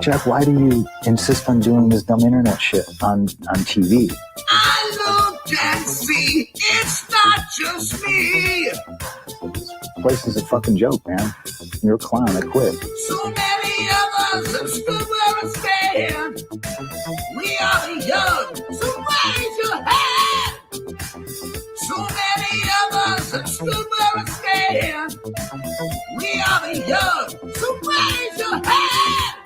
Jeff, why do you insist on doing this dumb internet shit on TV? I look and see, it's not just me. This place is a fucking joke, man. You're a clown, I quit. So many of us have stood where we stand. We are the young, so raise your hand. So many of us have stood where we stand. We are the young, so raise your hand.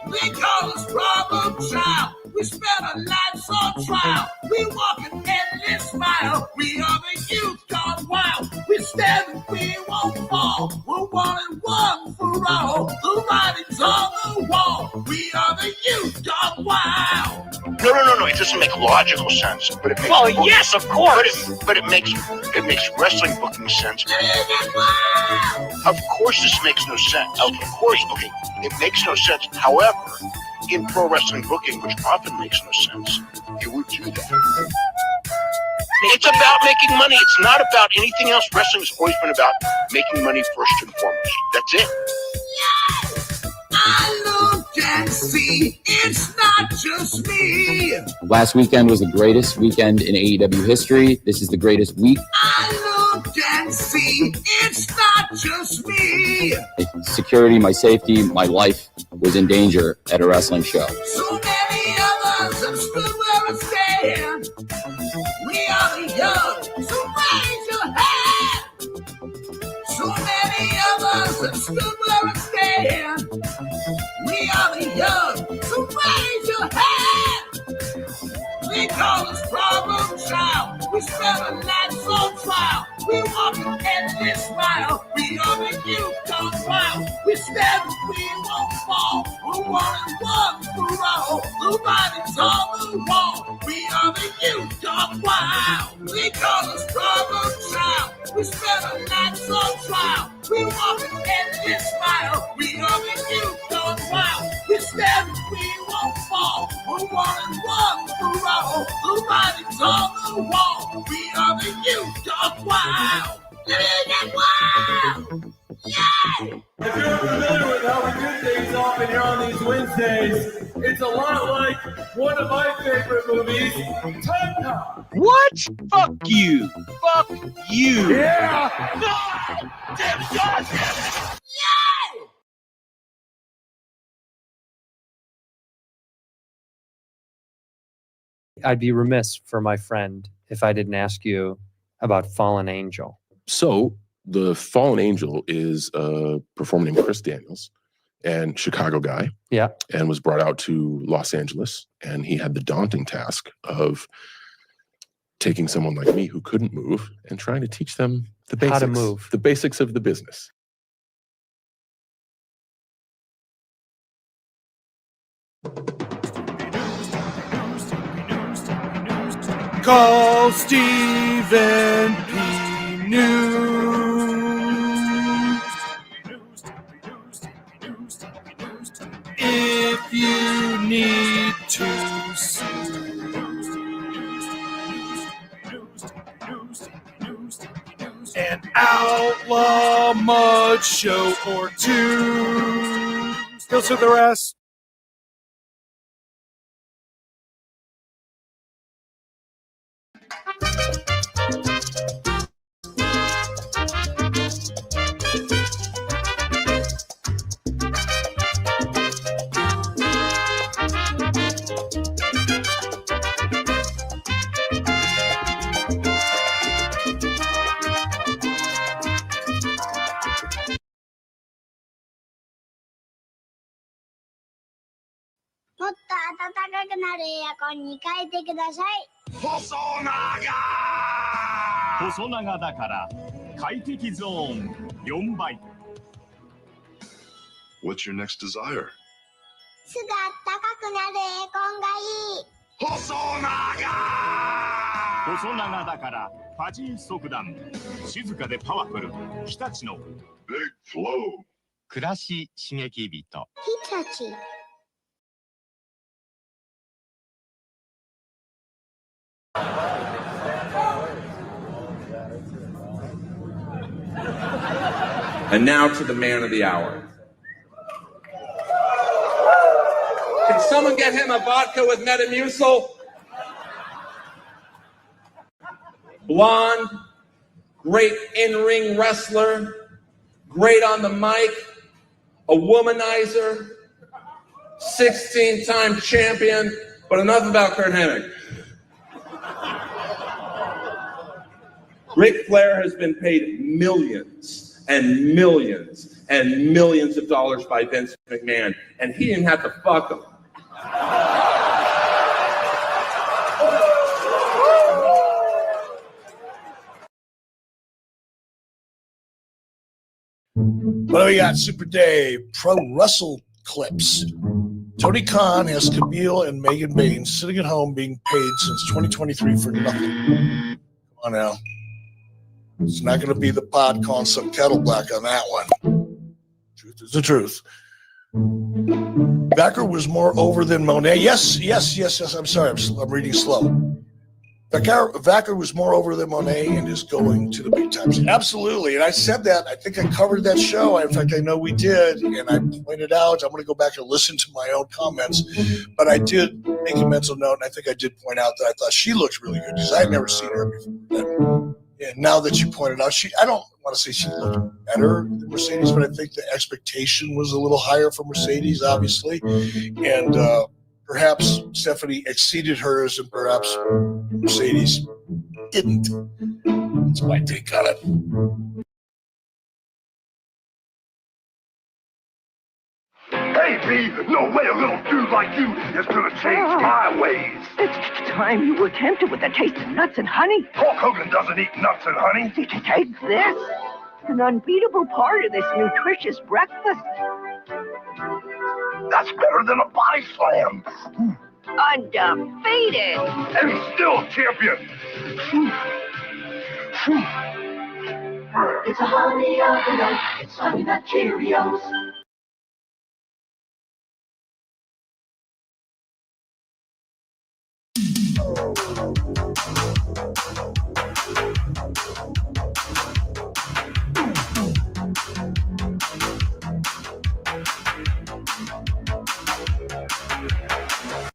They call us problem child. We spend our lives on trial. We walk an endless mile. We are the youth gone wild. We stand and we won't fall. We're one and one for all. The writing's on the wall. We are the youth gone wild. No. It doesn't make logical sense, but it makes. Well, yes, of course. But it makes wrestling booking sense. Of course, this makes no sense. Of course, okay, it makes no sense. However, in pro wrestling booking, which often makes no sense, you would do that. It's about making money. It's not about anything else. Wrestling's always been about making money first and foremost. That's it. Yes, I look and see. It's not just me. Last weekend was the greatest weekend in AEW history. This is the greatest week. I look and see. It's not just me. Security, my safety, my life was in danger at a wrestling show. So many of us have stood where we stand. We are the young, so raise your hand. So many of us have stood where we stand. We are the young, so raise your hand. They call us problem child. We spend our lives on trial. We walk an endless mile. We are the youth gone wild. We stand and we won't fall. We're one and one for all. The writing's on the wall. We are the youth gone wild. They call us problem child. We spend our lives on trial. We walk an endless mile. We are the youth gone wild. We stand and we won't fall. We're one and one for all. The writing's on the wall. We are the youth gone wild. Get wild! Yeah! If you're familiar with how we do things often here on these Wednesdays, it's a lot like one of my favorite movies, Time Cop. What? Fuck you. Fuck you. Yeah! Damn it, God damn it. Yeah! I'd be remiss for my friend if I didn't ask you about Fallen Angel. So the Fallen Angel is a performer named Chris Daniels, and Chicago guy. Yeah. And was brought out to Los Angeles, and he had the daunting task of taking someone like me who couldn't move and trying to teach them the basics. How to move. The basics of the business. Call Stephen P. News. If you need to sue. An outlaw mud show or two. Go to the rest.もっと暖かくなるエアコンに変えてください。細長だから快適ゾーン4倍。What's your next desire? すぐ暖かくなるエアコンがいい。細長だからファジー速暖。静かでパワフル。日立の Big Flow。暮らし刺激人。日立。And now to the man of the hour. Can someone get him a vodka with Metamucil? Blonde, great in-ring wrestler, great on the mic, a womanizer, 16-time champion, but enough about Kurt Hennig. Ric Flair has been paid millions and millions and millions of dollars by Vince McMahon, and he didn't have to fuck him. What do we got? Super Dave, Pro Wrestle Clips. Tony Khan has Camille and Megan Baines sitting at home being paid since 2023 for nothing. Come on now. It's not going to be the pot calling some kettle black on that one. Truth is the truth. Vacker was more over than Monet. Yes. I'm sorry. I'm reading slow. Vacker was more over than Monet and is going to the big times. Absolutely. And I said that. I think I covered that show. In fact, I know we did. And I pointed out, I'm going to go back and listen to my own comments. But I did make a mental note. And I think I did point out that I thought she looked really good because I had never seen her before. And now that you pointed out, I don't want to say she looked better than Mercedes, but I think the expectation was a little higher for Mercedes, obviously. And perhaps Stephanie exceeded hers and perhaps Mercedes didn't. That's my take on it. Hey, B, no way a little dude like you is gonna change my ways. It's time you were tempted with a taste of nuts and honey. Hulk Hogan doesn't eat nuts and honey. Take this. An unbeatable part of this nutritious breakfast. That's better than a body slam. Undefeated. And still champion. It's a honey of the nut. It's honey nut Cheerios.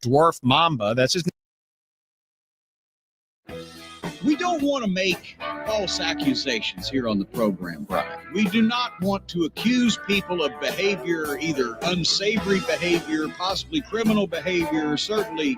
Dwarf Mamba, that's his name. We don't want to make false accusations here on the program, Brian. We do not want to accuse people of behavior, either unsavory behavior, possibly criminal behavior, certainly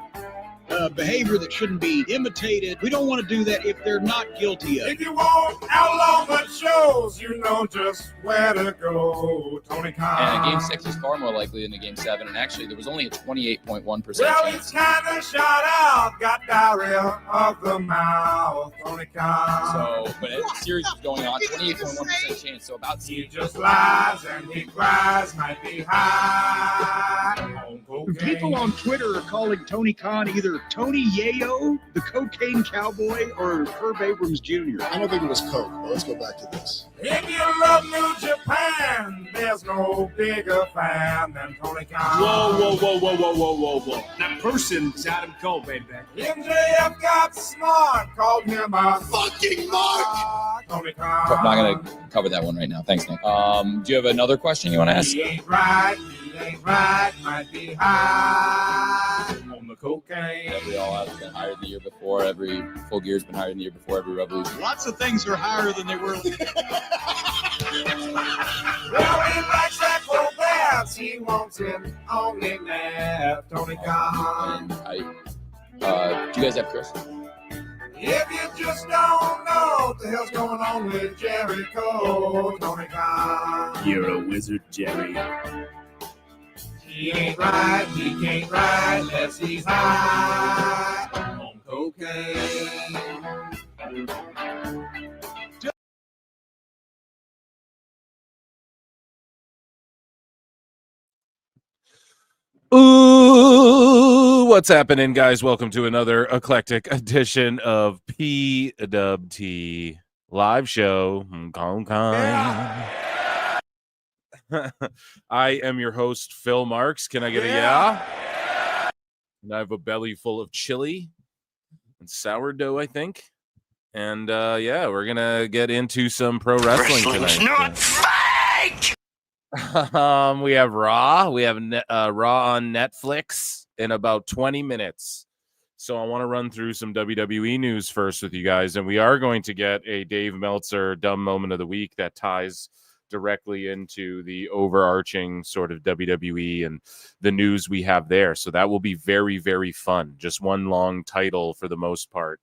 behavior that shouldn't be imitated. We don't want to do that if they're not guilty of it. If you want outlaw but shows, you know just where to go, Tony Khan. And Game 6 is far more likely than the Game 7, and actually there was only a 28.1% Well, chance. it's kind of shot out, got diarrhea of the mouth, Tony Khan. So, but as the series is going on, 28.1% chance, so about... He just lies and he cries, might be high on cocaine. People on Twitter are calling Tony Khan either Tony Yayo, the cocaine cowboy, or Herb Abrams Jr. I don't think it was Coke, but let's go back to this. If you love New Japan, there's no bigger fan than Tony Khan. Whoa. That person is Adam Cole, baby. MJF got smart, called him a fucking Mark. Tony Khan. I'm not going to cover that one right now. Thanks, Nick. Do you have another question you want to ask? He ain't right, might be high on the cocaine. Every All Out's been higher the year before. Every Full Gear's been higher the year before. Every Revolution. Lots of things are higher than they were. Well, he likes that full baths. He wants it only left. Tony Khan. Do you guys have Chris? If you just don't know what the hell's going on with Jericho, Tony Khan. You're a wizard, Jerry. He ain't right, he can't ride unless he's high on cocaine. Ooh, what's happening, guys? Welcome to another eclectic edition of PWT Live Show. Yeah. I am your host, Phil Marks. Can I get a yeah? And I have a belly full of chili and sourdough, I think. And yeah, we're gonna get into some pro wrestling tonight. Not fake! We have Raw. We have Raw on Netflix in about 20 minutes. So I want to run through some WWE news first with you guys. And we are going to get a Dave Meltzer dumb moment of the week that ties directly into the overarching sort of WWE and the news we have there. So that will be very, very fun. Just one long title for the most part.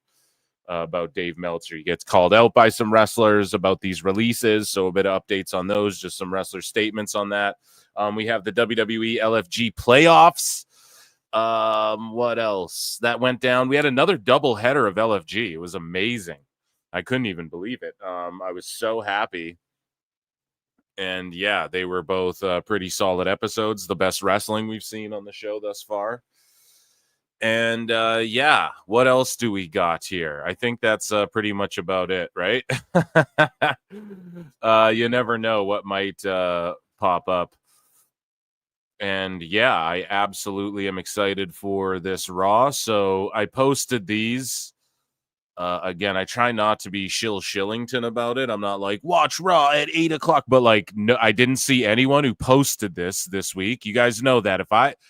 About Dave Meltzer. He gets called out by some wrestlers about these releases, so a bit of updates on those, just some wrestler statements on that. We have the WWE LFG playoffs. What else that went down? We had another double header of LFG. It was amazing. I couldn't even believe it. I was so happy. And yeah, they were both pretty solid episodes. The best wrestling we've seen on the show thus far. And yeah, what else do we got here? I think that's pretty much about it, right? You never know what might pop up. And yeah, I absolutely am excited for this Raw. So I posted these. Again, I try not to be Shillington about it. I'm not like, watch Raw at 8 o'clock. But like, no, I didn't see anyone who posted this week. You guys know that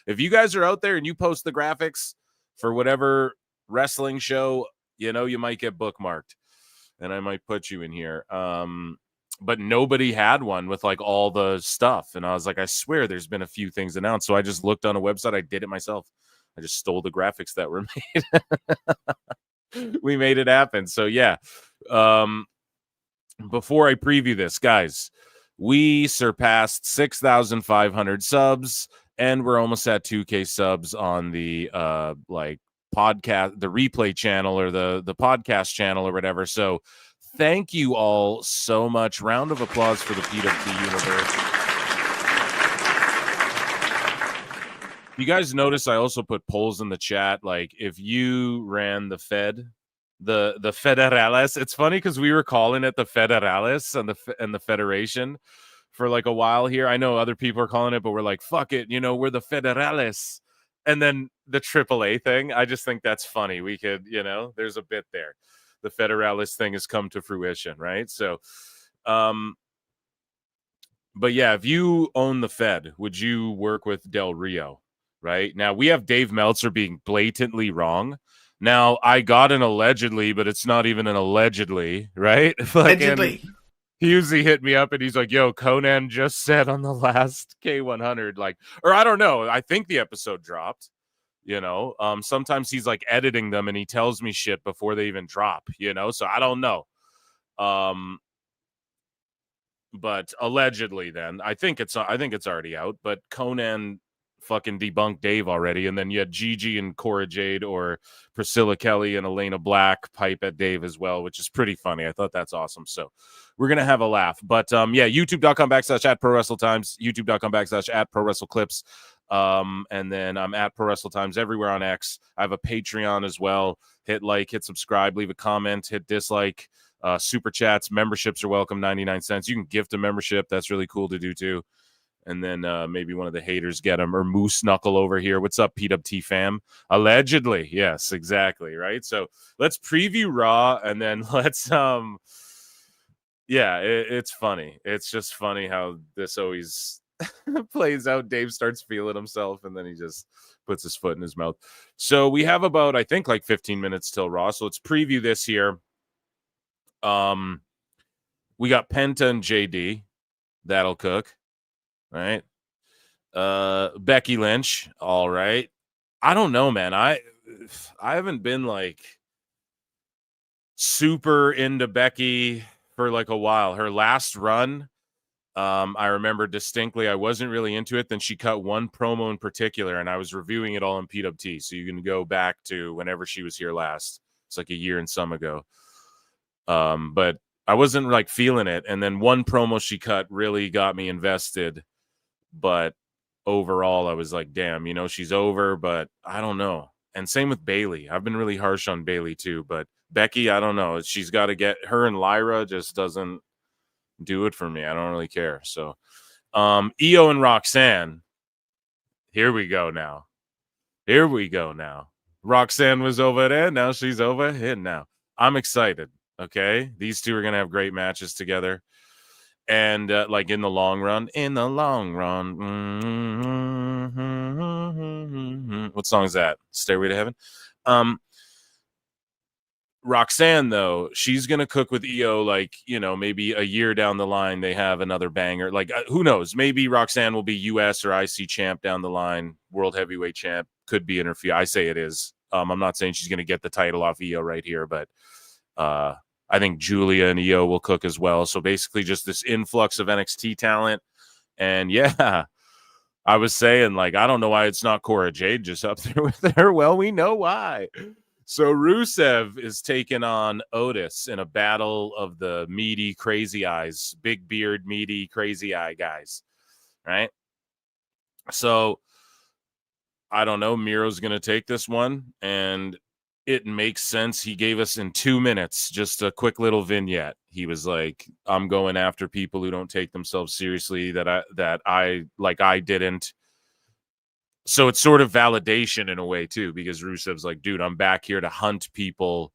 if you guys are out there and you post the graphics for whatever wrestling show, you know, you might get bookmarked and I might put you in here. But nobody had one with like all the stuff. And I was like, I swear there's been a few things announced. So I just looked on a website. I did it myself. I just stole the graphics that were made. We made it happen. So yeah. Before I preview this, guys, we surpassed 6,500 subs. And we're almost at 2K subs on the podcast, the replay channel or the podcast channel or whatever. So thank you all so much. Round of applause for the PWT universe. You guys notice I also put polls in the chat. Like if you ran the Fed, the Federales, it's funny because we were calling it the Federales and the Federation for like a while here. I know other people are calling it, but we're like, fuck it, you know, we're the Federales. And then the AAA thing, I just think that's funny. We could, you know, there's a bit there. The Federales thing has come to fruition, right? So, but yeah, if you own the Fed, would you work with Del Rio, right? Now, we have Dave Meltzer being blatantly wrong. Now, I got an allegedly, but it's not even an allegedly, right? Allegedly. He usually hit me up and he's like, yo, Conan just said on the last K100, like, or I don't know. I think the episode dropped, you know. Sometimes he's like editing them and he tells me shit before they even drop, you know. So I don't know. But allegedly then, I think it's already out, but Conan fucking debunked Dave already, and then you had Gigi and Cora Jade or Priscilla Kelly and Elena Black pipe at Dave as well, which is pretty funny. I thought that's awesome. So we're gonna have a laugh. But yeah, youtube.com/@prowrestletimes, youtube.com/@prowrestleclips. And then I'm at prowrestletimes everywhere on X. I have a Patreon as well. Hit like, hit subscribe, leave a comment, hit dislike. Super chats, memberships are welcome, 99 cents. You can gift a membership. That's really cool to do too. And then maybe one of the haters get them, or Moose Knuckle over here. What's up, PWT fam? Allegedly. Yes, exactly. Right. So let's preview Raw and then let's it's funny. It's just funny how this always plays out. Dave starts feeling himself and then he just puts his foot in his mouth. So we have about, I think, like 15 minutes till Raw. So let's preview this here. We got Penta and JD. That'll cook. Right. Becky Lynch. All right. I don't know, man. I haven't been like super into Becky for like a while. Her last run, I remember distinctly, I wasn't really into it. Then she cut one promo in particular, and I was reviewing it all in PWT. So you can go back to whenever she was here last. It's like a year and some ago. But I wasn't like feeling it. And then one promo she cut really got me invested. But overall, I was like, damn, you know, she's over, but I don't know. And same with Bailey. I've been really harsh on Bailey too, but Becky, I don't know. She's got to get her, and Lyra just doesn't do it for me. I don't really care. So Io and Roxanne. Here we go now. Roxanne was over there. Now she's over here now. I'm excited. Okay. These two are going to have great matches together. And like in the long run, what song is that? Stairway to Heaven. Roxanne, though, she's gonna cook with EO, like, you know, maybe a year down the line they have another banger. Like, who knows? Maybe Roxanne will be US or IC champ down the line, world heavyweight champ. Could be in her few. I say it is. I'm not saying she's gonna get the title off EO right here, but I think Julia and EO will cook as well. So basically just this influx of NXT talent. And yeah, I was saying, like, I don't know why it's not Cora Jade just up there with her. Well, we know why. So Rusev is taking on Otis in a battle of the meaty crazy eyes, big beard, meaty crazy eye guys, right? So I don't know. Miro's going to take this one, and it makes sense. He gave us in 2 minutes just a quick little vignette. He was like, I'm going after people who don't take themselves seriously that I didn't. So it's sort of validation in a way too, because Rusev's like, dude, I'm back here to hunt people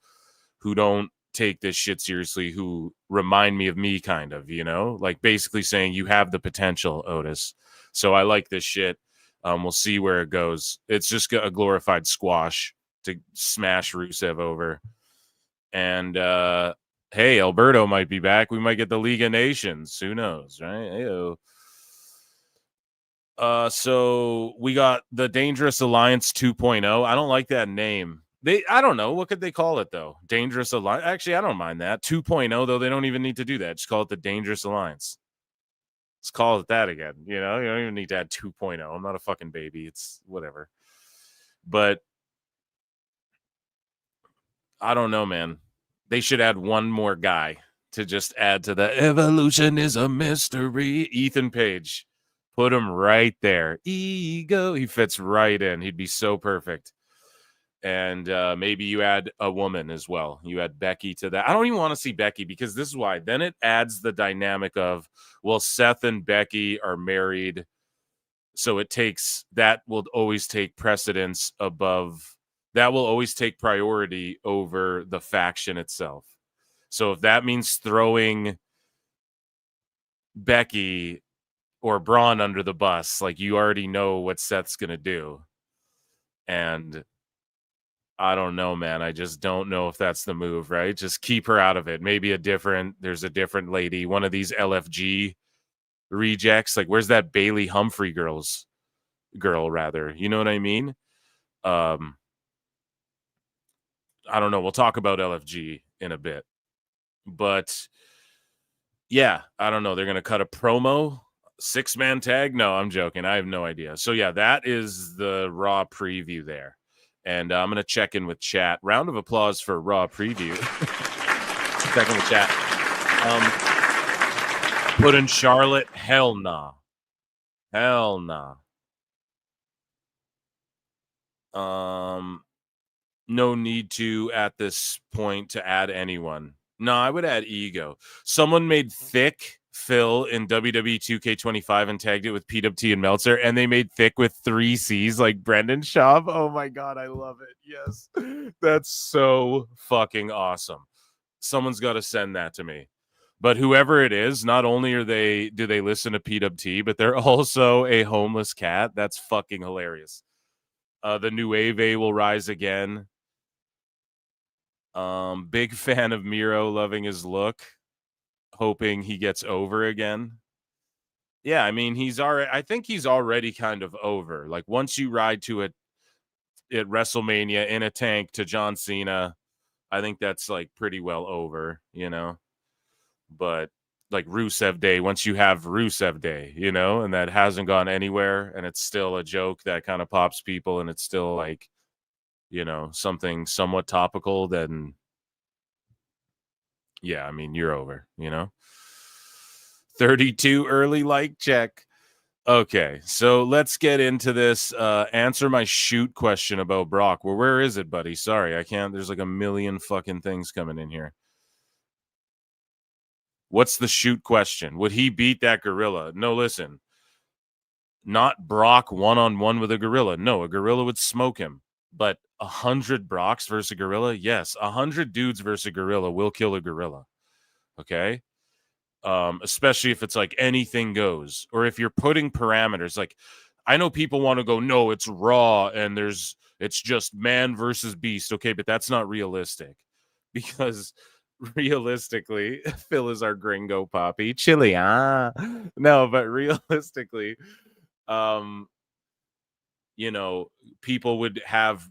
who don't take this shit seriously, who remind me of me, kind of, you know, like basically saying you have the potential, Otis. So I like this shit. We'll see where it goes. It's just a glorified squash to smash Rusev over. And hey, Alberto might be back. We might get the League of Nations. Who knows, right? Hey-o. So we got the Dangerous Alliance 2.0. I don't like that name. I don't know. What could they call it, though? Dangerous Alliance. Actually, I don't mind that. 2.0, though, they don't even need to do that. Just call it the Dangerous Alliance. Let's call it that again. You know, you don't even need to add 2.0. I'm not a fucking baby. It's whatever. But I don't know, man. They should add one more guy to just add to the evolution is a mystery. Ethan Page. Put him right there. Ego. He fits right in. He'd be so perfect. And maybe you add a woman as well. You add Becky to that. I don't even want to see Becky, because this is why. Then it adds the dynamic of, well, Seth and Becky are married. So that will always take precedence above. That will always take priority over the faction itself. So if that means throwing Becky or Braun under the bus, like, you already know what Seth's going to do. And I don't know, man. I just don't know if that's the move, right? Just keep her out of it. Maybe there's a different lady, one of these LFG rejects. Like, where's that Bailey Humphrey girl, rather? You know what I mean? I don't know. We'll talk about LFG in a bit. But yeah, I don't know. They're going to cut a promo. 6-man tag? No, I'm joking. I have no idea. So yeah, that is the Raw preview there. And I'm going to check in with chat. Round of applause for Raw preview. Check in with chat. Put in Charlotte. Hell nah. Hell nah. No need to, at this point, to add anyone. No, I would add Ego. Someone made Thick Phil in WWE 2K25 and tagged it with PWT and Meltzer, and they made Thick with 3 C's like Brendan Schaub. Oh my God, I love it. Yes. That's so fucking awesome. Someone's got to send that to me. But whoever it is, not only do they listen to PWT, but they're also a homeless cat. That's fucking hilarious. The Nueve will rise again. Big fan of Miro, loving his look. Hoping he gets over again. Yeah, I mean, I think he's already kind of over. Like, once you ride to it at WrestleMania in a tank to John Cena, I think that's like pretty well over, you know. But like Rusev Day, once you have Rusev Day, you know, and that hasn't gone anywhere, and it's still a joke that kind of pops people, and it's still like, you know, something somewhat topical, then yeah, I mean, you're over, you know. 32 early like check. Okay, so let's get into this. Answer my shoot question about Brock. Well, where is it, buddy? Sorry, I can't. There's like a million fucking things coming in here. What's the shoot question? Would he beat that gorilla? No, listen. Not Brock one-on-one with a gorilla. No, a gorilla would smoke him. But 100 Brocks versus a gorilla? Yes, 100 dudes versus a gorilla will kill a gorilla. Okay? especially if it's like anything goes, or if you're putting parameters. Like, I know people want to go, no, it's Raw and it's just man versus beast. Okay, but that's not realistic, because realistically, Phil is our gringo poppy. Chili, no, but realistically, people would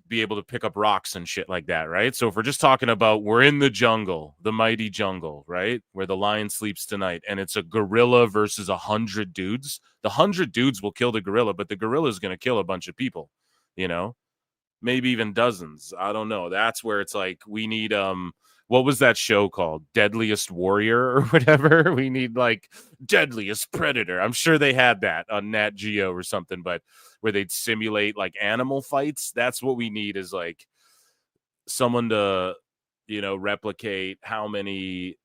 be able to pick up rocks and shit like that, right? So if we're just talking about we're in the jungle, the mighty jungle, right, where the lion sleeps tonight, and it's a gorilla versus 100 dudes, the 100 dudes will kill the gorilla, but the gorilla is going to kill a bunch of people, maybe even dozens. I don't know. That's where it's like we need what was that show called? Deadliest Warrior or whatever? We need like Deadliest Predator. I'm sure they had that on Nat Geo or something, but where they'd simulate like animal fights. That's what we need, is like someone to, replicate how many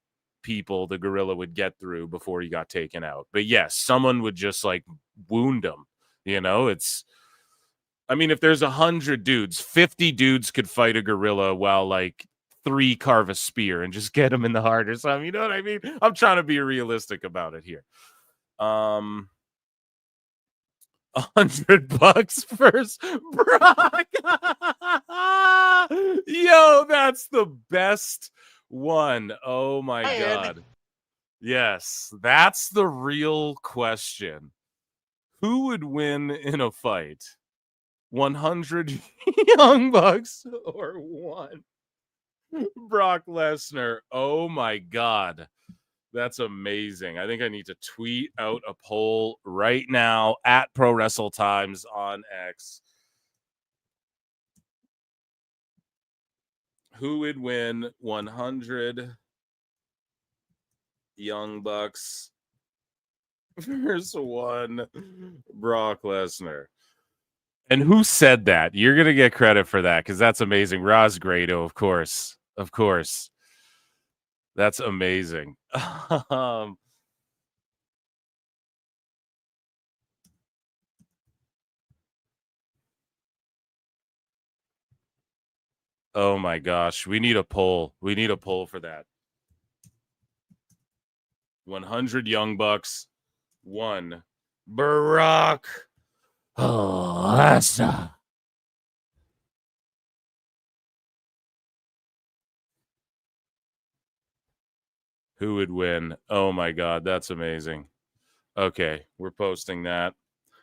people the gorilla would get through before he got taken out. But yes, someone would just like wound him. If there's 100 dudes, 50 dudes could fight a gorilla while like 3 carve a spear and just get him in the heart or something. You know what I mean? I'm trying to be realistic about it here. $100 first, Brock. Yo, that's the best one. Oh my God. Yes, that's the real question. Who would win in a fight? 100 Young Bucks or 1 Brock Lesnar? Oh my God. That's amazing. I think I need to tweet out a poll right now at prowrestletimes on X. Who would win? 100 Young Bucks versus 1 Brock Lesnar. And who said that? You're going to get credit for that, because that's amazing. Roz Grado, of course. Of course. That's amazing. Oh my gosh. We need a poll. We need a poll for that. 100 Young Bucks, 1 Brock Lesnar. Who would win? Oh my God, that's amazing. Okay, we're posting that.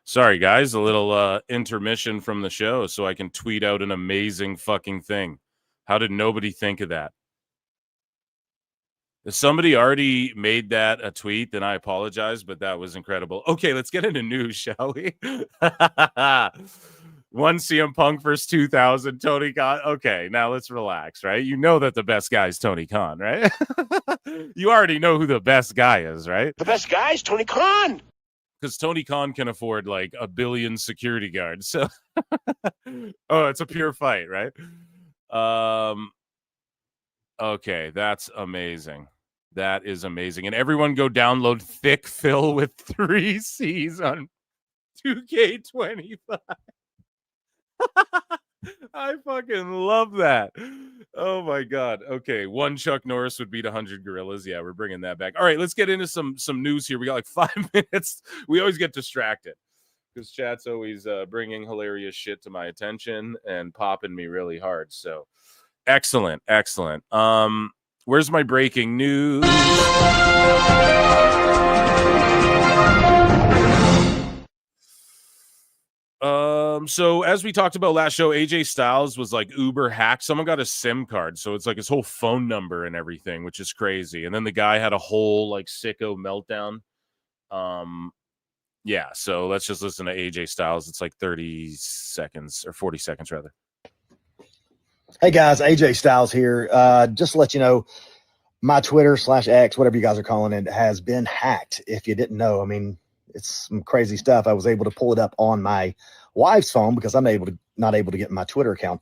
Sorry, guys, a little intermission from the show so I can tweet out an amazing fucking thing. How did nobody think of that? If somebody already made that a tweet, then I apologize, but that was incredible. Okay, let's get into news, shall we? 1 CM Punk versus 2000 Tony Khan. Okay, now let's relax, right? You know that the best guy is Tony Khan, right? You already know who the best guy is, right? The best guy is Tony Khan. Because Tony Khan can afford like 1 billion security guards. So, oh, it's a pure fight, right? Okay, that's amazing. That is amazing. And everyone go download Thick Phil with 3 C's on 2K25. I fucking love that. Oh my God. Okay, 1 Chuck Norris would beat 100 gorillas. Yeah, we're bringing that back. All right, let's get into some news here. We got like 5 minutes. We always get distracted because chat's always bringing hilarious shit to my attention and popping me really hard. So excellent. Where's my breaking news? So as we talked about last show, AJ Styles was like uber hacked. Someone got a SIM card, so it's like his whole phone number and everything, which is crazy. And then the guy had a whole like sicko meltdown. Yeah, so let's just listen to AJ Styles. It's like 30 seconds or 40 seconds rather. Hey guys, AJ Styles here. Just to let you know, my Twitter/X, whatever you guys are calling it, has been hacked. If you didn't know, I mean, it's some crazy stuff. I was able to pull it up on my wife's phone because I'm not able to get my Twitter account.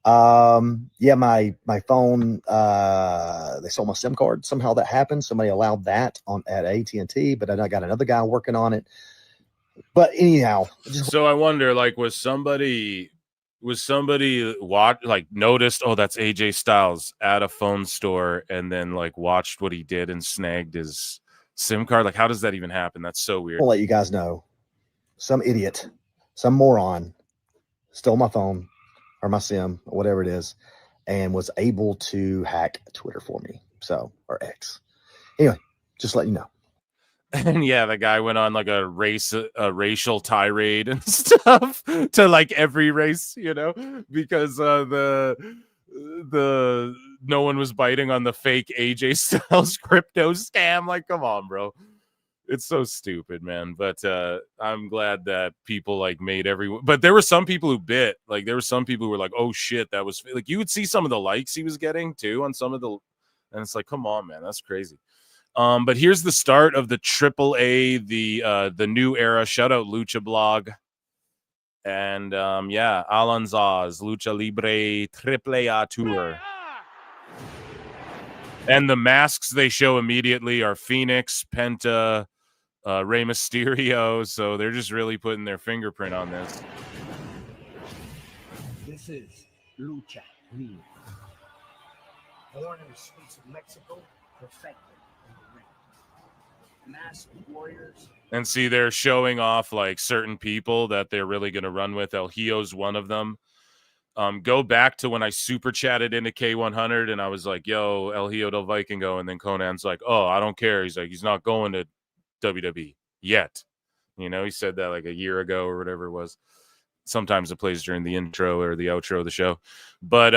Yeah, my phone, they sold my SIM card. Somehow that happened. Somebody allowed that at AT&T, but I got another guy working on it. But anyhow, so I wonder, like, was somebody noticed, oh, that's AJ Styles at a phone store, and then like watched what he did and snagged his SIM card? Like, how does that even happen? That's so weird. I'll let you guys know. Some idiot, some moron stole my phone or my SIM or whatever it is and was able to hack Twitter for me. So, or X. Anyway, just let you know. And yeah, the guy went on like a racial tirade and stuff to like every race, you know, because the no one was biting on the fake AJ Styles crypto scam. Like, come on, bro. It's so stupid, man. But I'm glad that people like made everyone. But there were some people who bit. Like, there were some people who were like, "Oh shit, that was like." You would see some of the likes he was getting too on some of the, and it's like, come on, man, that's crazy. But here's the start of the AAA, the new era. Shout out Lucha Blog. And yeah, Alonzaz, Lucha Libre AAA Tour. And the masks they show immediately are Phoenix, Penta, Rey Mysterio. So they're just really putting their fingerprint on this. This is Lucha Libre. Born in the streets of Mexico, perfected in the ring. Masked warriors. And see, they're showing off like certain people that they're really going to run with. El Hio's one of them. Go back to when I super chatted into K100 and I was like, yo, El Hijo del Vikingo. And then Conan's like, oh, I don't care. He's like, he's not going to WWE yet. You know, he said that like a year ago or whatever it was. Sometimes it plays during the intro or the outro of the show. But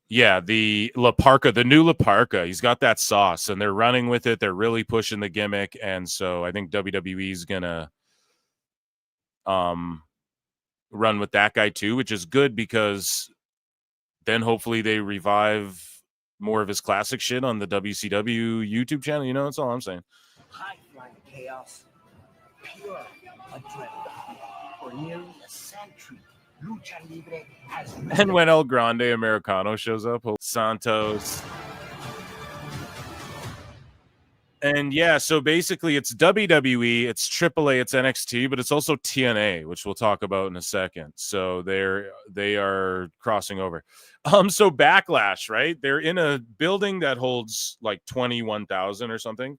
yeah, the La Parka, the new La Parka, he's got that sauce and they're running with it. They're really pushing the gimmick. And so I think WWE is going to run with that guy too, which is good because then hopefully they revive more of his classic shit on the WCW YouTube channel. You know, that's all I'm saying. High flying chaos, pure adrenaline. For nearly a century, Lucha Libre has. And when El Grande Americano shows up, Santos. And yeah, so basically it's WWE, it's AAA, it's NXT, but it's also TNA, which we'll talk about in a second. So they are crossing over. So Backlash, right? They're in a building that holds like 21,000 or something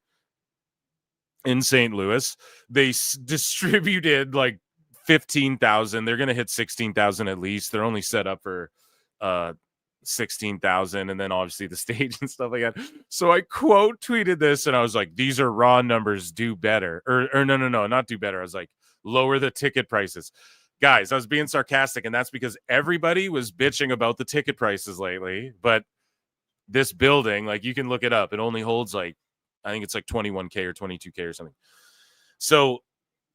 in St. Louis. They distributed like 15,000. They're going to hit 16,000 at least. They're only set up for 16,000 and then obviously the stage and stuff like that. So I quote tweeted this and I was like, these are raw numbers, do better. Or no, not do better. I was like, lower the ticket prices. Guys, I was being sarcastic and that's because everybody was bitching about the ticket prices lately. But this building, like you can look it up, it only holds like, I think it's like 21K or 22K or something. So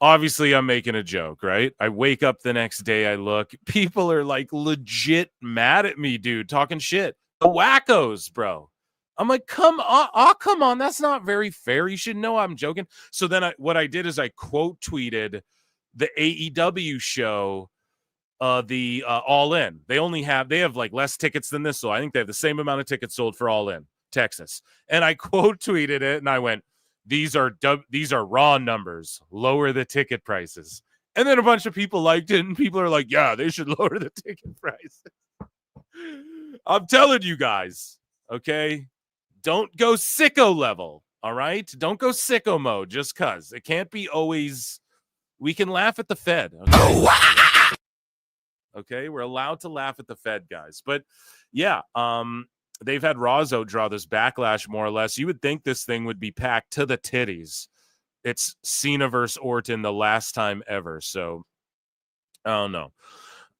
obviously, I'm making a joke, right? I wake up the next day, I look, people are like legit mad at me, dude, talking shit. The wackos, bro. I'm like, come on. Oh, come on. That's not very fair. You should know I'm joking. So then what I did is I quote tweeted the AEW show, the All In. They have like less tickets than this. So I think they have the same amount of tickets sold for All In, Texas. And I quote tweeted it and I went, these are raw numbers. Lower the ticket prices. And then a bunch of people liked it, and people are like, yeah, they should lower the ticket prices. I'm telling you guys, okay? Don't go sicko level, all right? Don't go sicko mode just because. It can't be always... We can laugh at the Fed, okay? Okay, we're allowed to laugh at the Fed, guys. But, yeah, they've had Rozzo draw this Backlash more or less. You would think this thing would be packed to the titties. It's Cena versus Orton the last time ever. So, I don't know.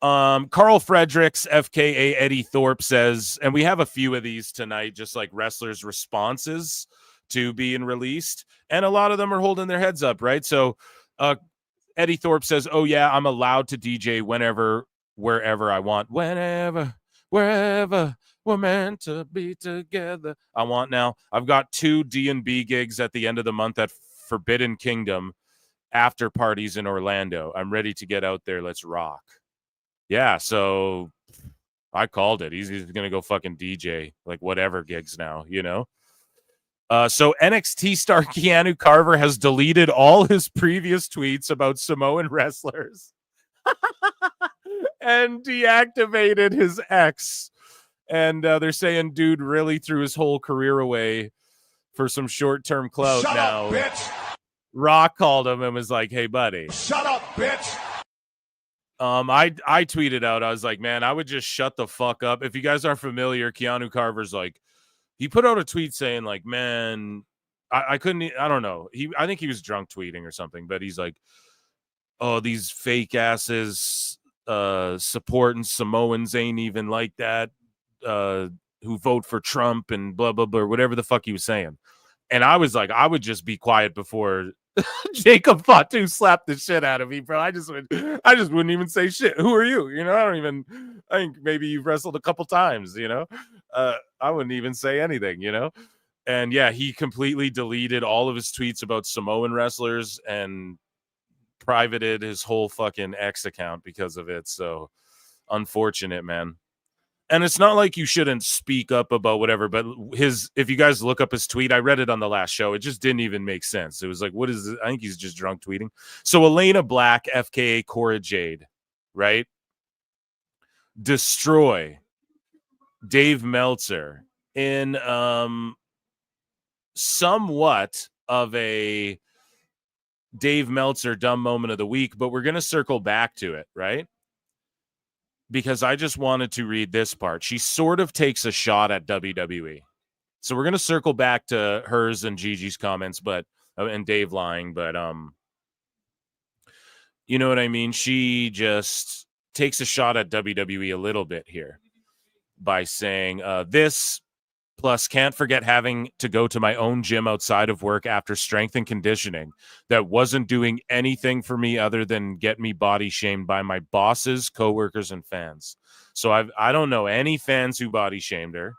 Carl Fredericks, FKA Eddie Thorpe says, and we have a few of these tonight, just like wrestlers' responses to being released. And a lot of them are holding their heads up, right? So, Eddie Thorpe says, oh, yeah, I'm allowed to DJ whenever, wherever I want. Whenever, wherever. We're meant to be together. I want now. I've got 2 D&B gigs at the end of the month at Forbidden Kingdom after parties in Orlando. I'm ready to get out there. Let's rock. Yeah, so I called it. He's going to go fucking DJ, like whatever gigs now, you know? So NXT star Keanu Carver has deleted all his previous tweets about Samoan wrestlers and deactivated his ex. And they're saying dude really threw his whole career away for some short-term clout. Shut Now, up, bitch. Rock called him and was like, "Hey, buddy." Shut up, bitch. I tweeted out, I was like, man, I would just shut the fuck up. If you guys aren't familiar, Keanu Carver's like, he put out a tweet saying like, man, I couldn't, I don't know. I think he was drunk tweeting or something, but he's like, oh, these fake asses supporting Samoans ain't even like that, who vote for Trump and blah, blah, blah, whatever the fuck he was saying. And I was like, I would just be quiet before Jacob Fatu slapped the shit out of me, bro. I just wouldn't even say shit. Who are you? You know, I think maybe you've wrestled a couple times, you know. I wouldn't even say anything, you know. And yeah, he completely deleted all of his tweets about Samoan wrestlers and privated his whole fucking X account because of it. So unfortunate, man. And it's not like you shouldn't speak up about whatever, but if you guys look up his tweet, I read it on the last show. It just didn't even make sense. It was like, what is it? I think he's just drunk tweeting. So Elena Black, FKA Cora Jade, right? Destroy Dave Meltzer in somewhat of a Dave Meltzer dumb moment of the week, but we're going to circle back to it, right? Because I just wanted to read this part. She sort of takes a shot at WWE. So we're going to circle back to hers and Gigi's comments, but and Dave lying, but you know what I mean? She just takes a shot at WWE a little bit here by saying this, plus can't forget having to go to my own gym outside of work after strength and conditioning that wasn't doing anything for me other than get me body shamed by my bosses, coworkers, and fans. So I don't know any fans who body shamed her,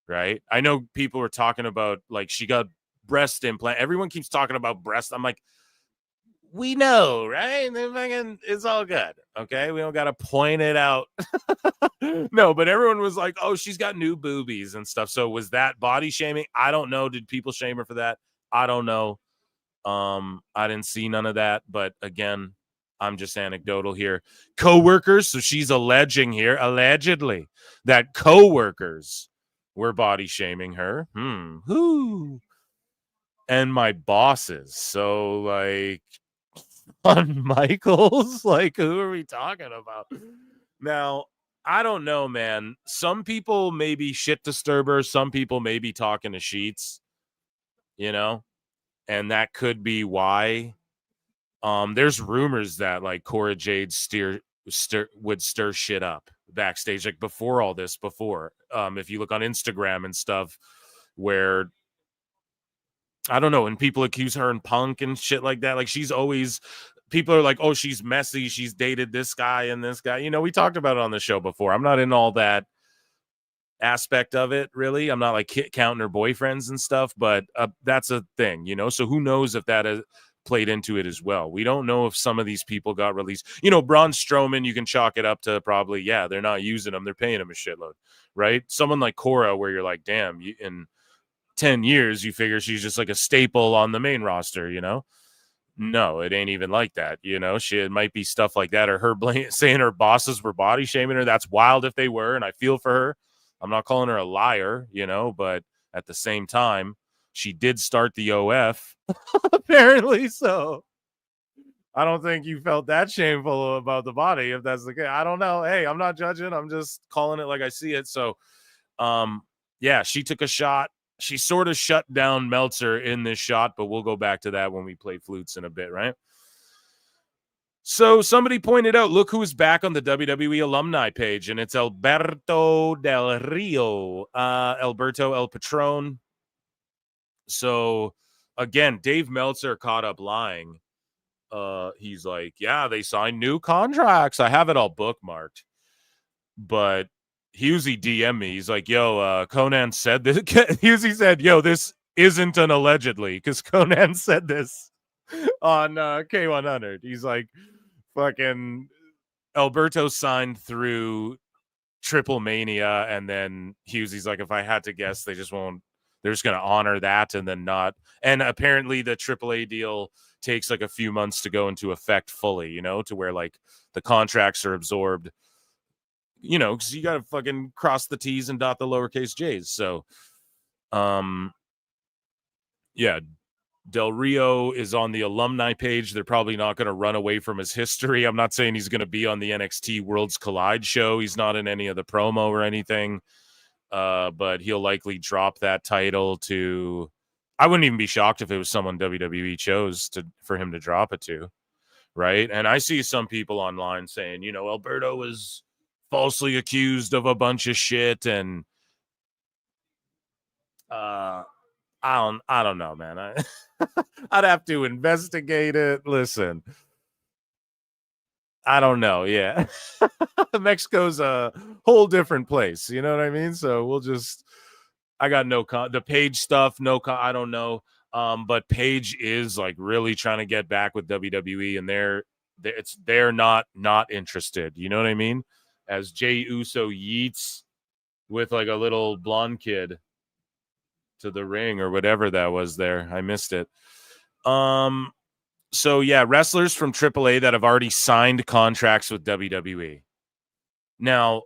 right? I know people were talking about like she got breast implant. Everyone keeps talking about breast. I'm like, we know, right? It's all good. Okay. We don't got to point it out. No, but everyone was like, oh, she's got new boobies and stuff. So was that body shaming? I don't know. Did people shame her for that? I don't know. I didn't see none of that. But again, I'm just anecdotal here. Coworkers. So she's alleging here, allegedly, that coworkers were body shaming her. Who? And my bosses. So like, on Michaels, like who are we talking about now? I don't know, man. Some people may be shit disturbers, some people may be talking to sheets, you know, and that could be why. There's rumors that like Cora Jade would stir shit up backstage, like before all this, if you look on Instagram and stuff, where I don't know, and people accuse her and Punk and shit like that. Like she's always, people are like, oh, she's messy. She's dated this guy and this guy. You know, we talked about it on the show before. I'm not in all that aspect of it, really. I'm not like counting her boyfriends and stuff, but that's a thing, you know? So who knows if that has played into it as well. We don't know if some of these people got released. You know, Braun Strowman, you can chalk it up to probably, yeah, they're not using them. They're paying him a shitload, right? Someone like Cora, where you're like, damn, in 10 years, you figure she's just like a staple on the main roster, you know? No, it ain't even like that, you know? It might be stuff like that, or her saying her bosses were body shaming her. That's wild if they were, and I feel for her. I'm not calling her a liar, you know, but at the same time, she did start the OF, apparently, so I don't think you felt that shameful about the body, if that's the case. I don't know. Hey, I'm not judging. I'm just calling it like I see it. So, yeah, she took a shot. She sort of shut down Meltzer in this shot, but we'll go back to that when we play flutes in a bit, right? So somebody pointed out, look who's back on the WWE alumni page, and it's Alberto Del Rio, Alberto El Patron. So, again, Dave Meltzer caught up lying. He's like, yeah, they signed new contracts. I have it all bookmarked. But Husey DM me. He's like, yo, Conan said this. Husey said, yo, this isn't an allegedly, because Conan said this on K100. He's like, fucking Alberto signed through Triple Mania, and then Husey's like, if I had to guess, they're just going to honor that and then not. And apparently the AAA deal takes like a few months to go into effect fully, you know, to where like the contracts are absorbed, you know, because you got to fucking cross the T's and dot the lowercase J's. So, yeah, Del Rio is on the alumni page. They're probably not going to run away from his history. I'm not saying he's going to be on the NXT Worlds Collide show. He's not in any of the promo or anything, but he'll likely drop that title to. I wouldn't even be shocked if it was someone WWE chose for him to drop it to, right? And I see some people online saying, you know, Alberto was falsely accused of a bunch of shit, and I don't know, man. I'd have to investigate it. Listen, I don't know. Yeah. Mexico's a whole different place. You know what I mean? So I got the Page stuff. I don't know. But Page is like really trying to get back with WWE, and they're not interested. You know what I mean? As Jey Uso yeets with like a little blonde kid to the ring or whatever that was there. I missed it. So yeah, wrestlers from AAA that have already signed contracts with WWE. Now,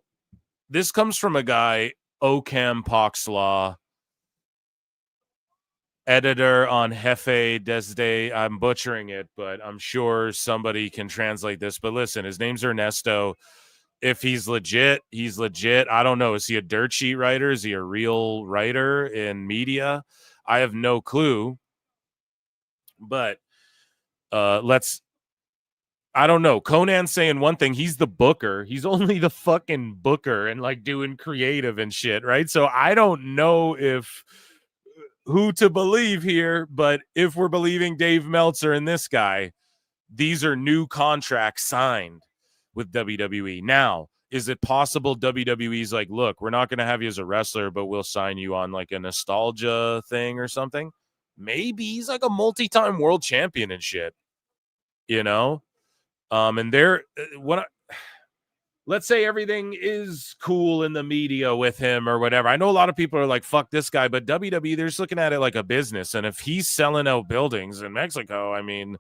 this comes from a guy, Ocam Poxlaw, editor on Jefe Desde. I'm butchering it, but I'm sure somebody can translate this. But listen, his name's Ernesto. If he's legit, he's legit. I don't know. Is he a dirt sheet writer? Is he a real writer in media? I have no clue. But I don't know. Conan's saying one thing. He's the booker. He's only the fucking booker and like doing creative and shit, right? So I don't know who to believe here, but if we're believing Dave Meltzer and this guy, these are new contracts signed with WWE. Now, is it possible WWE's like, look, we're not going to have you as a wrestler, but we'll sign you on like a nostalgia thing or something? Maybe he's like a multi-time world champion and shit, you know? And let's say everything is cool in the media with him or whatever. I know a lot of people are like, fuck this guy, but WWE, they're just looking at it like a business. And if he's selling out buildings in Mexico, I mean,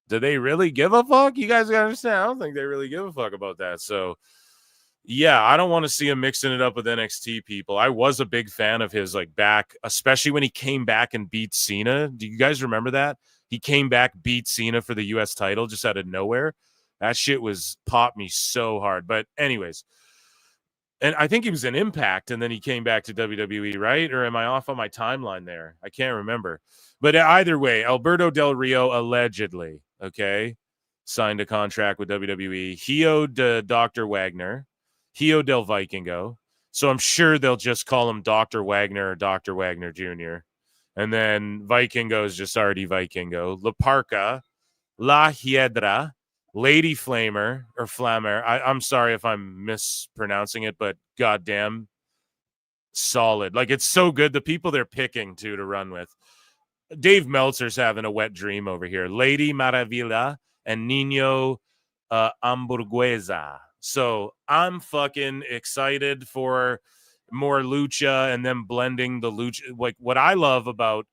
do they really give a fuck? You guys gotta understand. I don't think they really give a fuck about that. So yeah, I don't want to see him mixing it up with NXT people. I was a big fan of his, like back, especially when he came back and beat Cena. Do you guys remember that? He came back, beat Cena for the US title just out of nowhere. That shit popped me so hard. But anyways, and I think he was in Impact and then he came back to WWE, right? Or am I off on my timeline there? I can't remember. But either way, Alberto Del Rio allegedly, okay, signed a contract with WWE. He owed Dr. Wagner. He owed Del Vikingo. So I'm sure they'll just call him Dr. Wagner or Dr. Wagner Jr. And then Vikingo is just already Vikingo. La Parca, La Hiedra, Lady Flamer or Flammer. I'm sorry if I'm mispronouncing it, but goddamn solid. Like, it's so good. The people they're picking to run with. Dave Meltzer's having a wet dream over here. Lady Maravilla and Nino Hamburguesa. So I'm fucking excited for more lucha and them blending the lucha. Like, what I love about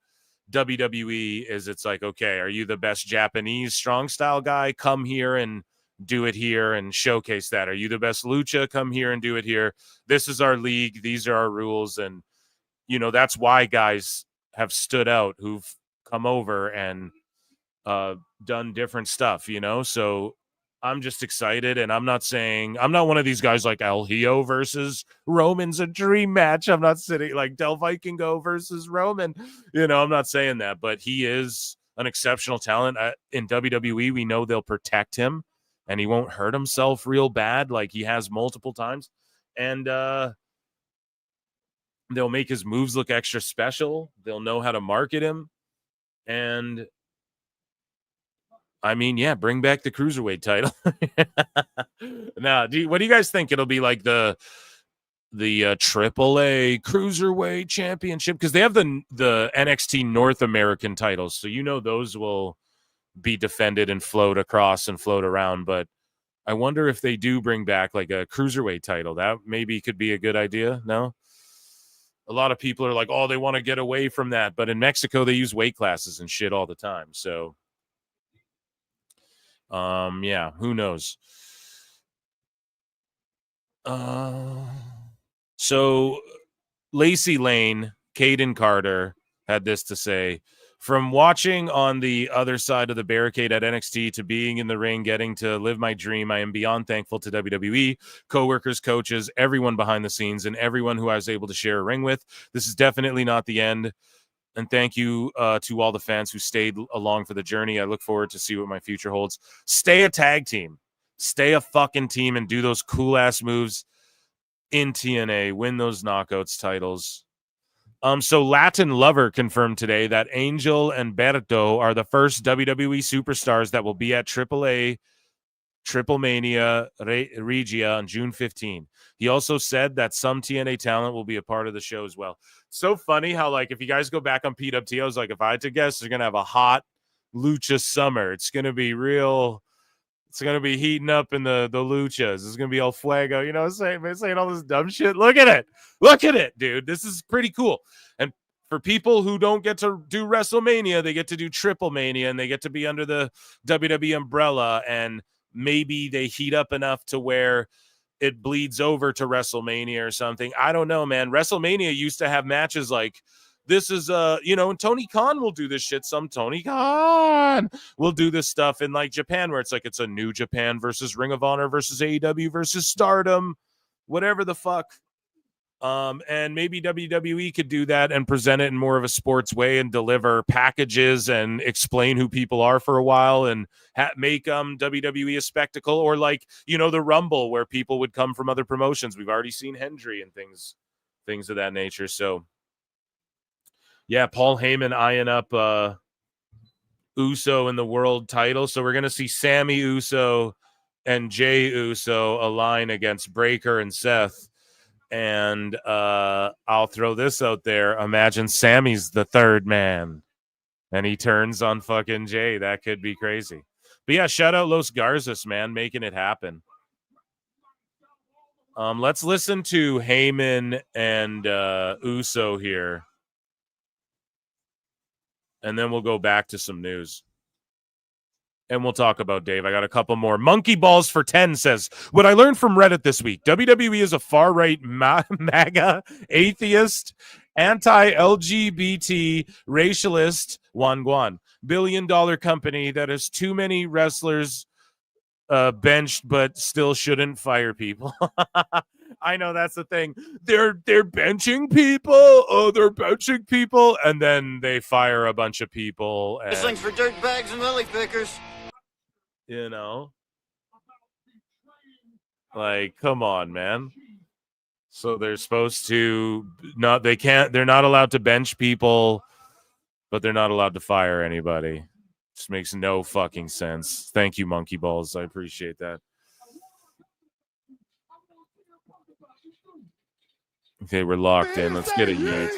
WWE is it's like, okay, are you the best Japanese strong style guy? Come here and do it here and showcase that. Are you the best lucha? Come here and do it here. This is our league. These are our rules. And, you know, that's why guys have stood out who've come over and done different stuff, you know? So I'm just excited, and I'm not one of these guys like El Hijo versus Roman's a dream match. I'm not sitting like Del Vikingo versus Roman. You know, I'm not saying that, but he is an exceptional talent. In WWE, we know they'll protect him, and he won't hurt himself real bad like he has multiple times. And they'll make his moves look extra special. They'll know how to market him. And I mean, yeah, bring back the Cruiserweight title. Now, what do you guys think? It'll be like the AAA Cruiserweight Championship? Because they have the NXT North American titles. So, you know, those will be defended and float across and float around. But I wonder if they do bring back like a Cruiserweight title. That maybe could be a good idea. No? A lot of people are like, oh, they want to get away from that. But in Mexico, they use weight classes and shit all the time. So, yeah, who knows? So Lacey Lane, Caden Carter, had this to say. From watching on the other side of the barricade at NXT to being in the ring, getting to live my dream, I am beyond thankful to WWE, coworkers, coaches, everyone behind the scenes, and everyone who I was able to share a ring with. This is definitely not the end. And thank you to all the fans who stayed along for the journey. I look forward to see what my future holds. Stay a tag team. Stay a fucking team and do those cool-ass moves in TNA. Win those knockouts titles. So Latin Lover confirmed today that Angel and Berto are the first WWE superstars that will be at AAA Triple Mania Regia on June 15. He also said that some TNA talent will be a part of the show as well. So funny how, like, if you guys go back on PWT, I was like, if I had to guess, they're going to have a hot lucha summer. It's going to be real. It's going to be heating up in the luchas. It's going to be all fuego, you know, saying all this dumb shit. Look at it. Look at it, dude. This is pretty cool. And for people who don't get to do WrestleMania, they get to do Triple Mania, and they get to be under the WWE umbrella, and maybe they heat up enough to where it bleeds over to WrestleMania or something. I don't know, man. WrestleMania used to have matches like this is, and Tony Khan will do this shit. Some Tony Khan will do this stuff in like Japan where it's like it's a New Japan versus Ring of Honor versus AEW versus Stardom, whatever the fuck. And maybe WWE could do that and present it in more of a sports way and deliver packages and explain who people are for a while and make WWE a spectacle, or like, the Rumble where people would come from other promotions. We've already seen Hendry and things of that nature. So yeah, Paul Heyman eyeing up Uso in the world title. So we're going to see Sammy Uso and Jey Uso align against Breakker and Seth. And I'll throw this out there. Imagine Sammy's the third man and he turns on fucking Jay. That could be crazy. But yeah, shout out Los Garzas, man, making it happen. Let's listen to Heyman and Uso here. And then we'll go back to some news. And we'll talk about Dave. I got a couple more. Monkey Balls for 10 says, what I learned from Reddit this week, WWE is a far-right MAGA, atheist, anti-LGBT, racialist, Guan, billion-dollar company that has too many wrestlers benched but still shouldn't fire people. I know that's the thing. They're benching people. Oh, they're benching people, and then they fire a bunch of people. This thing's for dirt bags and lily pickers. Like, come on, man. So they're supposed to they're not allowed to bench people, but they're not allowed to fire anybody. Just makes no fucking sense. Thank you, Monkey Balls. I appreciate that. Okay, we're locked in. Let's get it, Yates.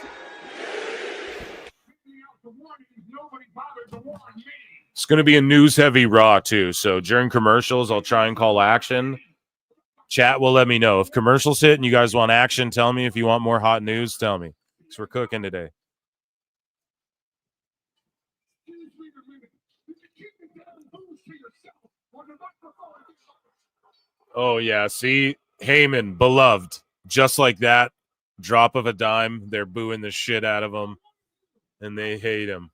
It's going to be a news-heavy Raw, too. So during commercials, I'll try and call action. Chat will let me know. If commercials hit and you guys want action, tell me. If you want more hot news, tell me. Because we're cooking today. Oh, yeah. See? Heyman, beloved. Just like that. Drop of a dime. They're booing the shit out of him. And they hate him.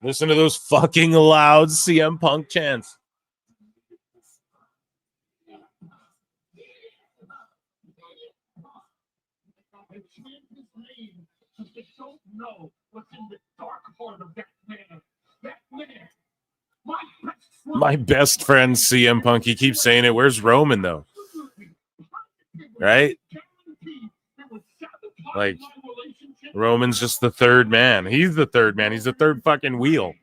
Listen to those fucking loud CM Punk chants. My best friend CM Punk. He keeps saying it. Where's Roman though? Right? Like Roman's just the third man. He's the third man. He's the third fucking wheel.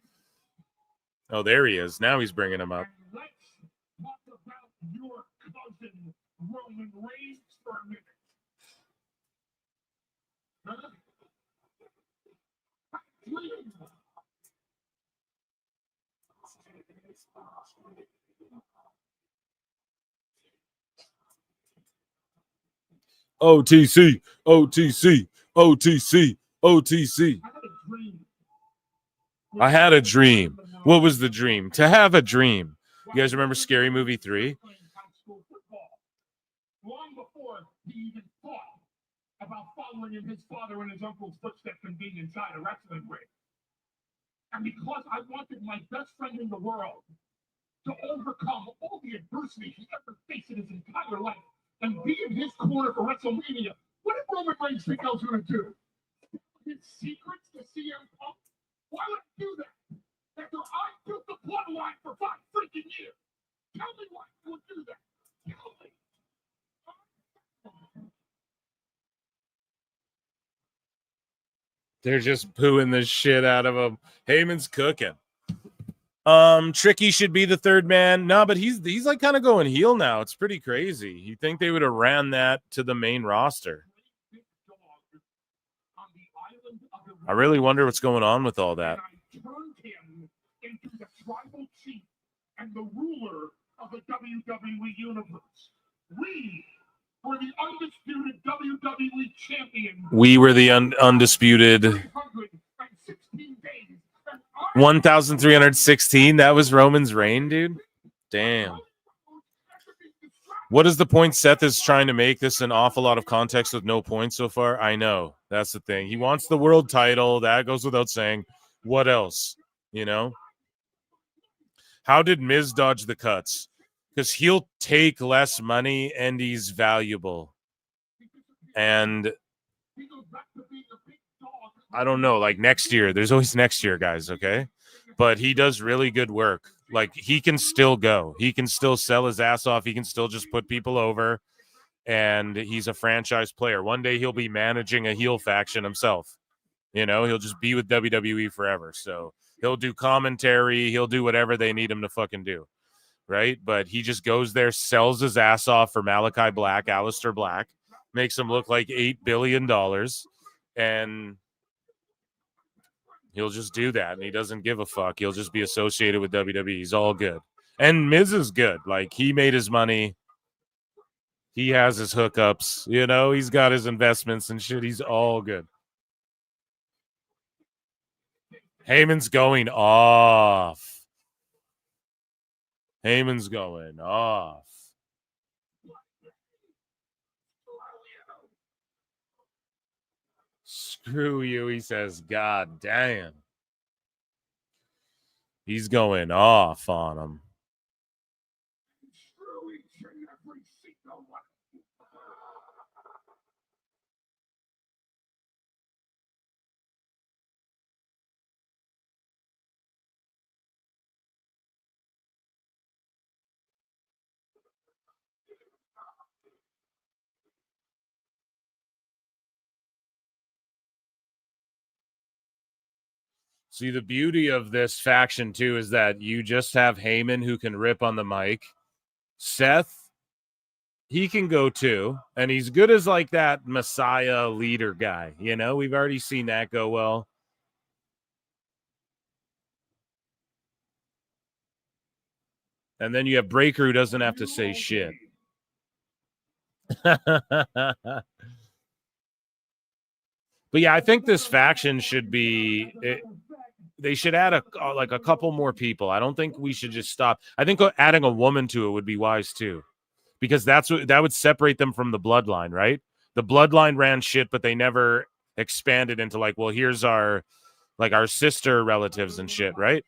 Oh, there he is. Now he's bringing him up. OTC, OTC, OTC, OTC. I had a dream. What was the dream? To have a dream. You guys remember Scary Movie 3? Long before he even thought about following in his father and his uncle's footsteps and being inside a wrestling ring. And because I wanted my best friend in the world to overcome all the adversity he ever faced in his entire life and be in his corner for WrestleMania, what did Roman Reigns think I was going to do? His secrets to CM Punk? Why would I do that? After I built the bloodline for 5 freaking years. Tell me why I would do that. Tell me. They're just pooing the shit out of him. Heyman's cooking. Tricky should be the third man. No, but he's like kind of going heel now. It's pretty crazy. You think they would have ran that to the main roster? I really wonder what's going on with all that. Turned him into the tribal chief and the ruler of the WWE universe. We were the undisputed WWE champion. We were the undisputed 1,316. That was Roman's reign, dude. Damn. What is the point Seth is trying to make? This an awful lot of context with no points so far? I know. That's the thing. He wants the world title. That goes without saying. What else? You know? How did Miz dodge the cuts? Because he'll take less money and he's valuable. And I don't know, like next year. There's always next year, guys, okay? But he does really good work. Like, he can still go. He can still sell his ass off. He can still just put people over. And he's a franchise player. One day he'll be managing a heel faction himself. You know, he'll just be with WWE forever. So he'll do commentary. He'll do whatever they need him to fucking do. Right? But he just goes there, sells his ass off for Malachi Black, Aleister Black, makes him look like $8 billion. And he'll just do that. And he doesn't give a fuck. He'll just be associated with WWE. He's all good. And Miz is good. Like, he made his money. He has his hookups. You know, he's got his investments and shit. He's all good. Heyman's going off. Heyman's going off. Screw you, he says. God damn. He's going off on him. See, the beauty of this faction, too, is that you just have Heyman who can rip on the mic. Seth, he can go, too. And he's good as, like, that Messiah leader guy. You know, we've already seen that go well. And then you have Breaker who doesn't have to say shit. But, yeah, I think this faction should be... They should add a couple more people. I don't think we should just stop. I think adding a woman to it would be wise too, because that would separate them from the bloodline, right? The bloodline ran shit, but they never expanded into like, well, here's our sister relatives and shit, right?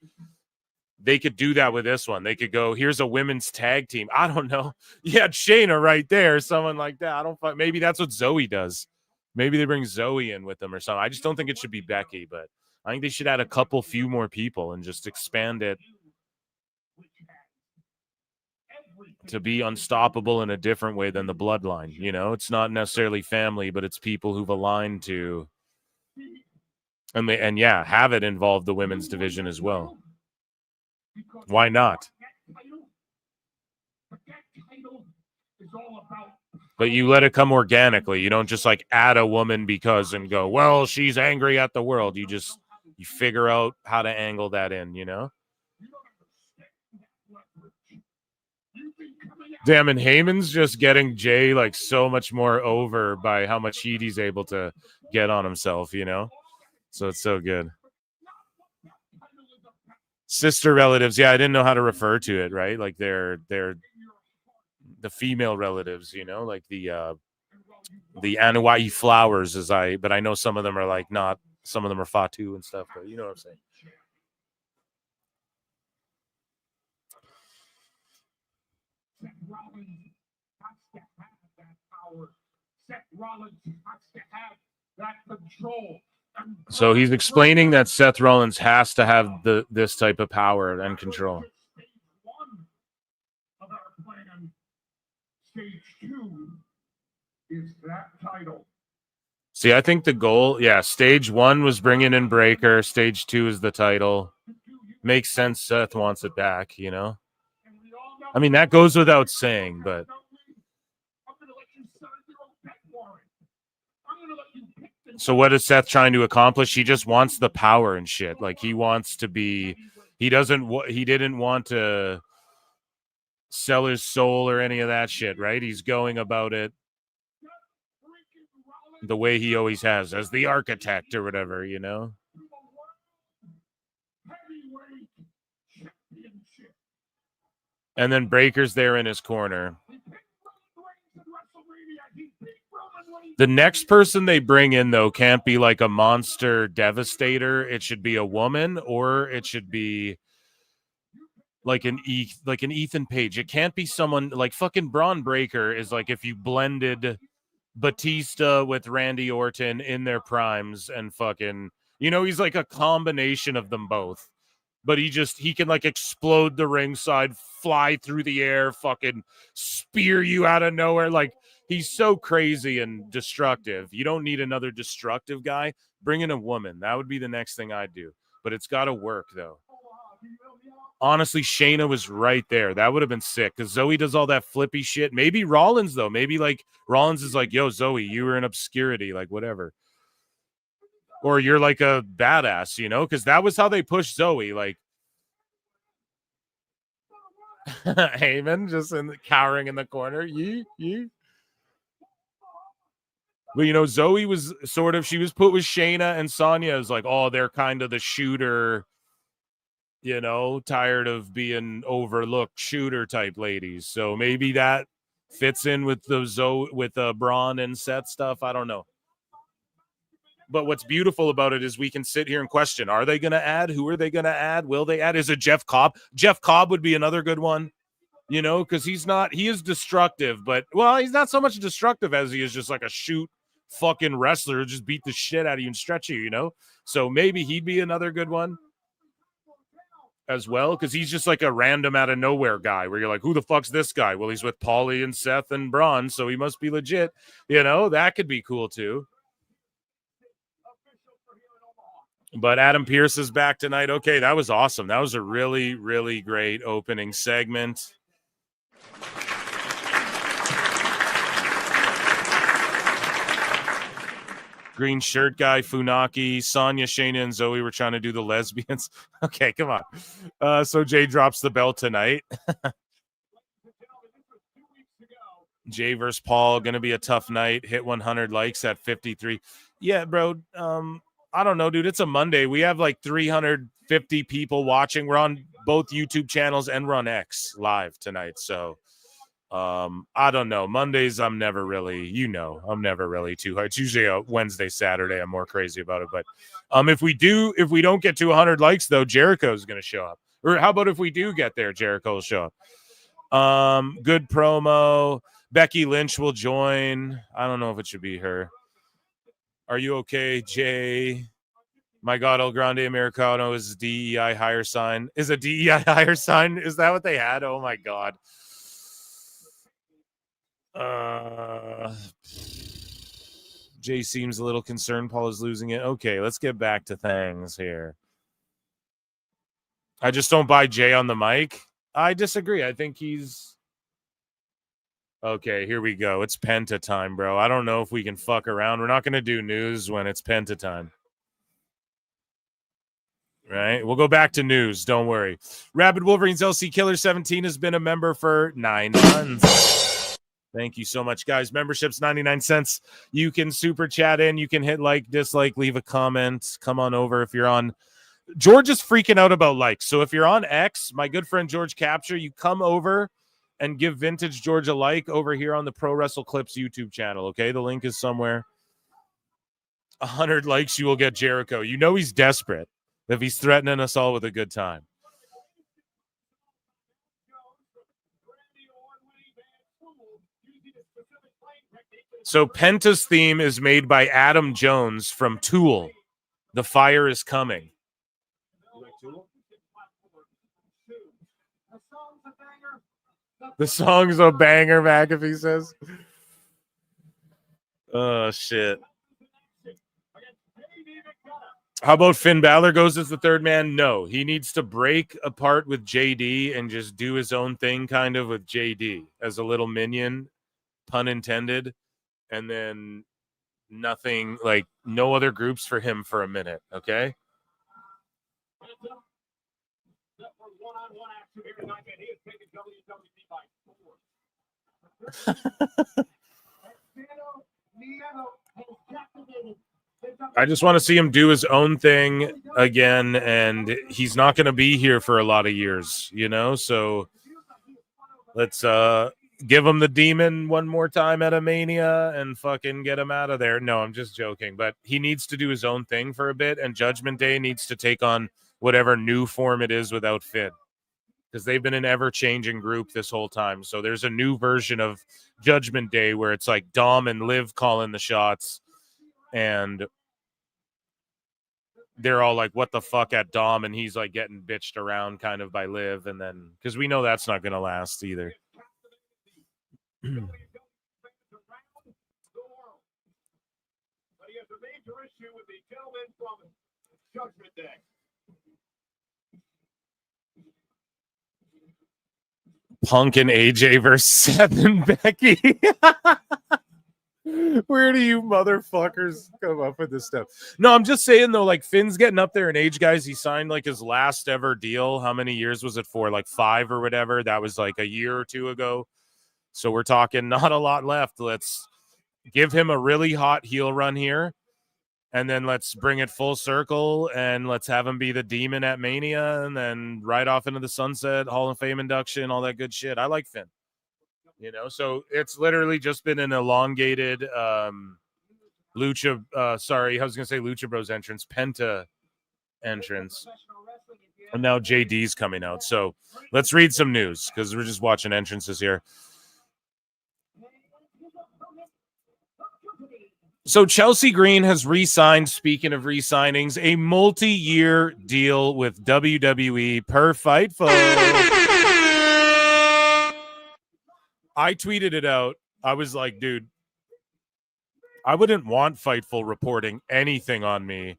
They could do that with this one. They could go, here's a women's tag team. I don't know. Yeah, Shayna right there, someone like that. Maybe that's what Zoe does. Maybe they bring Zoe in with them or something. I just don't think it should be Becky, but I think they should add a few more people and just expand it to be unstoppable in a different way than the bloodline. You know, it's not necessarily family, but it's people who've aligned to, and have it involve the women's division as well. Why not? But you let it come organically. You don't just like add a woman because and go, well, she's angry at the world. You figure out how to angle that in, you know? You think coming Damn, and Heyman's just getting Jay like so much more over by how much heat he's able to get on himself, you know? So it's so good. Sister relatives, yeah, I didn't know how to refer to it, right? Like they're the female relatives, you know, like the Anuai flowers, but I know some of them are like not, some of them are Fatu and stuff, but you know what I'm saying. Seth Rollins has to have that power. Seth Rollins has to have that control. So he's explaining that Seth Rollins has to have this type of power and control. Stage 1 of our plan. Stage 2 is that title. See, I think the goal, stage 1 was bringing in Breaker. Stage 2 is the title. Makes sense. Seth wants it back, you know? I mean, that goes without saying, but. So what is Seth trying to accomplish? He just wants the power and shit. Like he wants to be, he didn't want to sell his soul or any of that shit, right? He's going about it the way he always has, as the architect or whatever, you know? And then Breaker's there in his corner. The next person they bring in, though, can't be like a monster devastator. It should be a woman, or it should be like an Ethan Page. It can't be someone like fucking Braun Breaker is like if you blended Batista with Randy Orton in their primes and fucking, you know, he's like a combination of them both. But he can like explode the ringside, fly through the air, fucking spear you out of nowhere. Like he's so crazy and destructive. You don't need another destructive guy. Bring in a woman. That would be the next thing I'd do. But it's got to work though. Honestly, Shayna was right there. That would have been sick because Zoe does all that flippy shit. Maybe Rollins though. Maybe like Rollins is like, yo, Zoe, you were in obscurity, like whatever. Or you're like a badass, you know, because that was how they pushed Zoe. Like Heyman just cowering in the corner. You. But you know, Zoe was she was put with Shayna and Sonya as like, oh, they're kind of the shooter, you know, tired of being overlooked shooter type ladies. So maybe that fits in with the Braun and Seth stuff. I don't know. But what's beautiful about it is we can sit here and question, are they going to add? Who are they going to add? Will they add? Is it Jeff Cobb? Jeff Cobb would be another good one, you know, because he is destructive, but, well, he's not so much destructive as he is just like a shoot fucking wrestler who just beat the shit out of you and stretch you, you know? So maybe he'd be another good one as well, because he's just like a random out of nowhere guy where you're like, who the fuck's this guy? Well, he's with Paulie and Seth and Braun, so he must be legit. You know, that could be cool too. But Adam Pearce is back tonight. Okay, that was awesome. That was a really, really great opening segment. Green shirt guy, Funaki, Sonya, Shayna, and Zoe were trying to do the lesbians. Okay, come on. So Jay drops the belt tonight. Jay versus Paul, going to be a tough night. Hit 100 likes at 53. Yeah, bro. I don't know, dude. It's a Monday. We have like 350 people watching. We're on both YouTube channels and we're on X live tonight. So I don't know. Mondays, I'm never really too high. It's usually a Wednesday, Saturday. I'm more crazy about it. But if we don't get to 100 likes, though, Jericho's going to show up. Or how about if we do get there, Jericho will show up. Good promo. Becky Lynch will join. I don't know if it should be her. Are you okay, Jay? My God, El Grande Americano is a DEI higher sign. Is a DEI higher sign? Is that what they had? Oh, my God. Jay seems a little concerned Paul is losing it. Okay, let's get back to things here. I just don't buy Jay on the mic. I disagree. I think he's... Okay, here we go. It's Penta time, bro. I don't know if we can fuck around. We're not going to do news when it's Penta time. Right? We'll go back to news. Don't worry. Rabid Wolverines LC Killer 17 has been a member for 9 months. Thank you so much, guys. Membership's 99 cents. You can super chat in. You can hit like, dislike, leave a comment. Come on over if you're on. George is freaking out about likes. So if you're on X, my good friend George Capture, you come over and give Vintage George a like over here on the Pro Wrestle Clips YouTube channel. Okay, the link is somewhere. 100 likes, you will get Jericho. You know he's desperate if he's threatening us all with a good time. So Penta's theme is made by Adam Jones from Tool. The Fire is Coming. The song's a banger, McAfee says. Oh, shit. How about Finn Balor goes as the third man? No, he needs to break apart with JD and just do his own thing kind of with JD as a little minion, pun intended, and then nothing, like no other groups for him for a minute, okay? I just want to see him do his own thing again, and he's not going to be here for a lot of years, you know? So let's give him the demon one more time at a Mania and fucking get him out of there. No, I'm just joking, but he needs to do his own thing for a bit, and Judgment Day needs to take on whatever new form it is without Finn, because they've been an ever-changing group this whole time. So there's a new version of Judgment Day where it's like Dom and Liv calling the shots, and they're all like, what the fuck at Dom, and he's like getting bitched around kind of by Liv, and then because we know that's not going to last either. Punk and AJ versus Seth and Becky. Where do you motherfuckers come up with this stuff? No, I'm just saying, though, like, Finn's getting up there in age, guys. He signed, like, his last ever deal. How many years was it for? Like 5 or whatever. That was, like, a year or 2 ago. So we're talking not a lot left. Let's give him a really hot heel run here, and then let's bring it full circle, and let's have him be the demon at Mania, and then right off into the sunset, Hall of Fame induction, all that good shit. I like Finn. You know, so it's literally just been an elongated Lucha, I was going to say Lucha Bros entrance, Penta entrance. And now JD's coming out. So let's read some news because we're just watching entrances here. So Chelsea Green has re-signed, speaking of re-signings, a multi-year deal with WWE per Fightful. I tweeted it out. I was like, dude, I wouldn't want Fightful reporting anything on me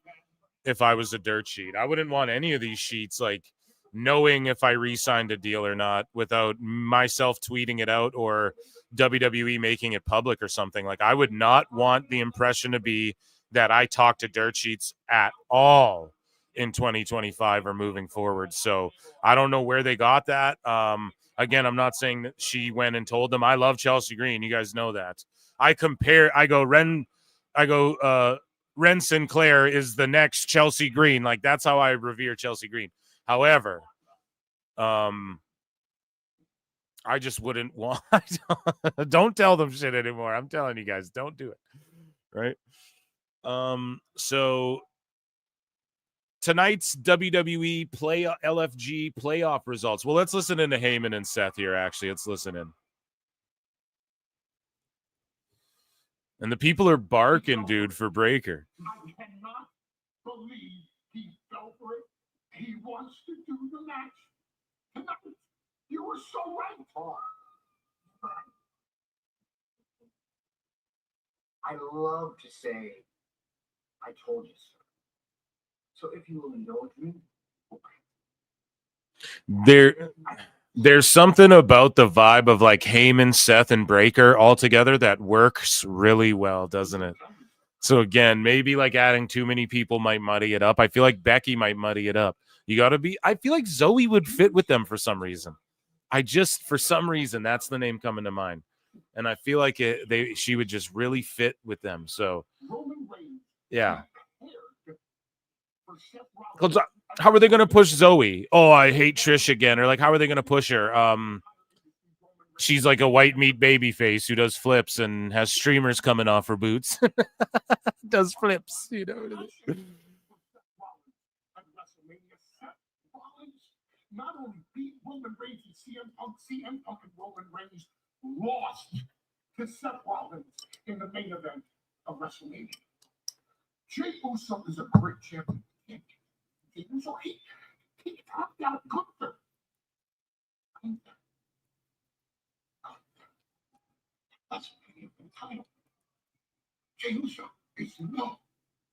if I was a dirt sheet. I wouldn't want any of these sheets, like, knowing if I re-signed a deal or not without myself tweeting it out or WWE making it public or something. Like, I would not want the impression to be that I talk to dirt sheets at all in 2025 or moving forward. So I don't know where they got that. Again, I'm not saying that she went and told them. I love Chelsea Green. You guys know that. Ren Sinclair is the next Chelsea Green. Like, that's how I revere Chelsea Green. However, I just wouldn't want. Don't tell them shit anymore. I'm telling you guys, don't do it. Right? So tonight's WWE LFG playoff results. Well, let's listen in to Heyman and Seth here, actually. Let's listen in. And the people are barking, dude, for Breaker. I cannot believe he fell for it. He wants to do the match tonight. You were so right, Paul. I love to say, I told you so. So if you will indulge me, There's something about the vibe of like Heyman, Seth, and Breaker all together that works really well, doesn't it? So again, maybe like adding too many people might muddy it up. I feel like Becky might muddy it up. You got to be. I feel like Zoe would fit with them for some reason. For some reason, that's the name coming to mind, and I feel like she would just really fit with them. So, yeah. How are they going to push Zoe? Oh, I hate Trish again. Or like, how are they going to push her? She's like a white meat baby face who does flips and has streamers coming off her boots. Does flips, you know. Not only beat Roman Reigns and CM Punk and Roman Reigns lost to Seth Rollins in the main event of WrestleMania. Jey Uso is a great champion. Jey Uso, he tapped out Gunther. That's the title. Jey Uso is no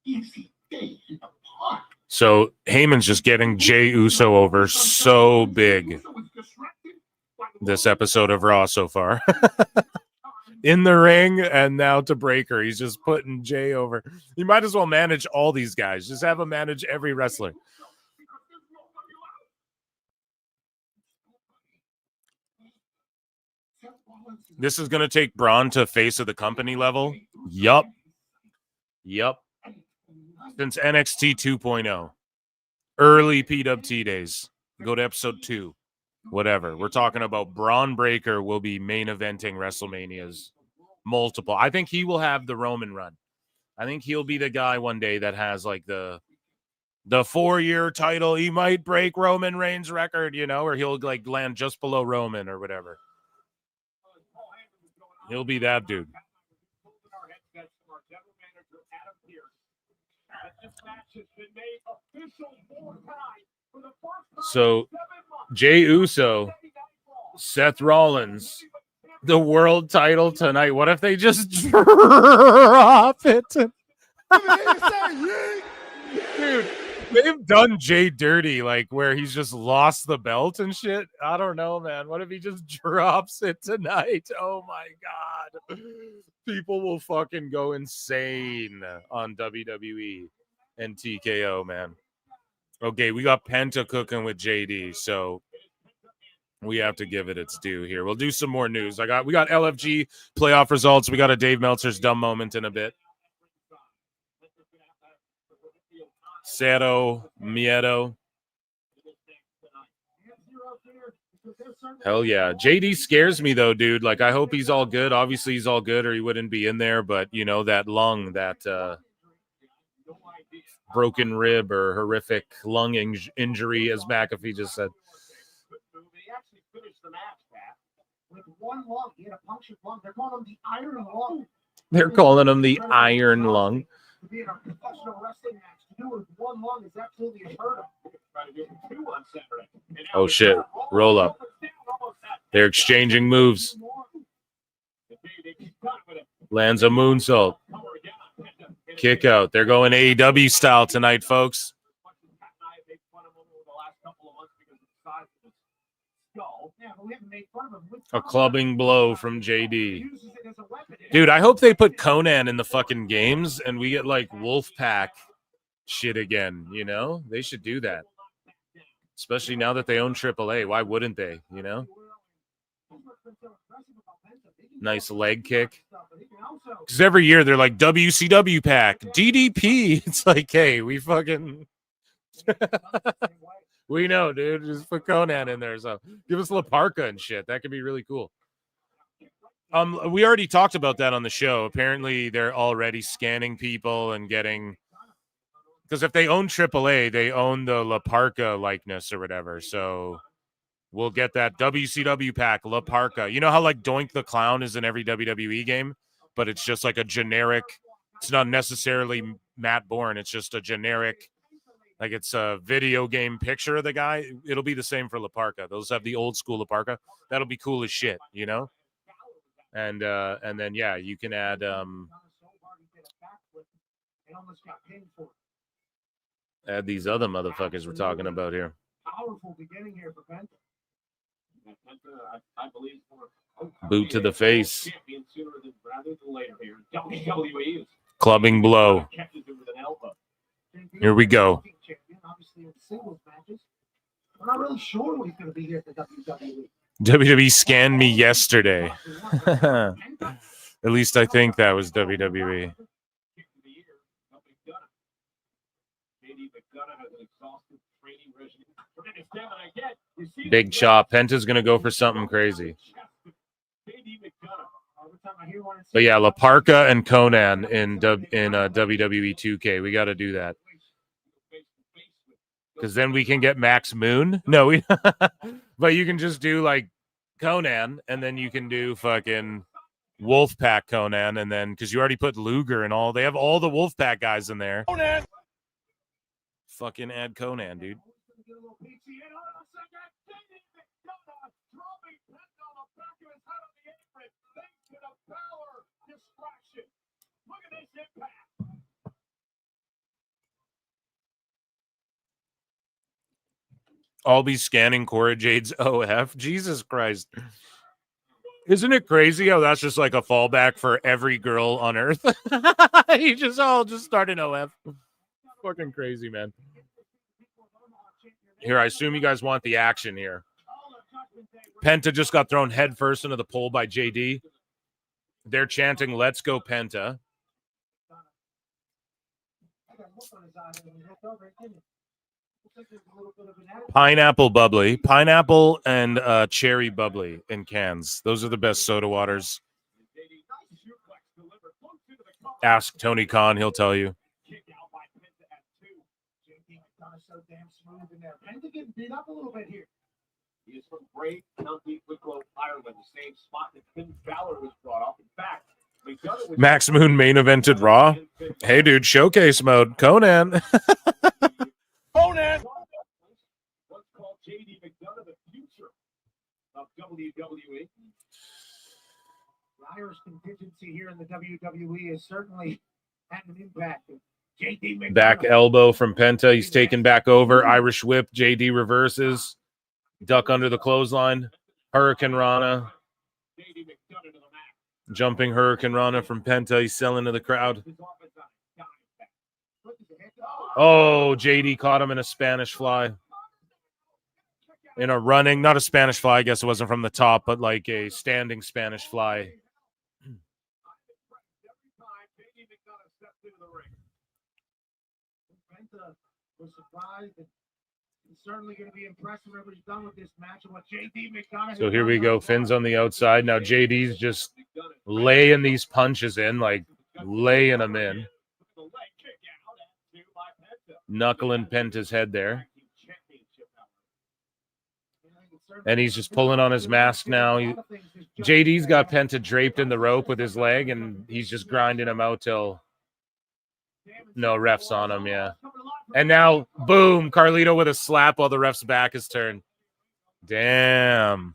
easy day in the park. So Heyman's just getting Jey Uso over so big this episode of Raw so far. In the ring and now to Breaker. He's just putting Jey over. You might as well manage all these guys. Just have him manage every wrestler. This is going to take Braun to face of the company level. Yup. Since NXT 2.0. Early PWT days. Go to episode 2. Whatever. We're talking about Braun Breaker will be main eventing WrestleManias. Multiple. I think he will have the Roman run. I think he'll be the guy one day that has like the 4-year title. He might break Roman Reigns' record, you know, or he'll like land just below Roman or whatever. He'll be that dude. So, Jey Uso, Seth Rollins, the world title tonight. What if they just drop it? Dude, they've done Jey dirty, like where he's just lost the belt and shit. I don't know, man. What if he just drops it tonight? Oh my God. People will fucking go insane on WWE and TKO, man. Okay, we got Penta cooking with JD, so we have to give it its due here. We'll do some more news. We got LFG playoff results. We got a Dave Meltzer's dumb moment in a bit. Cero Miedo. Hell yeah. JD scares me though, dude. Like, I hope he's all good. Obviously he's all good or he wouldn't be in there, but you know, that lung, that broken rib or horrific lung injury, as McAfee just said. They actually finished the match, Pat, with one lung. He had a punctured lung. They're calling him the Iron Lung. They're calling him the Iron Lung. To be in a professional wrestling match, to do it with one lung is absolutely unheard of. Try to get 2 on Saturday. Oh shit. Roll up. They're exchanging moves. Lands a moonsault. Kick out. They're going AEW style tonight, folks. A clubbing blow from JD. Dude, I hope they put Conan in the fucking games and we get like Wolfpack shit again, you know? They should do that. Especially now that they own AAA. Why wouldn't they, you know? Nice leg kick. Because every year they're like WCW pack, DDP. It's like, hey, we fucking... we know, dude. Just put Conan in there. So give us La Parka and shit. That could be really cool. We already talked about that on the show. Apparently they're already scanning people and getting... Because if they own AAA, they own the La Parka likeness or whatever. So we'll get that WCW pack, La Parka. You know how like Doink the Clown is in every WWE game? But it's just like a generic... It's not necessarily Matt Bourne. It's just a generic... Like it's a video game picture of the guy. It'll be the same for La Parka. Those have the old school La Parka. That'll be cool as shit, you know? And then, yeah, you can add... Add these other motherfuckers we're talking about here. Powerful beginning here for Penta. I believe Boot to the face. Sooner than rather than later here. WWE Clubbing blow. Here we go. Obviously, in singles matches. We're not really sure what he's going to be here at the WWE. WWE scanned me yesterday. At least I think that was WWE. Big chop. Penta's going to go for something crazy. But yeah, La Parka and Conan in WWE 2K. We got to do that. Because then we can get Max Moon. No, we but you can just do like Conan, and then you can do fucking Wolfpack Conan, and then because you already put Luger and all, they have all the Wolfpack guys in there. Conan. Fucking add Conan, dude. I'll be scanning Cora Jade's OF. Jesus Christ. Isn't it crazy how that's just like a fallback for every girl on earth? You just all just start an OF. Fucking crazy, man. Here, I assume you guys want the action here. Penta just got thrown headfirst into the pole by JD. They're chanting, "Let's go, Penta." Pineapple bubbly. Pineapple and cherry bubbly in cans. Those are the best soda waters. Ask Tony Khan, he'll tell you. Penta getting beat up a little bit here. He is from Bray County, Wicklow, Ireland, the same spot that Finn Balor was brought up. In fact, Max Moon main evented Raw. Hey, dude, showcase mode. Conan. Conan. What's called JD McDonough, the future of WWE. The Irish contingency here in the WWE has certainly had an impact. JD McDonough. Back elbow from Penta. He's taken back over. Irish whip. JD reverses. Duck under the clothesline. Hurricane Rana. Jumping Hurricane Rana from Penta. He's selling to the crowd. Oh, JD caught him in a Spanish fly. In a running, not a Spanish fly. I guess it wasn't from the top, but like a standing Spanish fly. Penta was surprised and he's certainly going to be impressed whenever he's done with this match and what JD McDonough. So here we go. Finn's on the outside. Now JD's just laying these punches in, like laying them in. Knuckling Penta's head there. And he's just pulling on his mask now. JD's got Penta draped in the rope with his leg, and he's just grinding him out till no refs on him, yeah. And now, boom, Carlito with a slap while the ref's back is turned. Damn.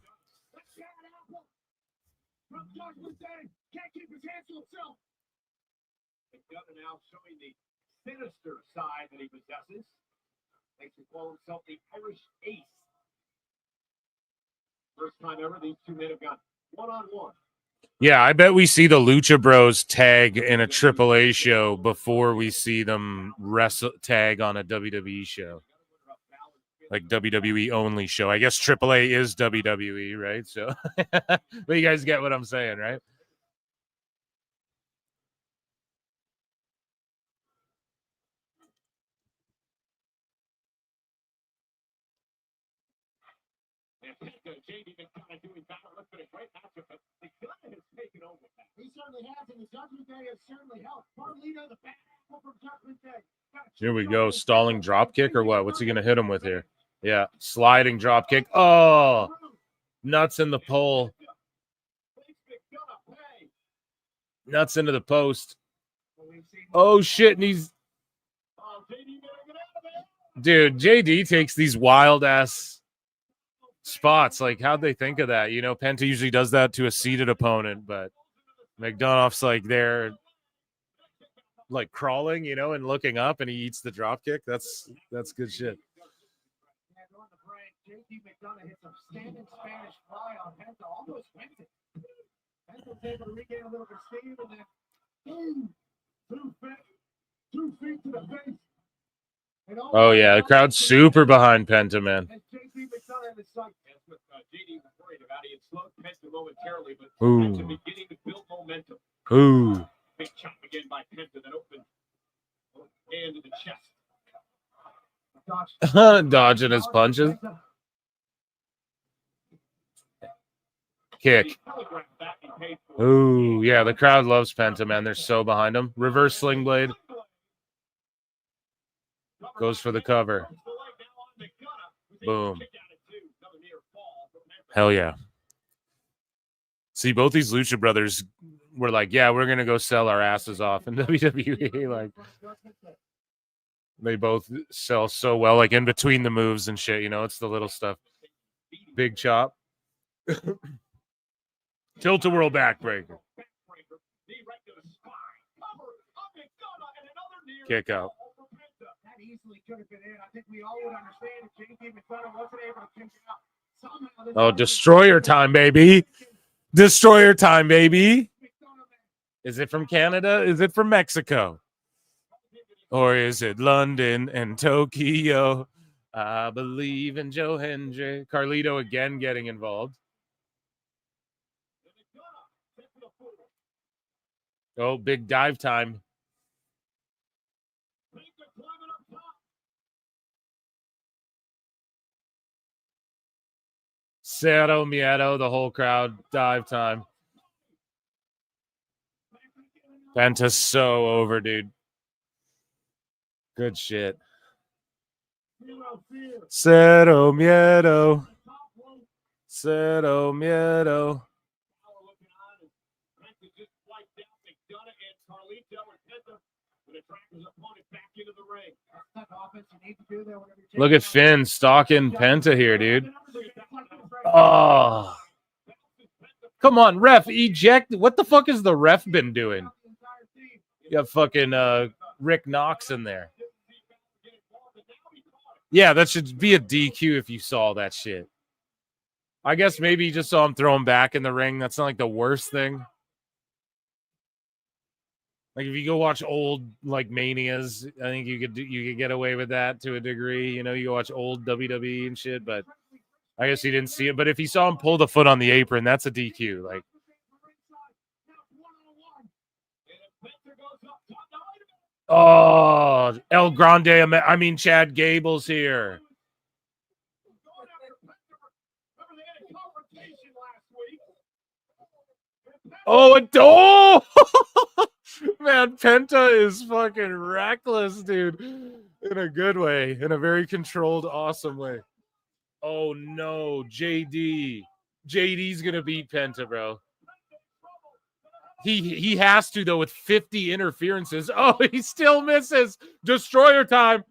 Now showing the sinister side that he possesses. Makes him call himself the Irish Ace. First time ever these two men have gone one-on-one. Yeah, I bet we see the Lucha Bros tag in a AAA show before we see them wrestle tag on a WWE show. Like WWE only show. I guess AAA is WWE, right? So, but you guys get what I'm saying, right? JD McDonough doing battle. Look at a great matchup, but McDonough has taken over. He certainly has, and the Judgment Day has certainly helped. Carlito, the back from Judgment Day. Here we go. Stalling drop kick or what? What's he going to hit him with here? Yeah, sliding drop kick. Oh, nuts in the pole. Nuts into the post. Oh, shit. And he's... Dude, JD takes these wild-ass spots. Like, how'd they think of that? You know, Penta usually does that to a seated opponent, but McDonough's like there, like crawling, you know, and looking up, and he eats the drop kick. That's good shit. JD McDonough hits a standing Spanish fly on Penta, almost wins it. Penta's able to regain a little bit of steam, and then boom, 2 feet to the face. Oh yeah, the crowd's super behind Penta, man. JD McDonough is like, JD was worried about it. It slowed Penta momentarily, but Ooh. Penta beginning to build momentum. Ooh. Big chop again by Penta that opened hand to the chest. Dodging his punches. Kick. Ooh, yeah, the crowd loves Penta, man. They're so behind him. Reverse sling blade. Goes for the cover. Boom. Hell yeah. See, both these Lucha brothers were like, yeah, we're going to go sell our asses off in WWE. Like, they both sell so well, like in between the moves and shit. You know, it's the little stuff. Big chop. Tilt-a-whirl backbreaker. Kick out. That easily could have been it. I think we all would understand if JD McDonough wasn't able to pinch it out. Oh, destroyer time, baby. Destroyer time, baby. Is it from Canada? Is it from Mexico? Or is it London and Tokyo? I believe in Joe Hendry. Carlito again getting involved. Oh, big dive time. Cero Miedo, the whole crowd, dive time. Penta's so over, dude. Good shit. Cero Miedo. Cero Miedo. Look at Finn stalking Penta here, dude. Oh. Come on, ref, eject. What the fuck has the ref been doing? You have fucking Rick Knox in there. Yeah, that should be a DQ if you saw that shit. I guess maybe you just saw him throw him back in the ring. That's not like the worst thing. Like if you go watch old like Manias, I think you could get away with that to a degree. You know, you go watch old WWE and shit, but I guess he didn't see it. But if he saw him pull the foot on the apron, that's a DQ. Like, oh, El Grande. I mean, Chad Gable's here. Oh, man, Penta is fucking reckless, dude. In a good way, in a very controlled, awesome way. Oh no, JD's gonna beat Penta, bro. He has to though with 50 interferences. Oh, he still misses. Destroyer time.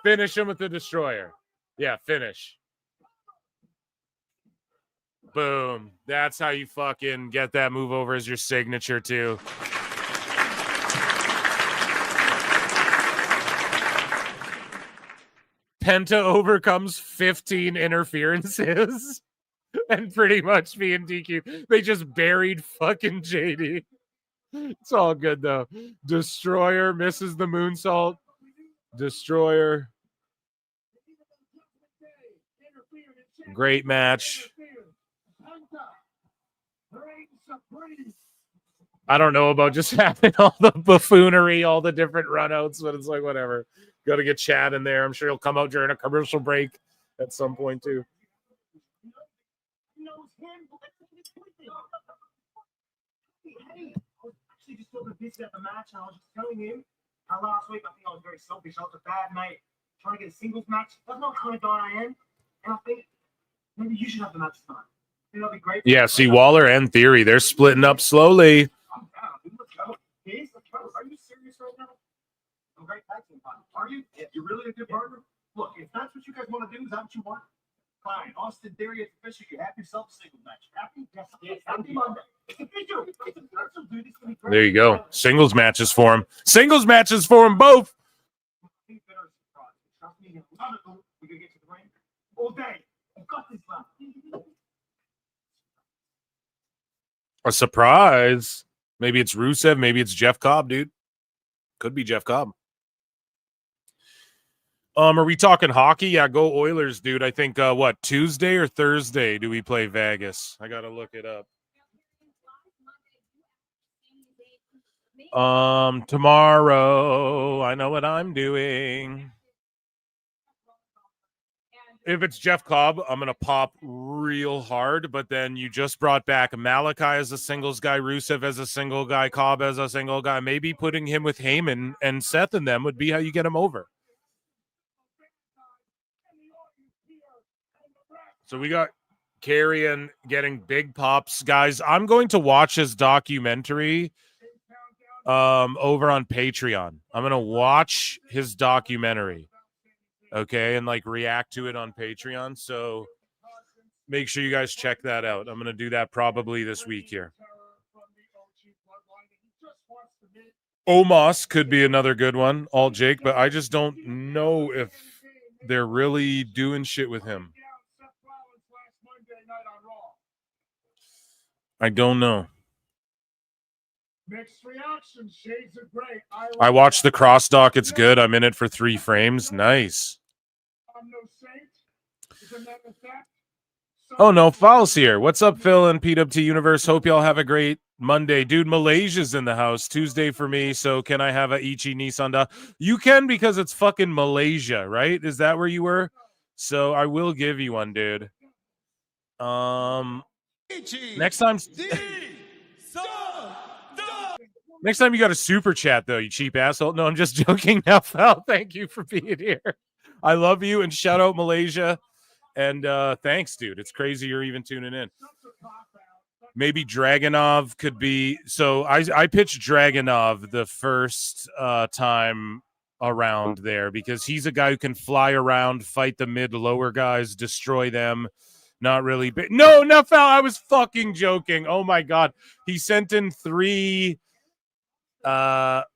Finish him with the destroyer. Yeah, finish. Boom. That's how you fucking get that move over as your signature too. Penta overcomes 15 interferences and pretty much being DQ. They just buried fucking JD. It's all good though. Destroyer misses the moonsault. Destroyer. Great match. I don't know about just having all the buffoonery, all the different runouts, but it's like whatever. Got to get Chad in there. I'm sure he'll come out during a commercial break at some point too. Actually, just talking busy at the match, and I was just telling him last week I think I was very selfish. I was a bad mate trying to get a singles match. That's not the kind of guy I am, and I think maybe you should have the match tonight. I think that'd be great. Yeah, see, Waller and Theory, they're splitting up slowly. Are you serious right now? I'm a great tag team partner. Are you? Yeah. You're really a good partner? Look, if that's what you guys want to do, is that what you want? Fine. Austin Theory at the Fisher, you have yourself a singles match. Happy? Yes. Happy Monday. It's official. It's official, dude. It's gonna be great. There you go. Singles matches for him. Singles matches for them both. Trust me, we're gonna get to the ring all day. I've got this left. A surprise. Maybe it's Rusev. Maybe it's Jeff Cobb, dude. Could be Jeff Cobb. Are we talking hockey? Yeah, go Oilers, dude. I think what, Tuesday or Thursday do we play Vegas? I gotta look it up. Tomorrow. I know what I'm doing. If it's Jeff Cobb, I'm gonna pop real hard. But then you just brought back Malachi as a singles guy, Rusev as a single guy, Cobb as a single guy. Maybe putting him with Heyman and Seth and them would be how you get him over. So we got Carrion getting big pops. Guys, I'm going to watch his documentary over on Patreon. I'm going to watch his documentary, okay, and like react to it on Patreon. So make sure you guys check that out. I'm going to do that probably this week here. Omos could be another good one, Alt Jake, but I just don't know if they're really doing shit with him. I don't know. Mixed reaction, shades of gray. I watched the cross doc. It's good. I'm in it for 3 frames. Nice. Oh, no. Fowl's here. What's up, Phil and PWT Universe? Hope y'all have a great Monday. Dude, Malaysia's in the house. Tuesday for me. So can I have a Ichi Nissan da? You can because it's fucking Malaysia, right? Is that where you were? So I will give you one, dude. Next time... Next time you got a super chat, though, you cheap asshole. No, I'm just joking now, Phil. Thank you for being here. I love you, and shout out Malaysia. And thanks, dude. It's crazy you're even tuning in. Maybe Dragunov could be. So I pitched Dragunov the first time around there because he's a guy who can fly around, fight the mid-lower guys, destroy them. Not really big. No, Phil, I was fucking joking. Oh, my God. He sent in 3... what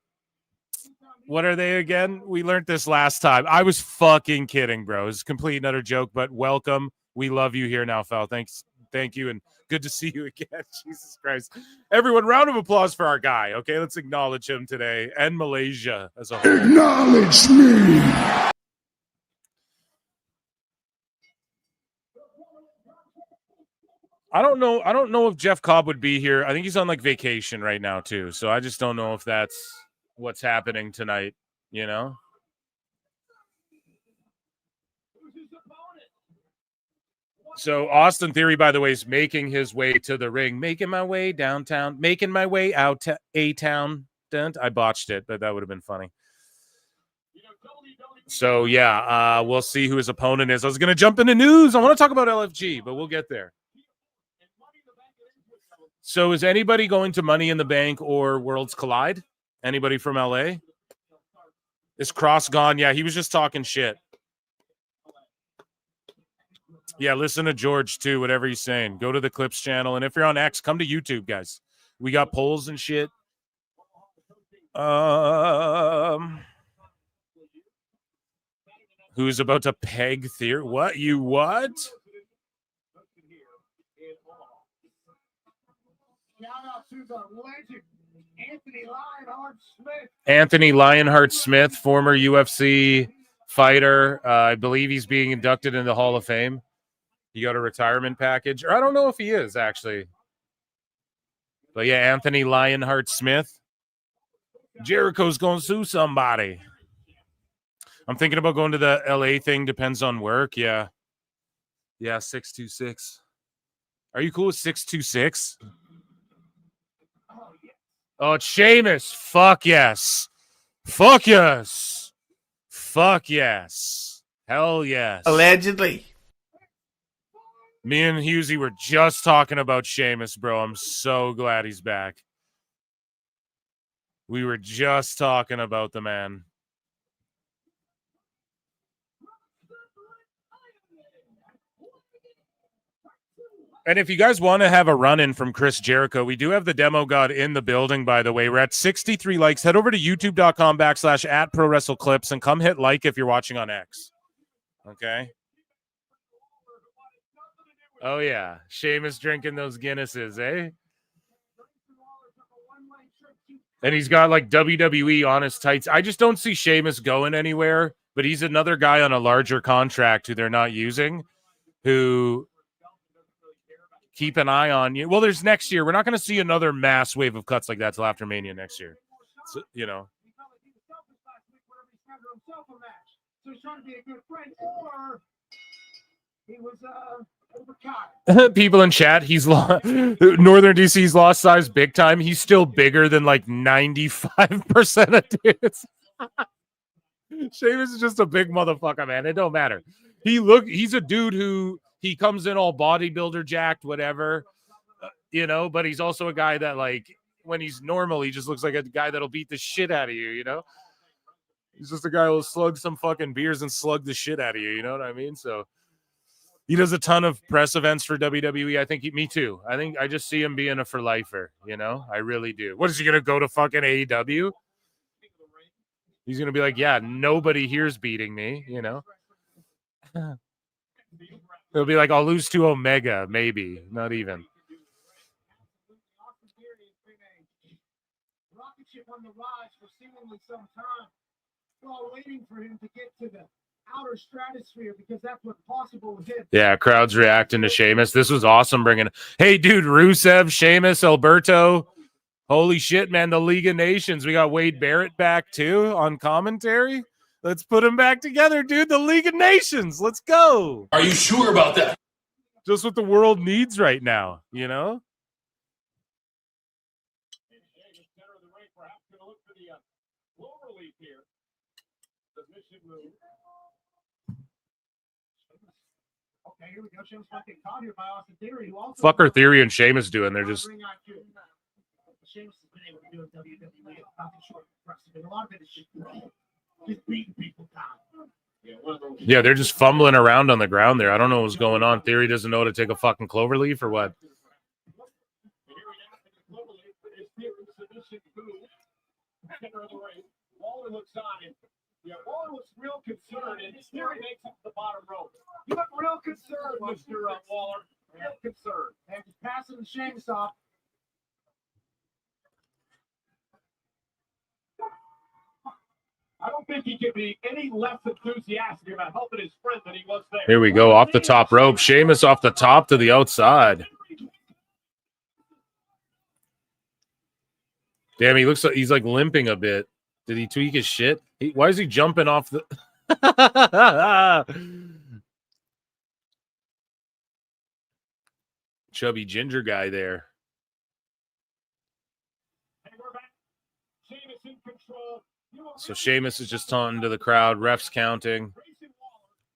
are they again? We learned this last time. I was fucking kidding, bro. It's a complete and utter joke, but welcome. We love you here now, Fal. Thanks. Thank you. And good to see you again. Jesus Christ. Everyone, round of applause for our guy. Okay, let's acknowledge him today and Malaysia as a whole. Acknowledge me. I don't know if Jeff Cobb would be here. I think he's on like vacation right now too. So I just don't know if that's what's happening tonight, you know? So Austin Theory, by the way, is making his way to the ring, making my way downtown, making my way out to A-Town. I botched it, but that would have been funny. So yeah, we'll see who his opponent is. I was going to jump into news. I want to talk about LFG, but we'll get there. So is anybody going to Money in the Bank or Worlds Collide? Anybody from LA? Is Cross gone? Yeah, he was just talking shit. Yeah, listen to George too, whatever he's saying. Go to the Clips channel. And if you're on X, come to YouTube, guys. We got polls and shit. Who's about to peg Theory? What? You what? Shout out to the legend, Anthony Lionheart Smith. Anthony Lionheart Smith, former UFC fighter. I believe he's being inducted into the Hall of Fame. He got a retirement package. Or I don't know if he is, actually. But yeah, Anthony Lionheart Smith. Jericho's going to sue somebody. I'm thinking about going to the LA thing. Depends on work. Yeah. Yeah, 626. Are you cool with 626? Oh, it's Sheamus. Fuck yes. Fuck yes. Fuck yes. Hell yes. Allegedly. Me and Husey were just talking about Sheamus, bro. I'm so glad he's back. We were just talking about the man. And if you guys want to have a run-in from Chris Jericho, we do have the demo god in the building, by the way. We're at 63 likes. Head over to youtube.com/@ProWrestleClips and come hit like if you're watching on X. Okay? Oh, yeah. Sheamus drinking those Guinnesses, eh? And he's got like WWE on his tights. I just don't see Sheamus going anywhere, but he's another guy on a larger contract who they're not using, who keep an eye on you. Well, there's next year. We're not going to see another mass wave of cuts like that till after Mania next year. So, you know. So he's trying to be a good friend, or he was People in chat, he's lost. Northern DC's lost size big time. He's still bigger than like 95% of dudes. Sheamus is just a big motherfucker, man. It don't matter. He's a dude who he comes in all bodybuilder jacked, whatever, you know, but he's also a guy that, like, when he's normal, he just looks like a guy that'll beat the shit out of you, you know? He's just a guy who'll slug some fucking beers and slug the shit out of you, you know what I mean? So he does a ton of press events for WWE. I think me too. I think I just see him being a for lifer, you know? I really do. What is he gonna go to fucking AEW? He's gonna be like, yeah, nobody here's beating me, you know. He'll be like, I'll lose to Omega, maybe, not even. rocket ship on the rise for seemingly some time. We're all waiting for him to get to the outer stratosphere because that's what's possible with him. Yeah, crowd's reacting to Sheamus. This was awesome bringing. Hey, dude, Rusev, Sheamus, Alberto. Holy shit, man! The League of Nations. We got Wade Barrett back too on commentary. Let's put them back together, dude. The League of Nations. Let's go. Are you sure about that? Just what the world needs right now, you know? Okay, here we go. Sheamus might get caught here by Austin Theory, who also Fuck are Theory and Sheamus doing? They're just. Sheamus has been able to do in WWE. Nothing short of impressive. A lot of it is just beating people down. Yeah, they're just fumbling around on the ground there. I don't know what's going on. Theory doesn't know how to take a fucking clover leaf or what? Waller looks on and Waller looks real concerned, and Theory makes it to the bottom rope. You look real concerned, Mr. Waller. Real concerned. And he's passing the Sheamus off. I don't think he could be any less enthusiastic about helping his friend than he was there. Here we go, off the top rope. Sheamus off the top to the outside. Damn, he looks like he's like limping a bit. Did he tweak his shit? Why is he jumping off the... Chubby ginger guy there. Sheamus in control. So Sheamus is just taunting to the crowd. Refs counting.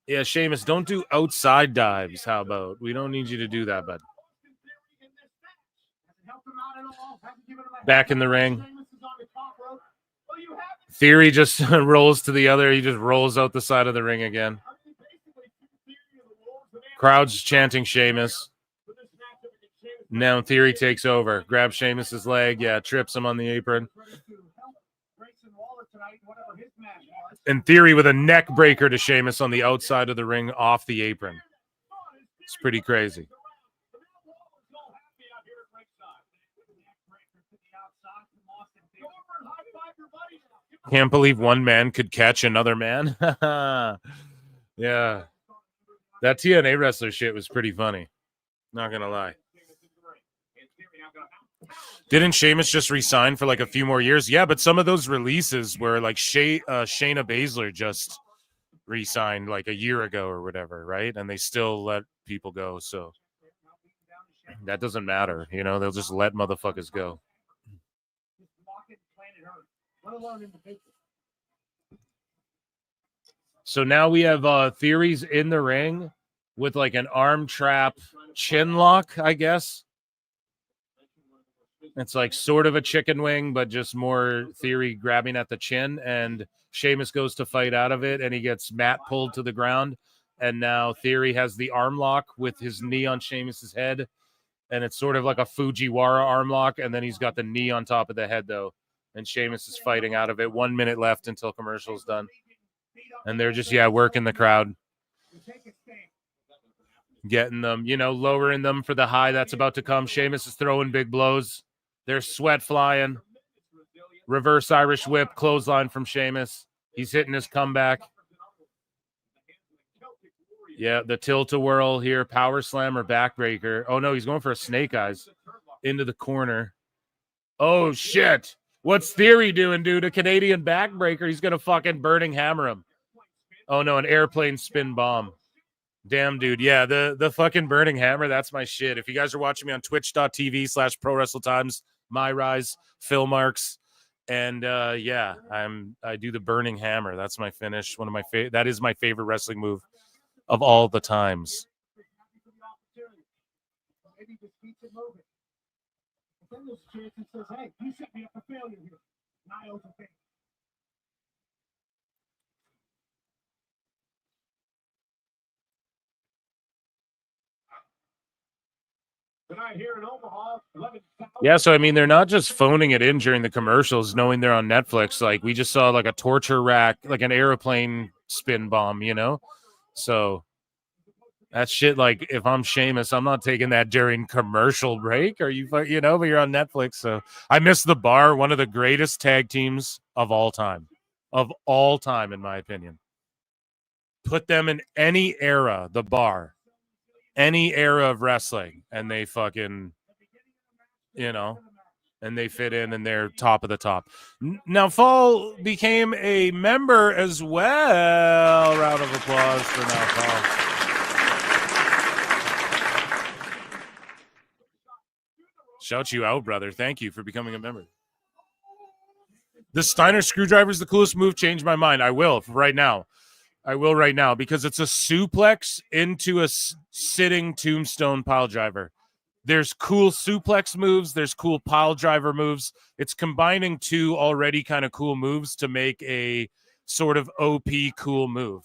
Yeah, Sheamus, don't do outside dives. How about? We don't need you to do that, bud. Back in the ring. Theory just rolls to the other. He just rolls out the side of the ring again. Crowd's chanting Sheamus. Now Theory takes over. Grabs Sheamus's leg. Yeah, trips him on the apron. In Theory with a neck breaker to Sheamus on the outside of the ring off the apron. It's pretty crazy. Can't believe one man could catch another man. Yeah. That TNA wrestler shit was pretty funny. Not going to lie. Didn't Sheamus just resign for like a few more years? Yeah, but some of those releases were like Shayna Baszler just re-signed like a year ago or whatever, right? And they still let people go. So that doesn't matter. You know, they'll just let motherfuckers go. So now we have Theories in the ring with like an arm trap chin lock, I guess. It's like sort of a chicken wing, but just more Theory grabbing at the chin. And Sheamus goes to fight out of it, and he gets Matt pulled to the ground. And now Theory has the arm lock with his knee on Sheamus's head. And it's sort of like a Fujiwara arm lock. And then he's got the knee on top of the head, though. And Sheamus is fighting out of it. 1 minute left until commercial's done. And they're just, working the crowd. Getting them, lowering them for the high that's about to come. Sheamus is throwing big blows. There's sweat flying. Reverse Irish whip, clothesline from Sheamus. He's hitting his comeback. Yeah, the tilt-a-whirl here, power slam or backbreaker. Oh, no, he's going for a snake eyes into the corner. Oh, shit. What's Theory doing, dude? A Canadian backbreaker. He's going to fucking burning hammer him. Oh, no, an airplane spin bomb. Damn, dude. Yeah, the fucking burning hammer, that's my shit. If you guys are watching me on twitch.tv/prowrestletimes, my rise, Phil Marks, and yeah, I do the burning hammer. That's my finish. One of my that is my favorite wrestling move of all the times. Maybe just keeps it moving. But then there's a chance and says, hey, you set me up for failure here. Niles a failure. Tonight here in Omaha, 11,000. Yeah, so I mean, they're not just phoning it in during the commercials, knowing they're on Netflix. Like we just saw like a torture rack, like an airplane spin bomb, you know? So that shit, like if I'm Sheamus, I'm not taking that during commercial break. Are you, you know, but you're on Netflix. So I miss the Bar, one of the greatest tag teams of all time, in my opinion. Put them in any era, the Bar, any era of wrestling, and they fucking, you know, and they fit in and they're top of the top. Now, Fall became a member as well. Round of applause for Now Fall. Shout you out, brother. Thank you for becoming a member. The Steiner screwdriver is the coolest move. Changed my mind. I will right now. Because it's a suplex into a sitting tombstone pile driver. There's cool suplex moves. There's cool pile driver moves. It's combining two already kind of cool moves to make a sort of OP cool move.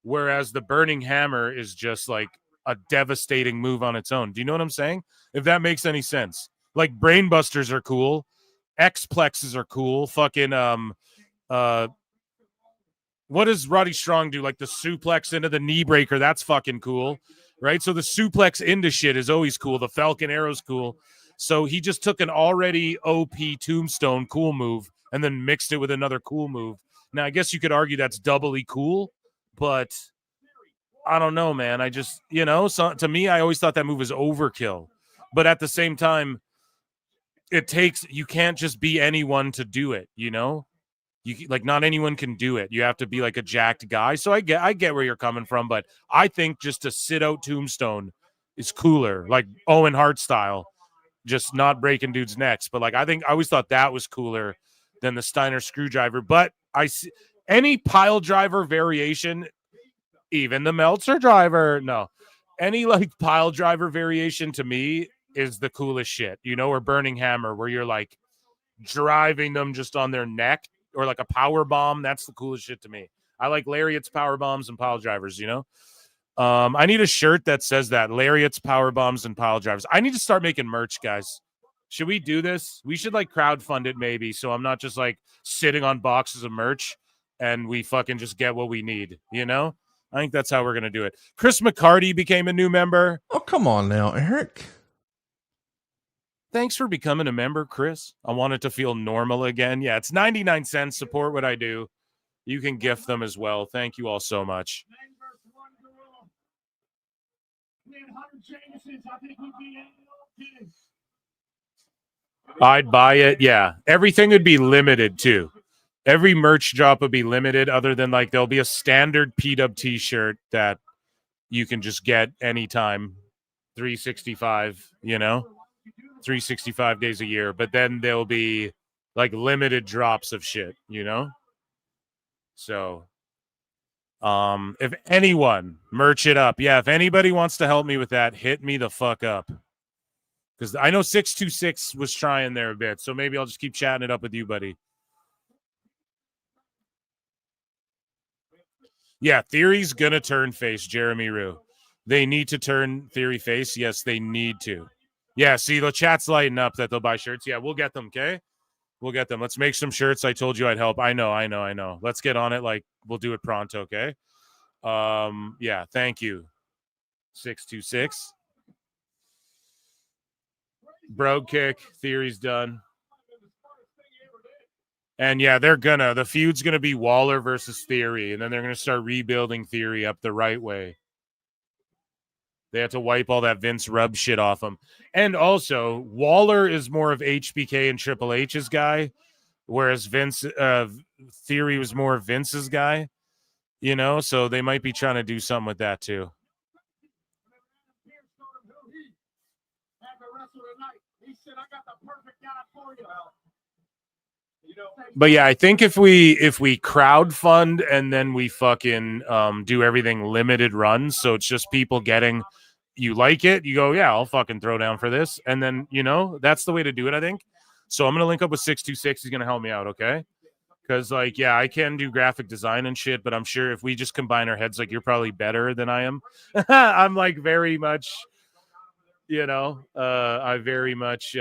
Whereas the burning hammer is just like a devastating move on its own. Do you know what I'm saying? If that makes any sense. Like brain busters are cool. X-plexes are cool. Fucking what does Roddy Strong do? Like the suplex into the knee breaker. That's fucking cool. Right? So the suplex into shit is always cool. The Falcon Arrow's cool. So he just took an already OP tombstone cool move and then mixed it with another cool move. Now, I guess you could argue that's doubly cool, but I don't know, man. I just, you know, so to me, I always thought that move was overkill. But at the same time, you can't just be anyone to do it, you know? Like not anyone can do it. You have to be like a jacked guy. So I get where you're coming from, but I think just to sit out tombstone is cooler, like Owen Hart style, just not breaking dudes' necks. But like I always thought that was cooler than the Steiner screwdriver. But I see any pile driver variation, even the Meltzer driver, any like pile driver variation to me is the coolest shit, you know, or burning hammer where you're like driving them just on their neck. Or like a power bomb. That's the coolest shit to me. I like lariats, power bombs, and pile drivers, you know? I need a shirt that says that. Lariats, power bombs, and pile drivers. I need to start making merch, guys. Should we do this? We should like crowdfund it maybe. So I'm not just like sitting on boxes of merch and we fucking just get what we need, you know? I think that's how we're going to do it. Chris McCarty became a new member. Oh, come on now, Eric. Thanks for becoming a member, Chris. I want it to feel normal again. Yeah, it's 99 cents. Support what I do. You can gift them as well. Thank you all so much. I'd buy it. Yeah, everything would be limited too. Every merch drop would be limited other than like there'll be a standard PWT shirt that you can just get anytime, 365, you know? 365 days a year, but then there'll be like limited drops of shit, you know? So if anyone merch it up, yeah, if anybody wants to help me with that, hit me the fuck up. Because I know 626 was trying there a bit, so maybe I'll just keep chatting it up with you, buddy. Yeah, Theory's gonna turn face, Jeremy Rue. They need to turn Theory face. Yes, they need to. Yeah, see, the chat's lighting up that they'll buy shirts. Yeah, we'll get them, okay? We'll get them. Let's make some shirts. I told you I'd help. I know. Let's get on it. Like, we'll do it pronto, okay? Yeah, thank you. 626. Brogue kick. Theory's done. And yeah, the feud's gonna be Waller versus Theory, and then they're gonna start rebuilding Theory up the right way. They have to wipe all that Vince rub shit off him. And also, Waller is more of HBK and Triple H's guy, whereas Theory was more Vince's guy. You know, so they might be trying to do something with that too. But yeah, I think if we crowdfund and then we fucking do everything limited runs, so it's just people getting, you like it, you go, yeah, I'll fucking throw down for this, and then that's the way to do it, I think. So I'm gonna link up with 626. He's gonna help me out, okay? Because I can do graphic design and shit, but I'm sure if we just combine our heads, you're probably better than I am. I'm very much, I very much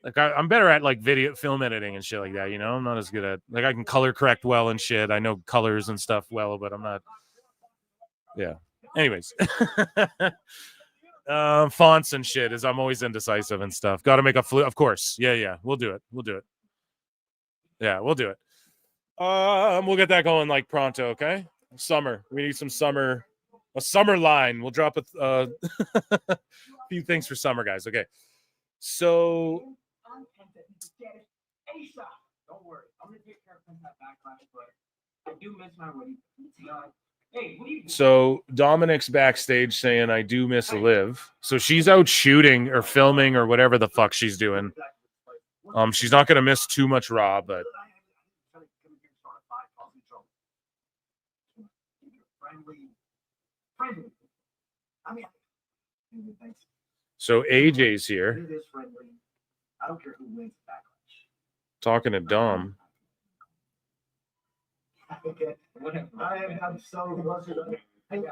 I'm better at video film editing and shit like that. I'm not as good at I can color correct well and shit. I know colors and stuff well, but I'm not. Yeah. Anyways, fonts and shit is I'm always indecisive and stuff. Got to make a of course. Yeah. We'll do it. Yeah, we'll do it. We'll get that going pronto, okay? Summer. We need a summer line. We'll drop a few things for summer, guys. Okay. So don't worry. I'm gonna take care of that Backlash, but I do miss my wedding. So Dominic's backstage saying I do miss Liv. So she's out shooting or filming or whatever the fuck she's doing. She's not gonna miss too much Raw, but so AJ's here talking to Dom. I'm so you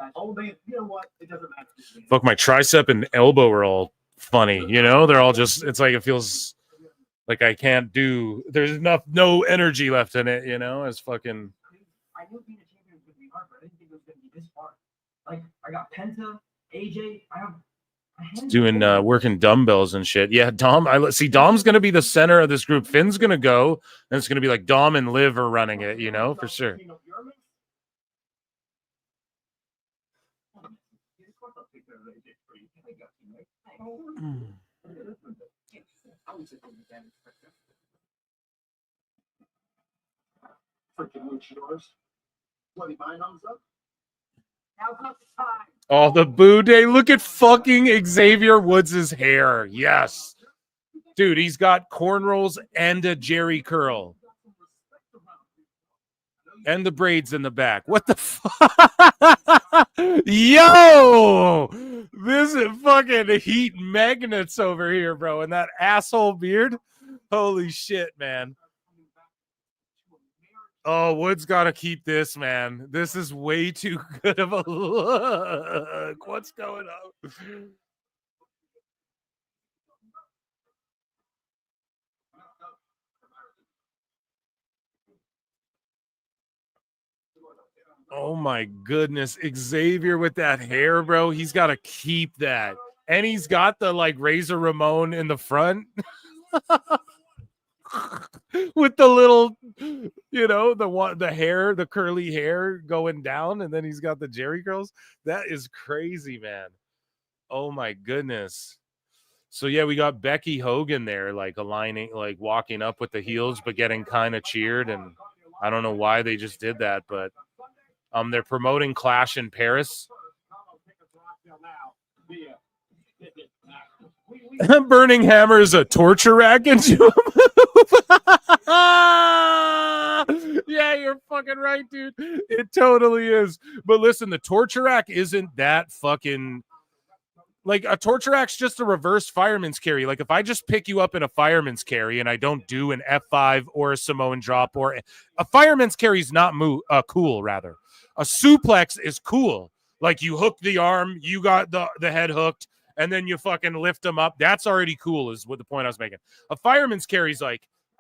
know what? It doesn't matter. Fuck, my tricep and elbow are all funny. They're all just. It's it feels like I can't do. There's no energy left in it. As fucking. I knew being a champion was gonna be hard, but I didn't think it was gonna be this hard. I got Penta, AJ. I have. Doing working dumbbells and shit. Yeah, Dom. Dom's gonna be the center of this group. Finn's gonna go, and it's gonna be Dom and Liv are running it. For sure. Freaking luchadors. What, are you buying thumbs up? Now's not the time. Oh, the Boo Day. Look at fucking Xavier Woods' hair. Yes. Dude, he's got cornrows and a Jerry curl. And the braids in the back. What the fuck? Yo! This is fucking heat magnets over here, bro. And that asshole beard. Holy shit, man. Oh, Woods got to keep this, man. This is way too good of a look. What's going on? Oh, my goodness. Xavier with that hair, bro. He's got to keep that. And he's got the, Razor Ramon in the front. With the little, the hair, the curly hair going down, and then he's got the Jerry curls. That is crazy, man. Oh my goodness. So yeah, we got Becky Hogan there, aligning, walking up with the heels, but getting kind of cheered. And I don't know why they just did that, but they're promoting Clash in Paris. Burning Hammer is a torture rack into him. Yeah, you're fucking right, dude. It totally is. But listen, the torture rack isn't that fucking a torture rack's just a reverse fireman's carry. If I just pick you up in a fireman's carry and I don't do an F5 or a Samoan drop, or a fireman's carry is not cool, rather. A suplex is cool. You hook the arm, you got the head hooked, and then you fucking lift them up. That's already cool, is what the point I was making. A fireman's carry is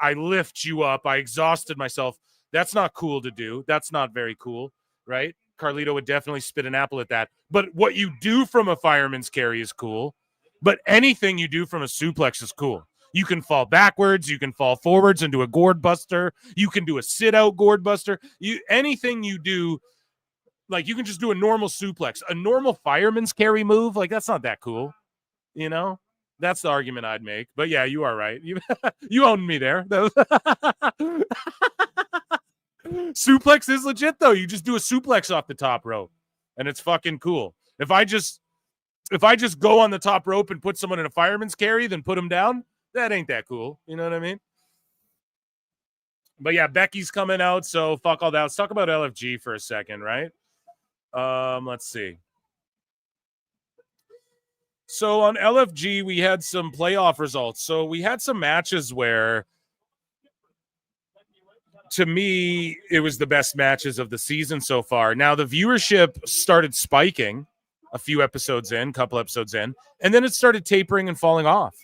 I lift you up. I exhausted myself. That's not cool to do. That's not very cool, right? Carlito would definitely spit an apple at that. But what you do from a fireman's carry is cool. But anything you do from a suplex is cool. You can fall backwards. You can fall forwards and do a gourd buster. You can do a sit out gourd buster. Anything you do, like you can just do a normal suplex, a normal fireman's carry move. Like that's not that cool, you know. That's the argument I'd make. But yeah, you are right. You owned me there. Suplex is legit though. You just do a suplex off the top rope, and it's fucking cool. If I just go on the top rope and put someone in a fireman's carry, then put them down, that ain't that cool. You know what I mean? But yeah, Becky's coming out, so fuck all that. Let's talk about LFG for a second, right? Let's see. So on LFG, we had some playoff results. So we had some matches where, to me, it was the best matches of the season so far. Now, the viewership started spiking a few episodes in, couple episodes in, and then it started tapering and falling off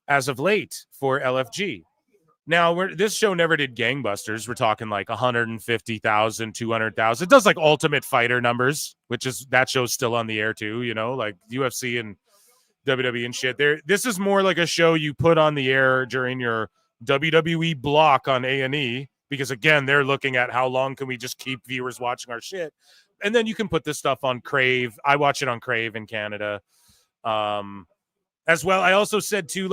as of late for LFG. Now, this show never did gangbusters. We're talking like 150,000, 200,000. It does like Ultimate Fighter numbers, which is that show's still on the air too, you know, like UFC and WWE and shit. This is more like a show you put on the air during your WWE block on A&E, because again, they're looking at how long can we just keep viewers watching our shit. And then you can put this stuff on Crave. I watch it on Crave in Canada as well. I also said too,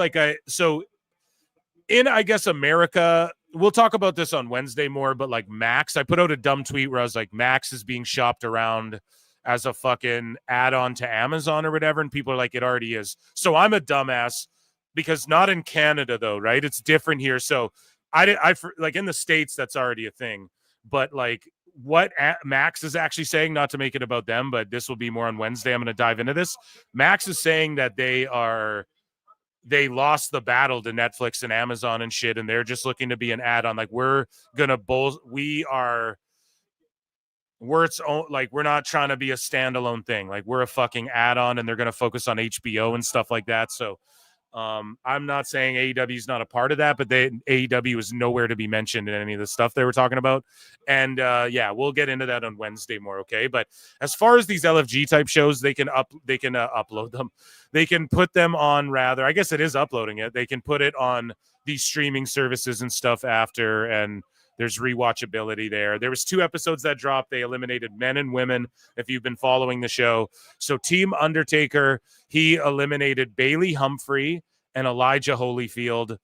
in, I guess, America, we'll talk about this on Wednesday more, but like Max, I put out a dumb tweet where I was like, Max is being shopped around as a fucking add-on to Amazon or whatever, and people are like, it already is. So I'm a dumbass because not in Canada though, right? It's different here. So I like in the States, that's already a thing. But like what Max is actually saying, not to make it about them, but this will be more on Wednesday. I'm going to dive into this. Max is saying that they lost the battle to Netflix and Amazon and shit, and they're just looking to be an add-on. Like we're not trying to be a standalone thing. Like we're a fucking add-on, and they're going to focus on HBO and stuff like that. So I'm not saying AEW is not a part of that, but AEW is nowhere to be mentioned in any of the stuff they were talking about. And yeah, we'll get into that on Wednesday more. Okay. But as far as these LFG type shows, they can upload them. They can put them on, rather, I guess it is uploading it. They can put it on these streaming services and stuff after, and there's rewatchability there. There was 2 episodes that dropped. They eliminated men and women, if you've been following the show. So Team Undertaker, he eliminated Bailey Humphrey and Elijah Holyfield.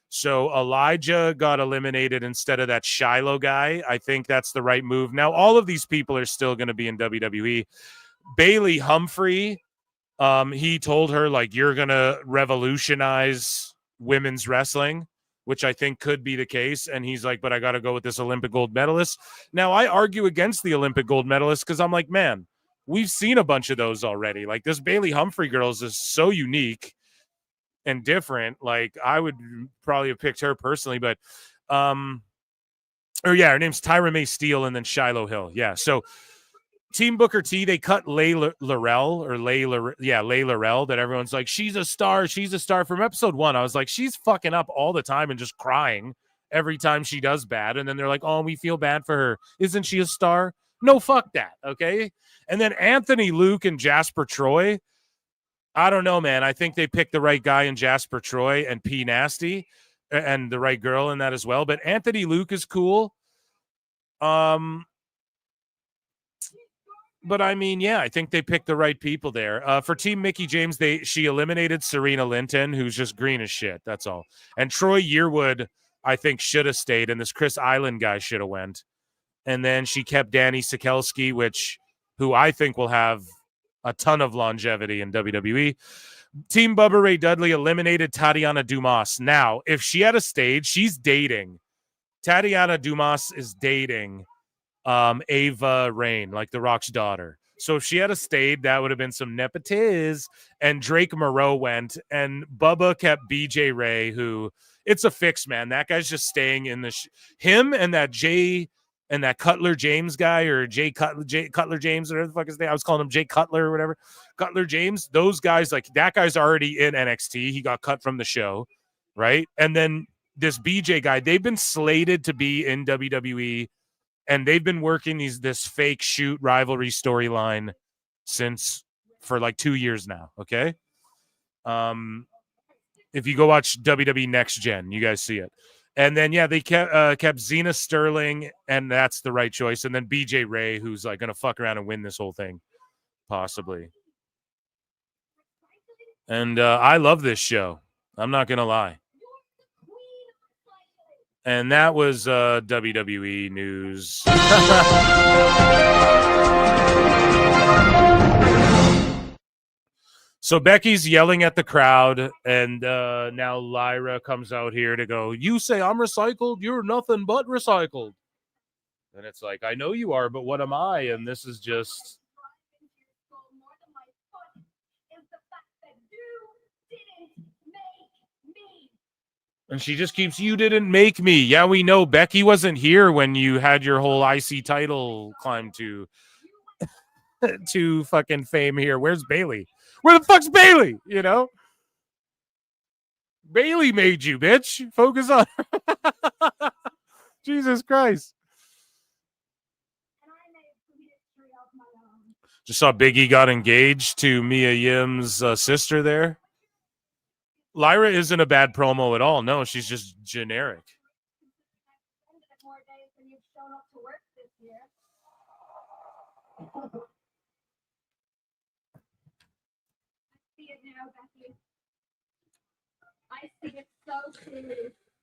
So Elijah got eliminated instead of that Shiloh guy. I think that's the right move. Now, all of these people are still going to be in WWE. Bailey Humphrey, he told her, like, you're going to revolutionize women's wrestling, which I think could be the case. And he's like, but I got to go with this Olympic gold medalist. Now, I argue against the Olympic gold medalist because I'm like, man, we've seen a bunch of those already. Like, this Bailey Humphrey girls is so unique and different. Like, I would probably have picked her personally, but her name's Tyra May Steele and then Shiloh Hill. Yeah, so Team Booker T, they cut Leigh Laurel, that everyone's like, she's a star from episode 1. I was like, she's fucking up all the time and just crying every time she does bad. And then they're like, oh, we feel bad for her. Isn't she a star? No, fuck that. Okay. And then Anthony Luke and Jasper Troy, I don't know, man. I think they picked the right guy in Jasper Troy and P Nasty and the right girl in that as well. But Anthony Luke is cool. But I mean, yeah, I think they picked the right people there. For Team Mickie James, she eliminated Serena Linton, who's just green as shit. That's all. And Troy Yearwood, I think, should have stayed, and this Chris Island guy should have went. And then she kept Danny Sikelski, who I think will have a ton of longevity in WWE. Team Bubba Ray Dudley eliminated Tatiana Dumas. Now, if she had a stage, she's dating. Tatiana Dumas is dating Ava Rain, like The Rock's daughter. So if she had stayed, that would have been some nepotiz. And Drake Moreau went, and Bubba kept BJ Ray, who it's a fix, man. That guy's just staying in him and that Cutler James guy, or Cutler James, or whatever the fuck his name. I was calling him Jay Cutler or whatever. Cutler James. Those guys, like, that guy's already in NXT. He got cut from the show, right? And then this BJ guy, they've been slated to be in WWE. And they've been working this fake shoot rivalry storyline for like 2 years now. Okay. If you go watch WWE Next Gen, you guys see it. And then, yeah, they kept Xena Sterling, and that's the right choice. And then BJ Ray, who's like going to fuck around and win this whole thing, possibly. And I love this show. I'm not going to lie. And that was WWE news. So Becky's yelling at the crowd, and now Lyra comes out here to go, you say I'm recycled? You're nothing but recycled. And it's like, I know you are, but what am I? And this is just... And she just keeps, you didn't make me. Yeah, we know Becky wasn't here when you had your whole IC title climb to fucking fame here. Where's Bailey? Where the fuck's Bailey? You know? Bailey made you, bitch. Focus on Jesus Christ. Just saw Biggie got engaged to Mia Yim's sister there. Lyra isn't a bad promo at all. No, she's just generic.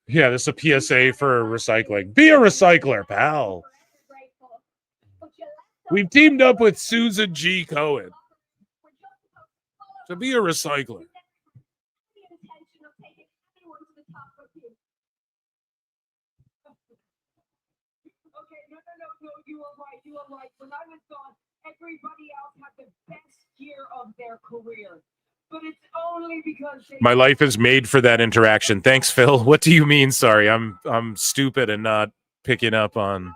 Yeah, this is a PSA for recycling. Be a recycler, pal. We've teamed up with Susan G. Cohen to be a recycler. You are right. When I was gone, everybody else had the best year of their career. But it's only because My life is made for that interaction. Thanks, Phil. What do you mean? Sorry, I'm stupid and not picking up on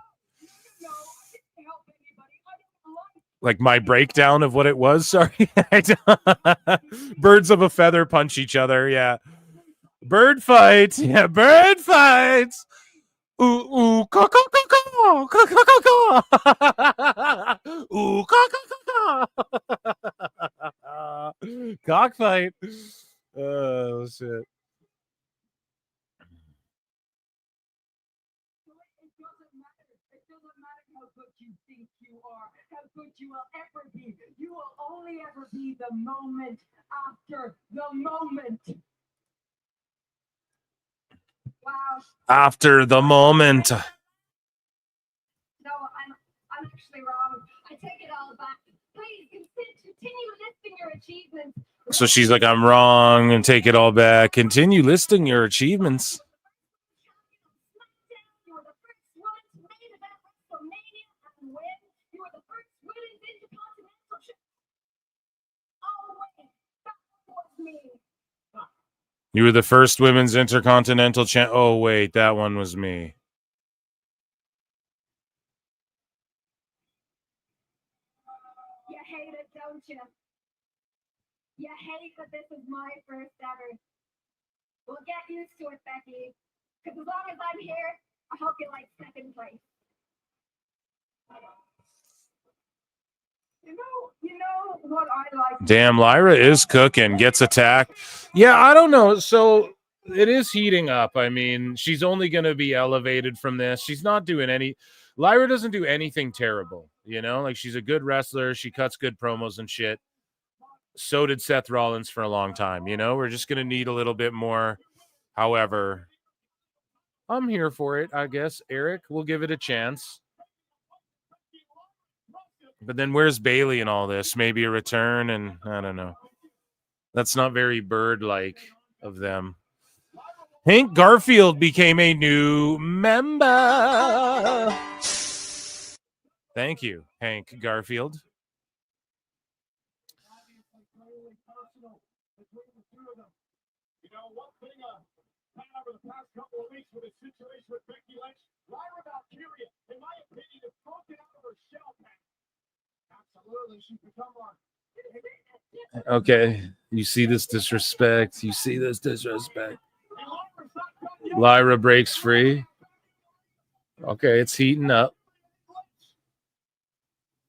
like my breakdown of what it was. Sorry. Birds of a feather punch each other. Yeah. Bird fights. Yeah, bird fights. Ooh, ooh, caw, caw, caw, caw, caw, caw, caw, caw. Ooh, caw, caw, caw, caw. Cockfight. Oh, shit. You will ever be. You will only ever be the moment after the moment. Wow. After the moment. No, I'm actually wrong. I take it all back. Please continue listing your achievements. So she's like, I'm wrong, and take it all back. Continue listing your achievements. You were the first women's intercontinental champ. Oh, wait, that one was me. You hate it, don't you? You hate that this is my first ever. Well, get used to it, Becky. Because as long as I'm here, I hope you like second place. You know what I like. Damn, Lyra is cooking, gets attacked. Yeah, I don't know. So it is heating up. I mean, she's only going to be elevated from this. She's not doing any. Lyra doesn't do anything terrible, you know? Like, she's a good wrestler. She cuts good promos and shit. So did Seth Rollins for a long time, you know? We're just going to need a little bit more. However, I'm here for it, I guess. Eric, we'll give it a chance. But then where's Bailey in all this? Maybe a return, and I don't know. That's not very bird-like of them. Hank Garfield became a new member. Thank you, Hank Garfield. You know, one thing over the past couple of weeks with the situation with Becky Lynch, Lyra Valkyria, in my opinion, has broken out of her shell pack. Absolutely, she's become our... Okay, you see this disrespect. You see this disrespect. Lyra breaks free. Okay, it's heating up.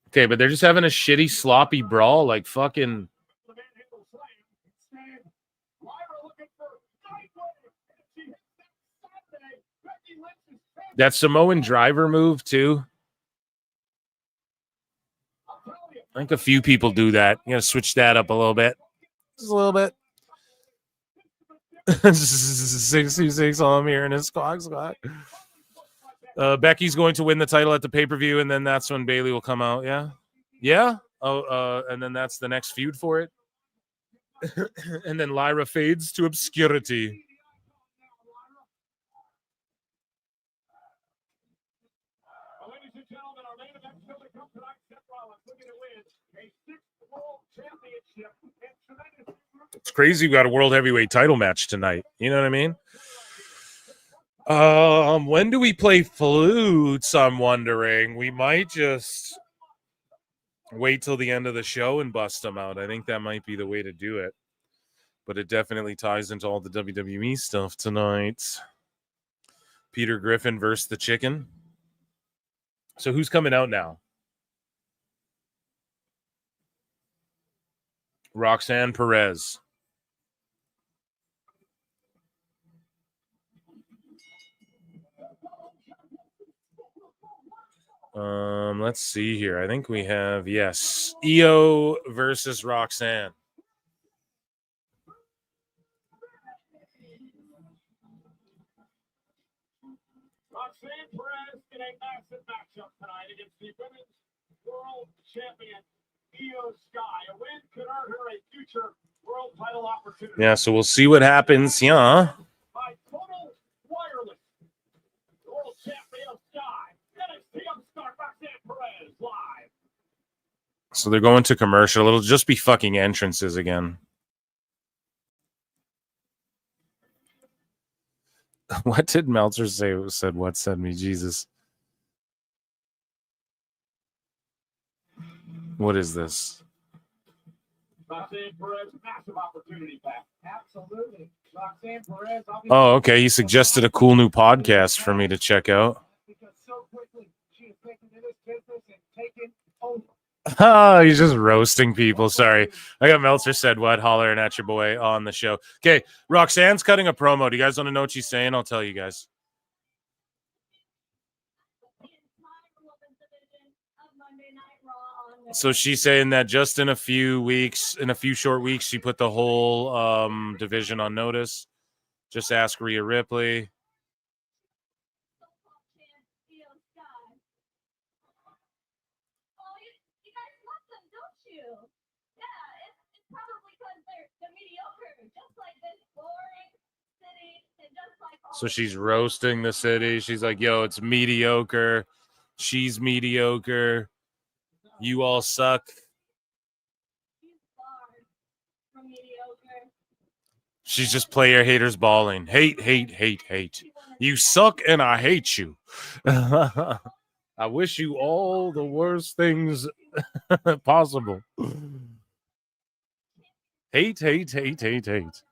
Okay, but they're just having a shitty, sloppy brawl, like fucking... That Samoan driver move too. I think a few people do that. You gotta switch that up a little bit. Just a little bit. 626 on I'm hearing his squawk. Becky's going to win the title at the pay-per-view, and then that's when Bayley will come out. Yeah. Yeah. Oh, and then that's the next feud for it. And then Lyra fades to obscurity. Ladies and gentlemen, our main event still to come tonight. Seth Rollins looking to win a 6th World Championship. And tremendous. It's crazy. We got a world heavyweight title match tonight. You know what I mean? When do we play flutes? I'm wondering. We might just wait till the end of the show and bust them out. I think that might be the way to do it. But it definitely ties into all the WWE stuff tonight. Peter Griffin versus the Chicken. So who's coming out now? Roxanne Perez. Let's see here. I think we have, yes, Io versus Roxanne. Roxanne Perez in a massive matchup tonight against the Women's World Champion, Io Sky. A win could earn her a future world title opportunity. Yeah, so we'll see what happens. Yeah. By Total Wireless, world champion Io Sky. NXT upstart Roxanne Perez live. So they're going to commercial. It'll just be fucking entrances again. What did Meltzer say? Said what? Said me, Jesus. What is this? Roxanne Perez, massive opportunity back. Absolutely. Roxanne Perez. Oh, okay. He suggested a cool new podcast for me to check out. Because so quickly she is taken to this business and taken over. Oh, he's just roasting people. Sorry. I got Meltzer said what? Hollering at your boy on the show. Okay, Roxanne's cutting a promo. Do you guys want to know what she's saying? I'll tell you guys. So she's saying that just in a few short weeks, she put the whole division on notice. Just ask Rhea Ripley. So she's roasting the city. She's like, yo, it's mediocre. She's mediocre. You all suck. She's just player haters bawling. Hate, hate, hate, hate. You suck and I hate you. I wish you all the worst things possible. Hate, hate, hate, hate, hate.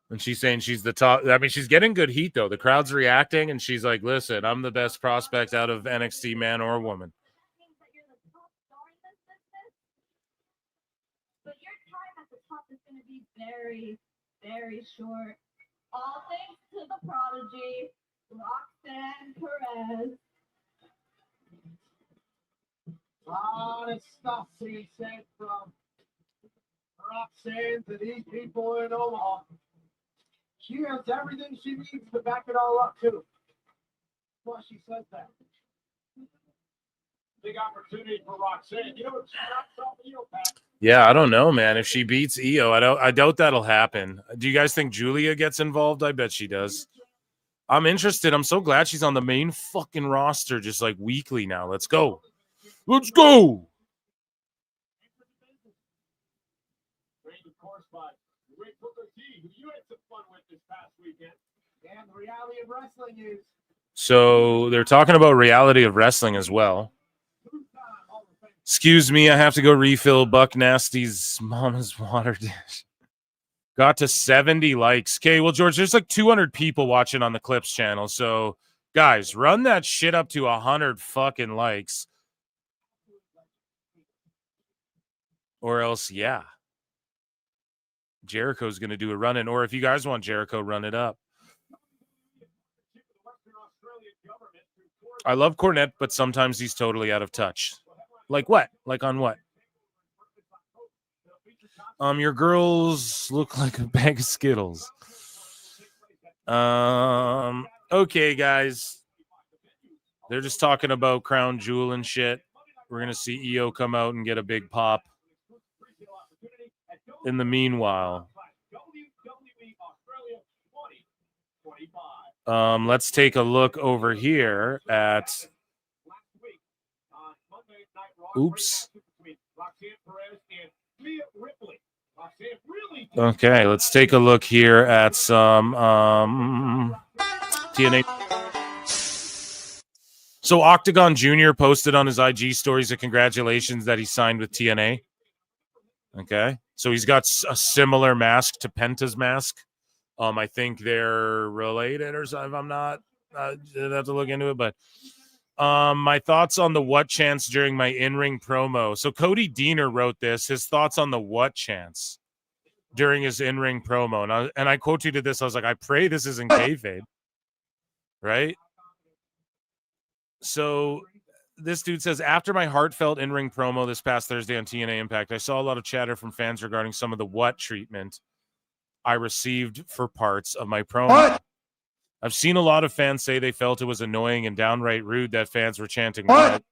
And she's saying she's the top. I mean, she's getting good heat, though. The crowd's reacting, and she's like, listen, I'm the best prospect out of NXT, man or woman. But your time at the top is going to be very, very short. All thanks to the prodigy, Roxanne Perez. A lot of stuff being said from Roxanne to these people in Omaha. She has everything she needs to back it all up, too. That's why she says that. Big opportunity for Roxanne. You know what? She's not something you Pat. Yeah, I don't know, man. If she beats Io, I doubt that'll happen. Do you guys think Julia gets involved? I bet she does. I'm interested. I'm so glad she's on the main fucking roster just like weekly now. Let's go. Let's go. Trained, of course, by Rick Booker T, who you had some fun with this past weekend. And the reality of wrestling is. So they're talking about reality of wrestling as well. Excuse me, I have to go refill Buck Nasty's mama's water dish. Got to 70 likes. Okay, well, George, there's like 200 people watching on the Clips channel. So, guys, run that shit up to 100 fucking likes. Or else, yeah. Jericho's going to do a run-in, or if you guys want Jericho, run it up. I love Cornette, but sometimes he's totally out of touch. Like what? Like on what? Your girls look like a bag of Skittles. Okay, guys. They're just talking about Crown Jewel and shit. We're going to see EO come out and get a big pop. In the meanwhile, let's take a look over here at... Oops. Okay, let's take a look here at some TNA. So Octagon Jr. posted on his IG stories a congratulations that he signed with TNA. Okay, so he's got a similar mask to Penta's mask. I think they're related or something. I'm not. I'd have to look into it, but my thoughts on the what chance during my in-ring promo. So Cody Deaner wrote this. His thoughts on the what chance during his in-ring promo, and I quote tweeted this. I was like, I pray this isn't kayfabe, right? So this dude says, after my heartfelt in-ring promo this past Thursday on TNA Impact, I saw a lot of chatter from fans regarding some of the what treatment I received for parts of my promo. What? I've seen a lot of fans say they felt it was annoying and downright rude that fans were chanting what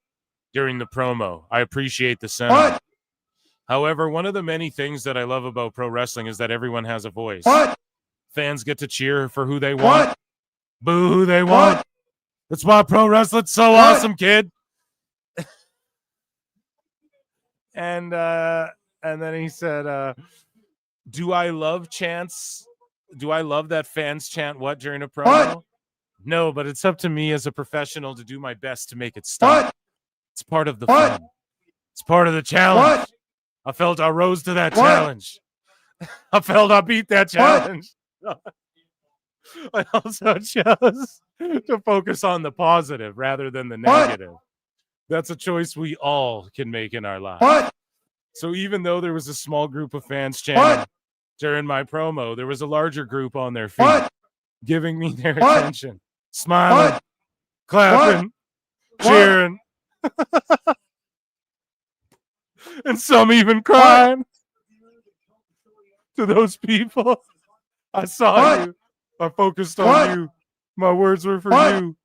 during the promo. I appreciate the sentiment. What? However, one of the many things that I love about pro wrestling is that everyone has a voice. What? Fans get to cheer for who they want, boo who they want. That's why pro wrestling's so awesome, kid. And then he said, do I love chants? Do I love that fans chant what during a promo? What? No, but it's up to me as a professional to do my best to make it stop. What? It's part of the fun. It's part of the challenge. What? I felt I rose to that challenge. I felt I beat that challenge. I also chose to focus on the positive rather than the negative. That's a choice we all can make in our lives. So even though there was a small group of fans chanting during my promo, there was a larger group on their feet giving me their attention, smiling, clapping, cheering, and some even crying. To those people, I saw you. I focused on you. My words were for you.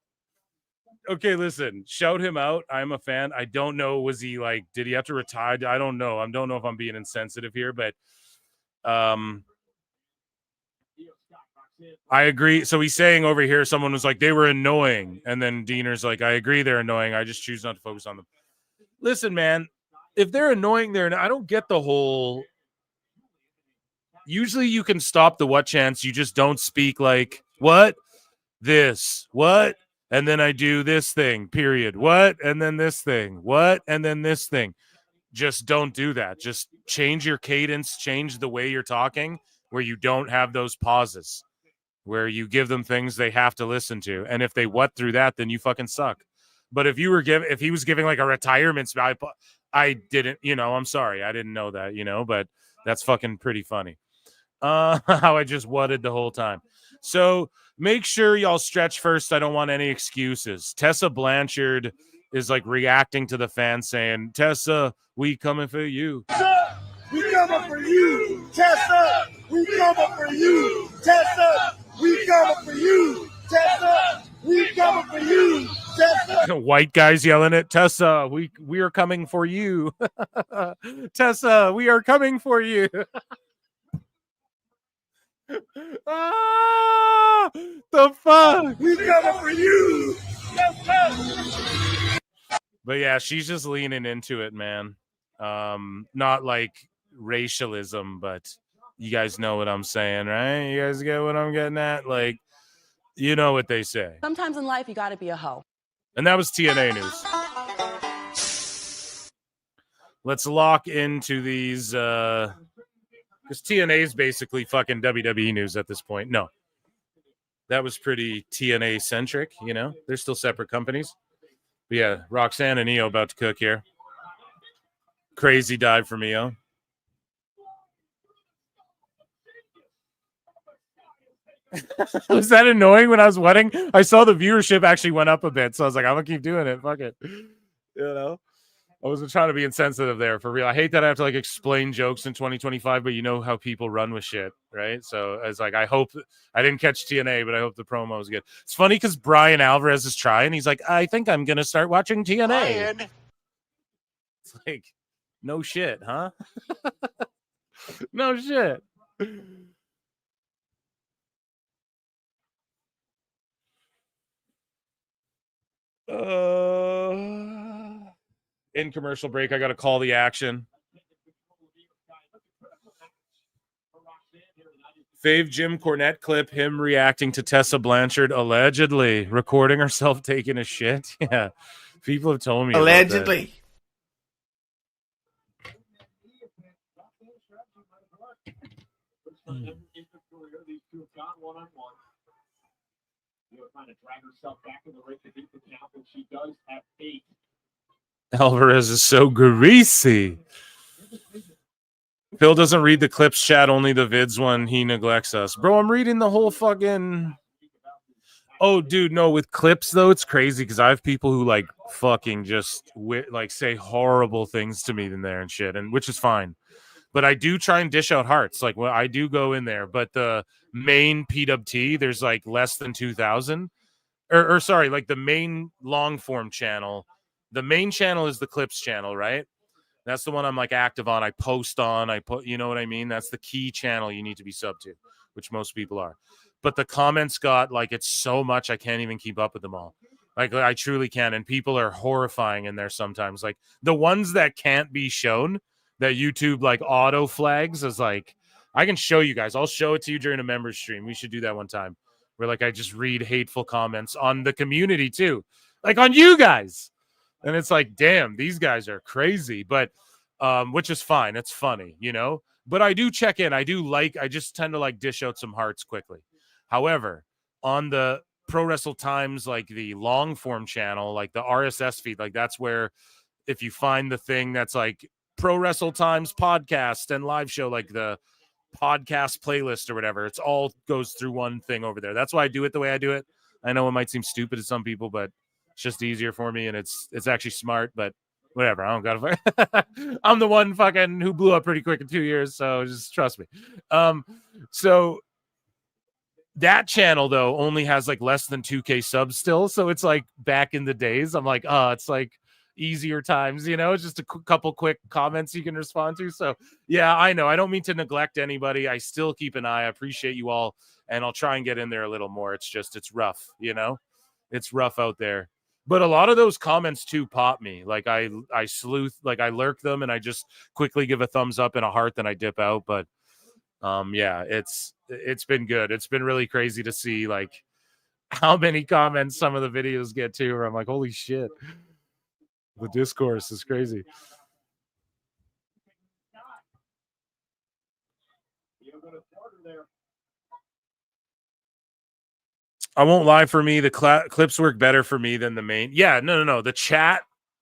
Okay, listen, shout him out. I'm a fan. I don't know. Was he like, did he have to retire? I don't know. I don't know if I'm being insensitive here, but I agree. So he's saying over here, someone was like, they were annoying. And then Deaner's like, I agree, they're annoying. I just choose not to focus on them. Listen, man, if they're annoying, I don't get the whole. Usually you can stop the what chance. You just don't speak like, what? This, what? And then I do this thing, period. What? And then this thing. What? And then this thing. Just don't do that. Just change your cadence, change the way you're talking, where you don't have those pauses, where you give them things they have to listen to. And if they what through that, then you fucking suck. But if you were if he was giving like a retirement speech, I didn't, I'm sorry. I didn't know that, but that's fucking pretty funny. How I just whatted the whole time. So make sure y'all stretch first. I don't want any excuses. Tessa Blanchard is like reacting to the fans saying, Tessa, we coming for you. Tessa, we coming for you. Tessa, we coming for you. Tessa, we coming for you. Tessa, we coming for you. Tessa. White guys yelling at Tessa, we are coming for you. Tessa, we are coming for you. The fuck? We coming for you. But yeah, she's just leaning into it, man. Not like racialism, but you guys know what I'm saying, right? You guys get what I'm getting at? Like, you know what they say. Sometimes in life, you got to be a hoe. And that was TNA news. Let's lock into these, because TNA is basically fucking WWE news at this point. No, that was pretty TNA centric, They're still separate companies. But yeah, Roxanne and Io about to cook here. Crazy dive from Io. Was that annoying when I was wedding? I saw the viewership actually went up a bit, so I was like, I'm gonna keep doing it. Fuck it. I wasn't trying to be insensitive there for real. I hate that I have to like explain jokes in 2025, but you know how people run with shit, right? So it's like, I hope I didn't catch TNA, but I hope the promo was good. It's funny because Brian Alvarez is trying. He's like, I think I'm gonna start watching TNA. Brian. It's like, no shit, huh? No shit. In commercial break, I got to call the action. Fave Jim Cornette clip, him reacting to Tessa Blanchard allegedly recording herself taking a shit. Yeah, people have told me Allegedly. Alvarez is so greasy. Phil doesn't read the clips chat, only the vids one. He neglects us. Bro, I'm reading the whole fucking... Oh, dude, no, with clips, though, it's crazy because I have people who, like, fucking just, like, say horrible things to me in there and shit, and which is fine. But I do try and dish out hearts. Like, well, I do go in there, but the main PWT, there's, like, less than 2,000. Or sorry, like, the main long-form channel. The main channel is the clips channel, right? That's the one I'm like active on. I post on. I put, you know what I mean? That's the key channel you need to be sub to, which most people are. But the comments got like, it's so much I can't even keep up with them all. Like I truly can. And people are horrifying in there sometimes. Like the ones that can't be shown that YouTube like auto flags is like, I can show you guys. I'll show it to you during a member stream. We should do that one time where like I just read hateful comments on the community too, like on you guys. And it's like, damn, these guys are crazy, but which is fine. It's funny, you know, but I do check in. I just tend to like dish out some hearts quickly. However, on the Pro Wrestle Times, like the long form channel, like the RSS feed, like that's where if you find the thing that's like Pro Wrestle Times podcast and live show, like the podcast playlist or whatever, it's all goes through one thing over there. That's why I do it the way I do it. I know it might seem stupid to some people, but it's just easier for me, and it's actually smart, but whatever. I don't gotta I'm the one fucking who blew up pretty quick in 2 years, so just trust me. So that channel though only has like less than 2K subs still, so it's like back in the days. I'm like, it's like easier times, you know, just a couple quick comments you can respond to. So yeah, I know I don't mean to neglect anybody. I still keep an eye. I appreciate you all, and I'll try and get in there a little more. It's just it's rough, you know, it's rough out there. But a lot of those comments too pop me. Like I sleuth, like I lurk them, and I just quickly give a thumbs up and a heart, then I dip out. But yeah, it's been good. It's been really crazy to see like how many comments some of the videos get to, where I'm like, holy shit, the discourse is crazy. I won't lie, for me, the clips work better for me than the main. Yeah, no. The chat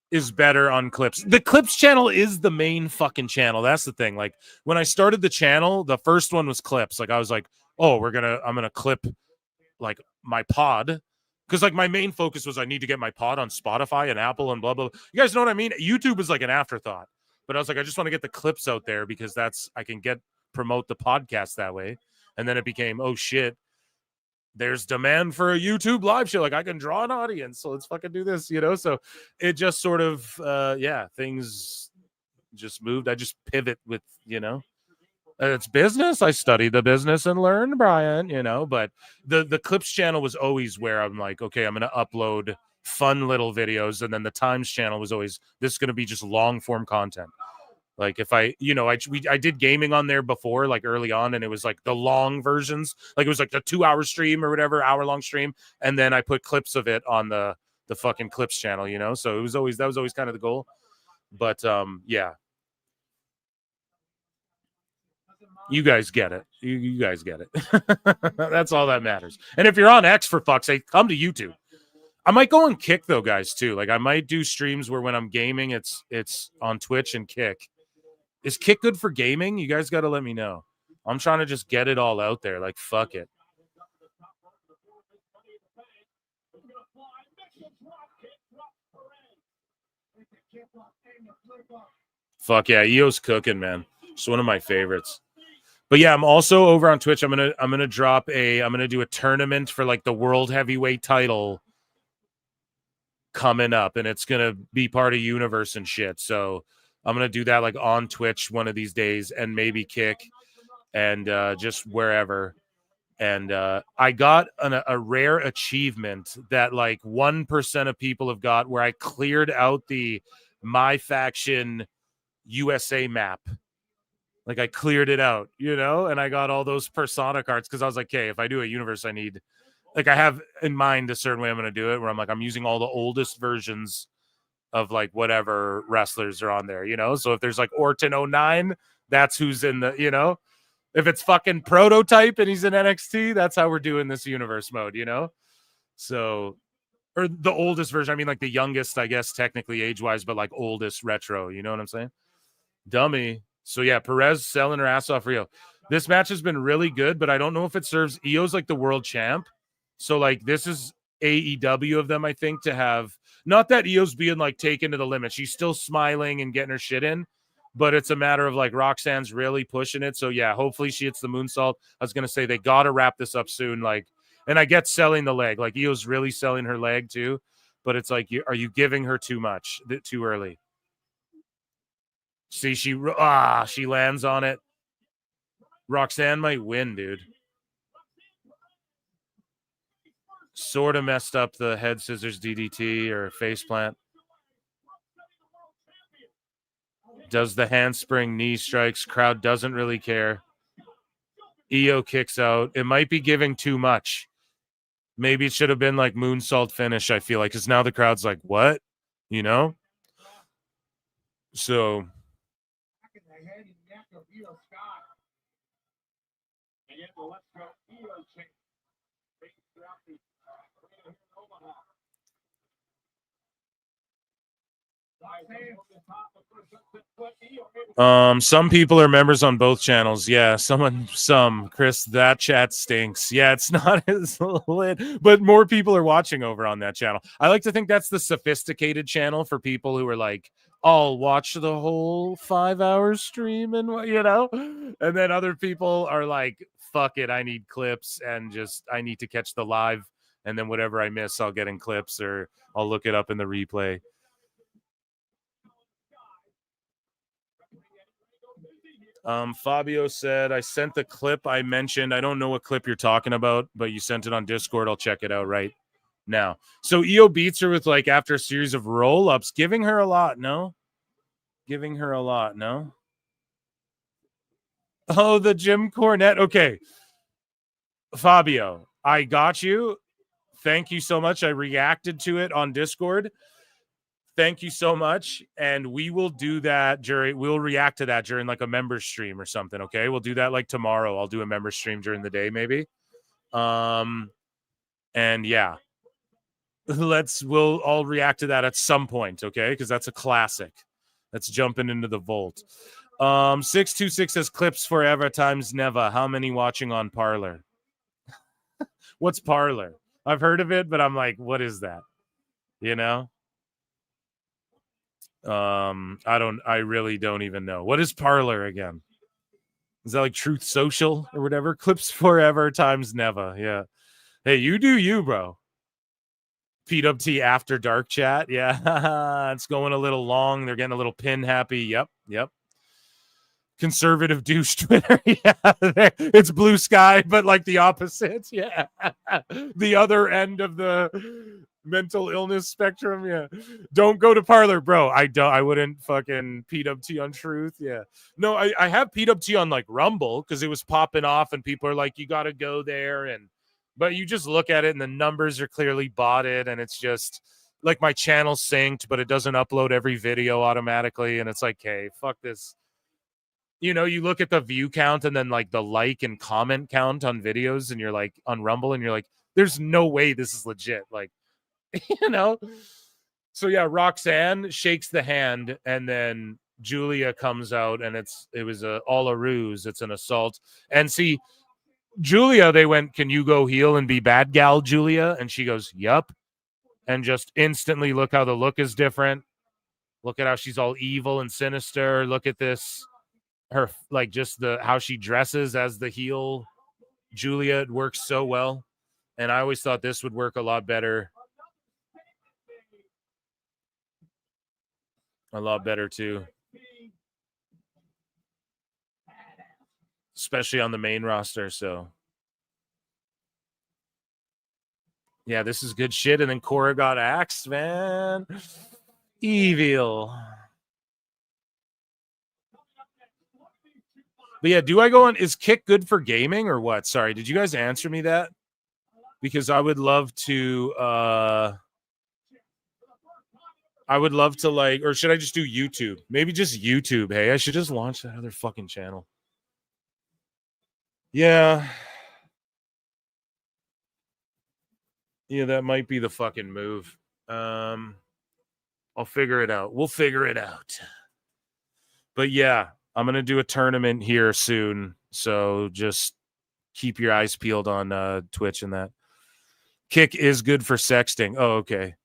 is better on clips. The clips channel is the main fucking channel. That's the thing. Like when I started the channel, the first one was clips. Like I was like, oh, I'm gonna clip like my pod. Because like my main focus was I need to get my pod on Spotify and Apple and blah, blah. You guys know what I mean? YouTube is like an afterthought. But I was like, I just want to get the clips out there because I can promote the podcast that way. And then it became, oh shit, there's demand for a YouTube live show. Like I can draw an audience, so let's fucking do this, you know? So it just sort of, things just moved. I just pivot with, you know, it's business. I studied the business and learned, Brian, you know, but the clips channel was always where I'm like, okay, I'm going to upload fun little videos. And then the Times channel was always, this is going to be just long form content. Like if I did gaming on there before, like early on, and it was like the long versions, like it was like the 2-hour stream or whatever, hour-long stream, and then I put clips of it on the fucking clips channel, you know. So that was always kind of the goal. But yeah, you guys get it. You guys get it. That's all that matters. And if you're on X, for fuck's sake, come to YouTube. I might go on Kick though, guys, too. Like I might do streams where when I'm gaming, it's on Twitch and Kick. Is Kick good for gaming? You guys got to let me know. I'm trying to just get it all out there. Like, fuck it. Fuck yeah, Io's cooking, man. It's one of my favorites. But yeah, I'm also over on Twitch. I'm gonna do a tournament for like the world heavyweight title coming up, and it's gonna be part of Universe and shit. So I'm gonna do that like on Twitch one of these days, and maybe Kick, and just wherever. And I got a rare achievement that like 1% of people have got, where I cleared out the My Faction USA map. Like I cleared it out, and I got all those persona cards because I was like, okay, if I do a universe, I need, like, I have in mind a certain way I'm going to do it, where I'm like, I'm using all the oldest versions of like whatever wrestlers are on there, So if there's like Orton 09, that's who's in the, if it's fucking Prototype and he's in NXT, that's how we're doing this universe mode, So, or the oldest version. I mean, like the youngest, I guess, technically age-wise, but like oldest retro. You know what I'm saying? Dummy. So yeah, Perez selling her ass off for Io. This match has been really good, but I don't know if it serves. Io's like the world champ. So like this is AEW of them, I think, to have, not that Io's being like taken to the limit. She's still smiling and getting her shit in, but it's a matter of like Roxanne's really pushing it. So yeah, hopefully she hits the moonsault. I was going to say they got to wrap this up soon. Like, and I get selling the leg. Like Io's really selling her leg too, but it's like, are you giving her too much, too early? See, she lands on it. Roxanne might win, dude. Sort of messed up the head scissors DDT or face plant. Does the handspring knee strikes. Crowd doesn't really care. Io kicks out. It might be giving too much. Maybe it should have been like moonsault finish, I feel like, because now the crowd's like, what? So... some people are members on both channels. Yeah, Chris, that chat stinks. Yeah, it's not as lit, but more people are watching over on that channel. I like to think that's the sophisticated channel for people who are like, I'll watch the whole 5-hour stream and and then other people are like, fuck it, I need clips and just I need to catch the live, and then whatever I miss I'll get in clips or I'll look it up in the replay. Fabio said, I sent the clip I mentioned. I don't know what clip you're talking about, but you sent it on Discord. I'll check it out right now. So Io beats her with like after a series of roll-ups, giving her a lot, no? Giving her a lot, no? Oh, the Jim Cornette. Okay. Fabio, I got you. Thank you so much. I reacted to it on Discord. Thank you so much. And we will do that we'll react to that during like a member stream or something. Okay. We'll do that like tomorrow. I'll do a member stream during the day, maybe. And yeah, we'll all react to that at some point. Okay. Cause that's a classic. That's jumping into the vault. 626 says clips forever times never. How many watching on Parlor? What's Parlor? I've heard of it, but I'm like, what is that? I really don't even know. What is Parlor again? Is that like Truth Social or whatever? Clips forever times never. Yeah. Hey, you do you, bro. PWT After Dark chat. Yeah. It's going a little long. They're getting a little pin happy. Yep. Conservative douche Twitter. Yeah. It's blue sky, but like the opposite. Yeah. The other end of the mental illness spectrum. Yeah. Don't go to Parlor, bro. I wouldn't fucking PWT on Truth. Yeah. No, I have PWT on like Rumble because it was popping off and people are like, you got to go there. But you just look at it and the numbers are clearly botted and it's just like my channel's synced, but it doesn't upload every video automatically. And it's like, hey, fuck this. You look at the view count and then like the like and comment count on videos and you're like on Rumble and you're like, there's no way this is legit. Like, So yeah, Roxanne shakes the hand and then Julia comes out and it was all a ruse. It's an assault. And see, Julia, they went, can you go heel and be bad gal, Julia? And she goes, yup. and just instantly look how the look is different. Look at how she's all evil and sinister. Look at this, her like just the how she dresses as the heel. Julia, it works so well, and I always thought this would work a lot better. A lot better too, especially on the main roster. So yeah, this is good shit. And then Cora got axed, man. Evil. But yeah, do I go on? Is Kick good for gaming or what? Sorry, did you guys answer me that? Because I would love to like, or should I just do YouTube? Maybe just YouTube. Hey, I should just launch that other fucking channel. Yeah. Yeah, that might be the fucking move. I'll figure it out. We'll figure it out. But yeah, I'm going to do a tournament here soon. So just keep your eyes peeled on Twitch and that. Kick is good for sexting. Oh, okay.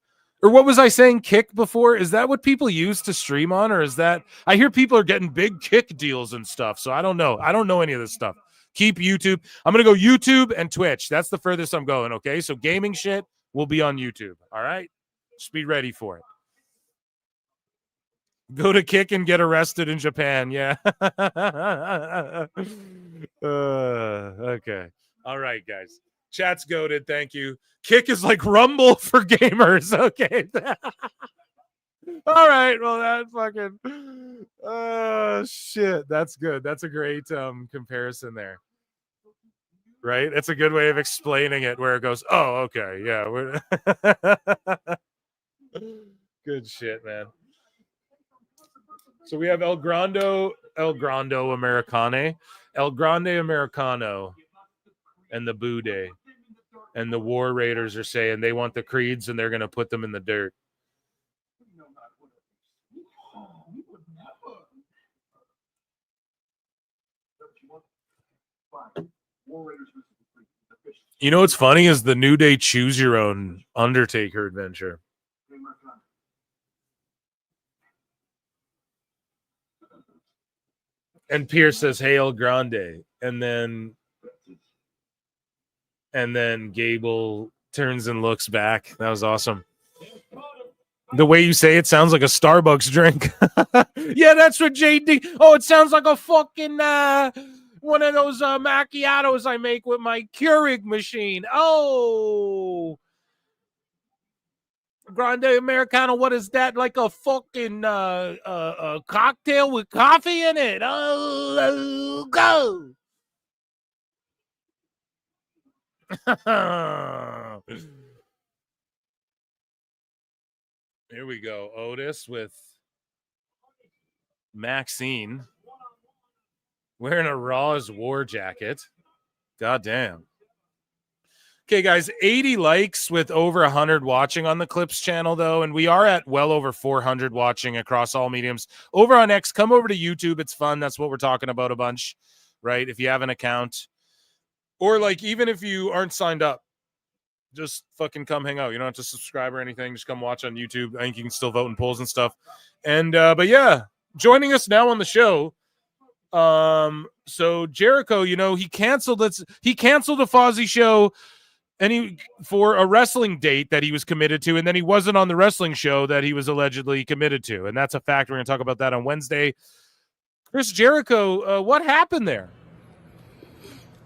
Or what was I saying? Kick before? Is that what people use to stream on? Or is that, I hear people are getting big Kick deals and stuff. So I don't know. I don't know any of this stuff. Keep YouTube. I'm going to go YouTube and Twitch. That's the furthest I'm going. Okay. So gaming shit will be on YouTube. All right. Just be ready for it. Go to Kick and get arrested in Japan. Yeah. Okay. All right, guys. Chat's goated. Thank you. Kick is like Rumble for gamers. Okay. All right. Well, that fucking. Shit. That's good. That's a great comparison there. Right? It's a good way of explaining it where it goes, oh, okay. Yeah. We're good shit, man. So we have El Grande Americano, and the Bude. And the War Raiders are saying they want the Creeds and they're going to put them in the dirt. You know what's funny is the New Day choose your own Undertaker adventure. And Pierce says, "Hail Grande," and then Gable turns and looks back. That was awesome. The way you say it sounds like a Starbucks drink. Yeah, that's what JD. Oh, it sounds like a fucking one of those macchiatos I make with my Keurig machine. Oh, Grande Americano. What is that? Like a fucking cocktail with coffee in it. Oh, go. Here we go. Otis with Maxine wearing a Raw's War jacket. God damn. Okay, guys, 80 likes with over 100 watching on the Clips channel, though, and we are at well over 400 watching across all mediums. Over on X, come over to YouTube. It's fun. That's what we're talking about a bunch, right? If you have an account, or like even if you aren't signed up, just fucking come hang out. You don't have to subscribe or anything. Just come watch on YouTube. I think you can still vote in polls and stuff. And but yeah, joining us now on the show. So Jericho, you know, he canceled a Fozzy show and for a wrestling date that he was committed to, and then he wasn't on the wrestling show that he was allegedly committed to. And that's a fact. We're gonna talk about that on Wednesday. Chris Jericho, what happened there?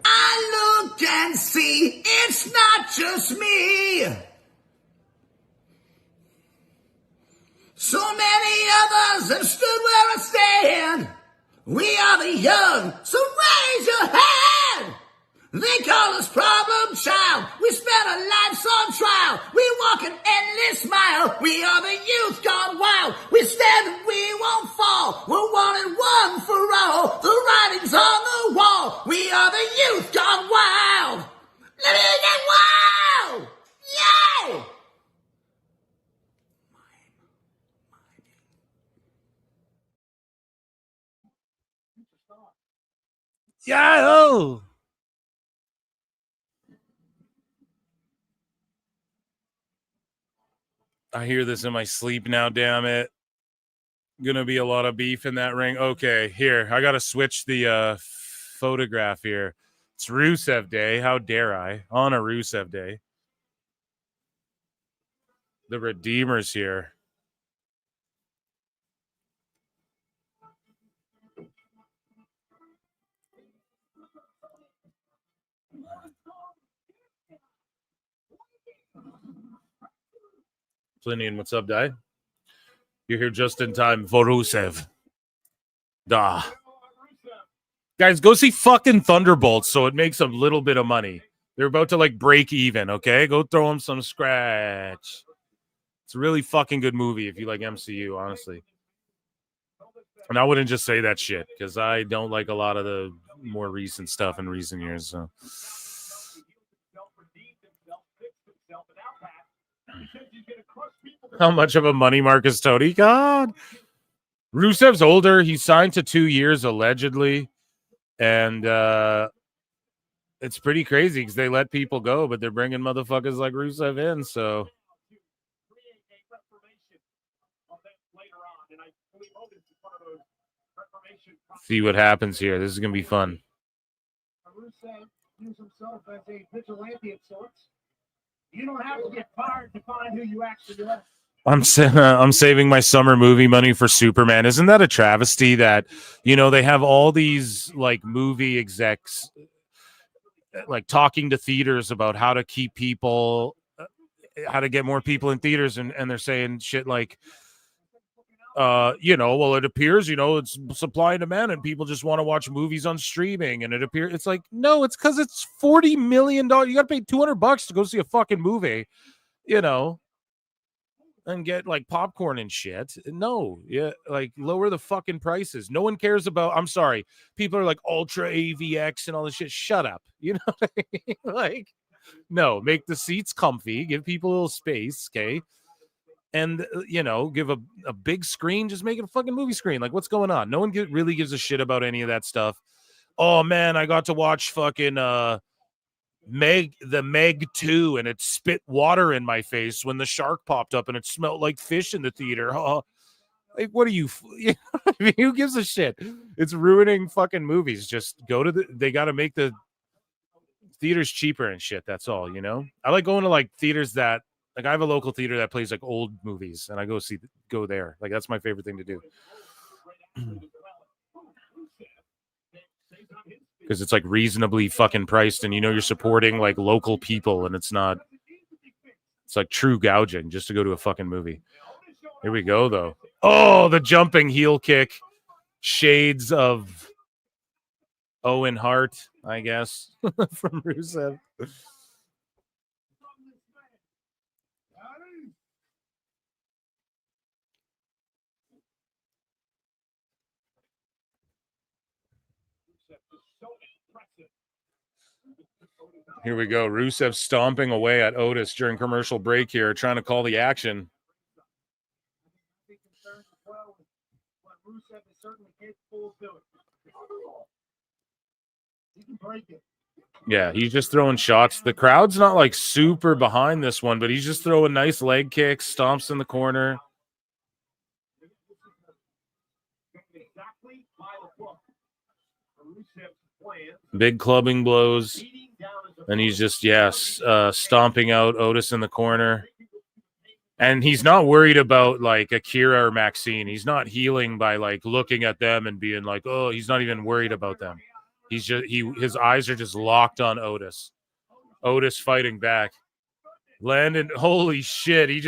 I look and see it's not just me. So many others have stood where I stand. We are the young, so raise your hand. They call us problem child. We spent our lives on trial. We walk an endless mile. We are the youth gone wild. We stand and we won't fall. We're one and one for all. The writing's on the wall. We are the youth gone wild. Let me get wild. Yeah. Yahoo! I hear this in my sleep now, damn it. Gonna be a lot of beef in that ring. Okay, here. I gotta switch the photograph here. It's Rusev Day. How dare I? On a Rusev Day. The Redeemer's here. Plinian, what's up, Di? You're here just in time for Rusev. Duh. Guys, go see fucking Thunderbolts so it makes a little bit of money. They're about to like break even, okay? Go throw them some scratch. It's a really fucking good movie if you like MCU, honestly. And I wouldn't just say that shit because I don't like a lot of the more recent stuff in recent years. So. How much of a money mark is Tony? God. Rusev's older. He signed to 2 years, allegedly. And it's pretty crazy because they let people go, but they're bringing motherfuckers like Rusev in. So. See what happens here. This is going to be fun. Rusev views himself as a vigilante of sorts. You don't have to get fired to find who you actually are. I'm saving my summer movie money for Superman. Isn't that a travesty that, they have all these like movie execs like talking to theaters about how to keep people, how to get more people in theaters. And they're saying shit like, well, it appears, it's supply and demand and people just want to watch movies on streaming. And it's like, no, it's because it's $40 million. You got to pay $200 to go see a fucking movie, and get like popcorn and shit. No, yeah, like lower the fucking prices. No one cares about, I'm sorry, people are like Ultra AVX and all this shit. Shut up. You know what I mean? Like, no, make the seats comfy, give people a little space, okay? And, give a big screen, just make it a fucking movie screen. Like, what's going on? No one really gives a shit about any of that stuff. Oh, man, I got to watch fucking Meg 2 and it spit water in my face when the shark popped up and it smelled like fish in the theater. Like, what are you? I mean, who gives a shit? It's ruining fucking movies. Just go to they got to make the theaters cheaper and shit. That's all, I like going to like theaters that, like, I have a local theater that plays like old movies and I go there. Like, that's my favorite thing to do. Because it's like reasonably fucking priced and you're supporting like local people and it's like true gouging just to go to a fucking movie. Here we go though. Oh, the jumping heel kick. Shades of Owen Hart, I guess, from Rusev. Here we go. Rusev stomping away at Otis during commercial break here, trying to call the action. Yeah, he's just throwing shots. The crowd's not like super behind this one, but he's just throwing nice leg kicks, stomps in the corner. Big clubbing blows. And he's just, stomping out Otis in the corner. And he's not worried about like Akira or Maxine. He's not healing by like looking at them and being like, oh, he's not even worried about them. He's just, his eyes are just locked on Otis. Otis fighting back. Landon, holy shit. He's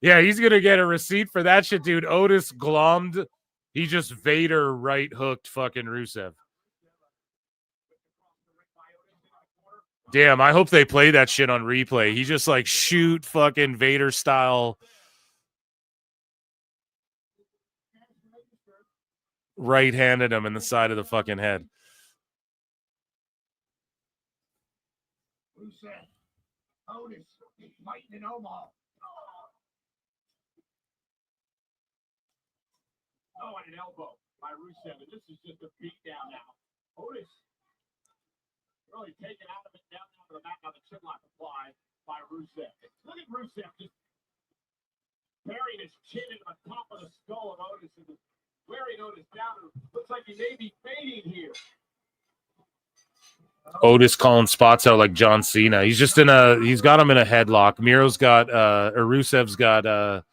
going to get a receipt for that shit, dude. Otis glommed. He just Vader right hooked fucking Rusev. Damn, I hope they play that shit on replay. He just like shoot fucking Vader style right-handed him in the side of the fucking head. Rusev, Otis, fighting in Omaha. Oh, and an elbow by Rusev, and this is just a beatdown now. Otis really taken out of it, down to the mat, now the chinlock applied by Rusev. Look at Rusev just chin into the top of the skull of Otis and wearing Otis down. Looks like he may be fading here. Otis calling spots out like John Cena. He's got him in a headlock. Miro's got or Rusev's got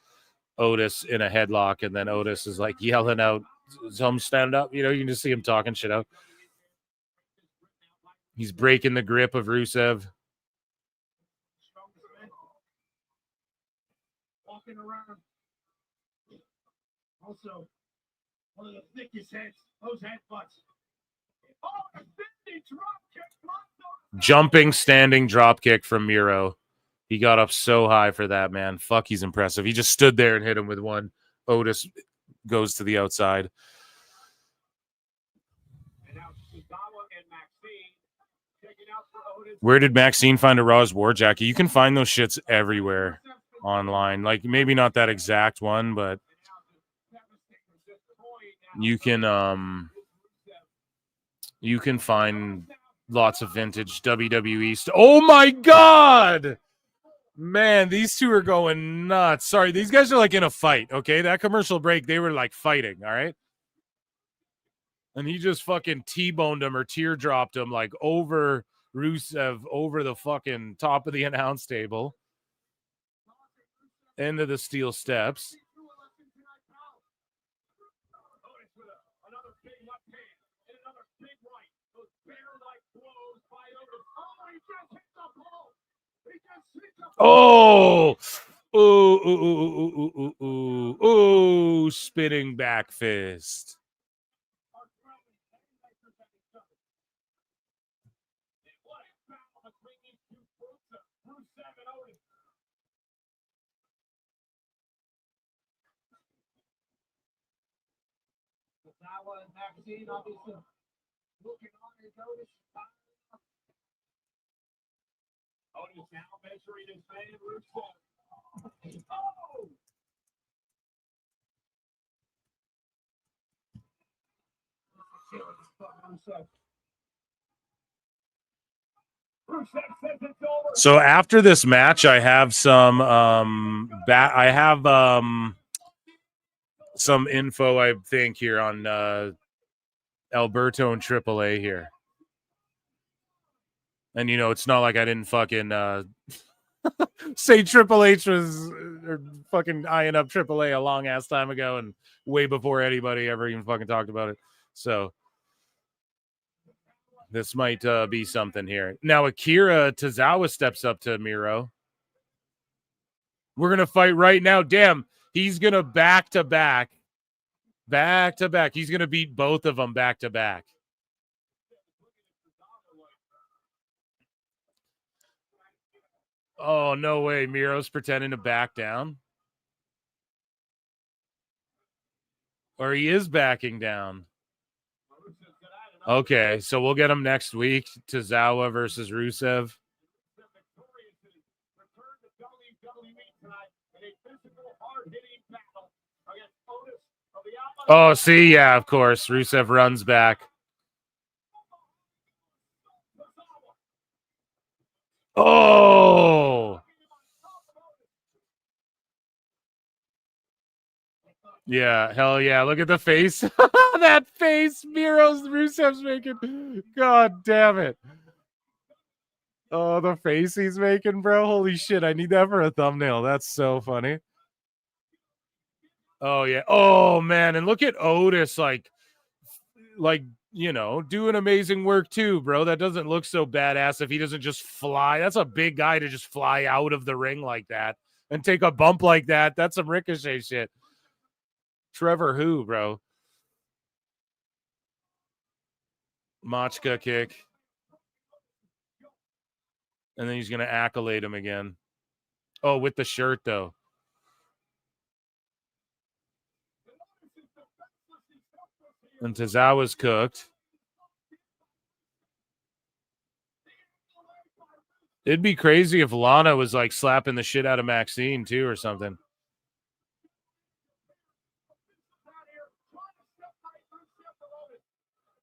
Otis in a headlock, and then Otis is like yelling out, "Some stand up." You can just see him talking shit out. He's breaking the grip of Rusev. Walking around. Also, one of the thickest heads, those headbutts. Oh, a 50 drop kick. Jumping, standing drop kick from Miro. He got up so high for that, man. Fuck, he's impressive. He just stood there and hit him with one. Otis goes to the outside. Where did Maxine find a Raw's War Jacket? You can find those shits everywhere online. Like, maybe not that exact one, but you can find lots of vintage WWE Oh my God! Man, these two are going nuts. Sorry, these guys are like in a fight, okay? That commercial break, they were like fighting, all right? And he just fucking T-boned him or teardropped him like over Rusev, over the fucking top of the announce table. Into the steel steps. Oh, ooh, spinning back fist. Magazine, obviously, looking on his Otis. Otis now measuring his man, Rusev. Oh! So after this match, I have some some info, I think, here on Alberto and AAA here. And it's not like I didn't fucking say Triple H was fucking eyeing up AAA a long ass time ago and way before anybody ever even fucking talked about it. So this might be something here. Now Akira Tozawa steps up to Miro. We're going to fight right now. Damn, he's going to back to back. He's going to beat both of them back to back. Oh, no way. Miro's pretending to back down. Or he is backing down. Okay, so we'll get him next week. Tozawa versus Rusev. Oh, see, yeah, of course. Rusev runs back. Oh! Yeah, hell yeah. Look at the face. That face Rusev's making. God damn it. Oh, the face he's making, bro. Holy shit. I need that for a thumbnail. That's so funny. Oh, yeah. Oh, man. And look at Otis, like, doing amazing work too, bro. That doesn't look so badass if he doesn't just fly. That's a big guy to just fly out of the ring like that and take a bump like that. That's some Ricochet shit. Trevor who, bro? Machka kick. And then he's going to accolade him again. Oh, with the shirt, though. And Tozawa's cooked. It'd be crazy if Lana was like slapping the shit out of Maxine too or something.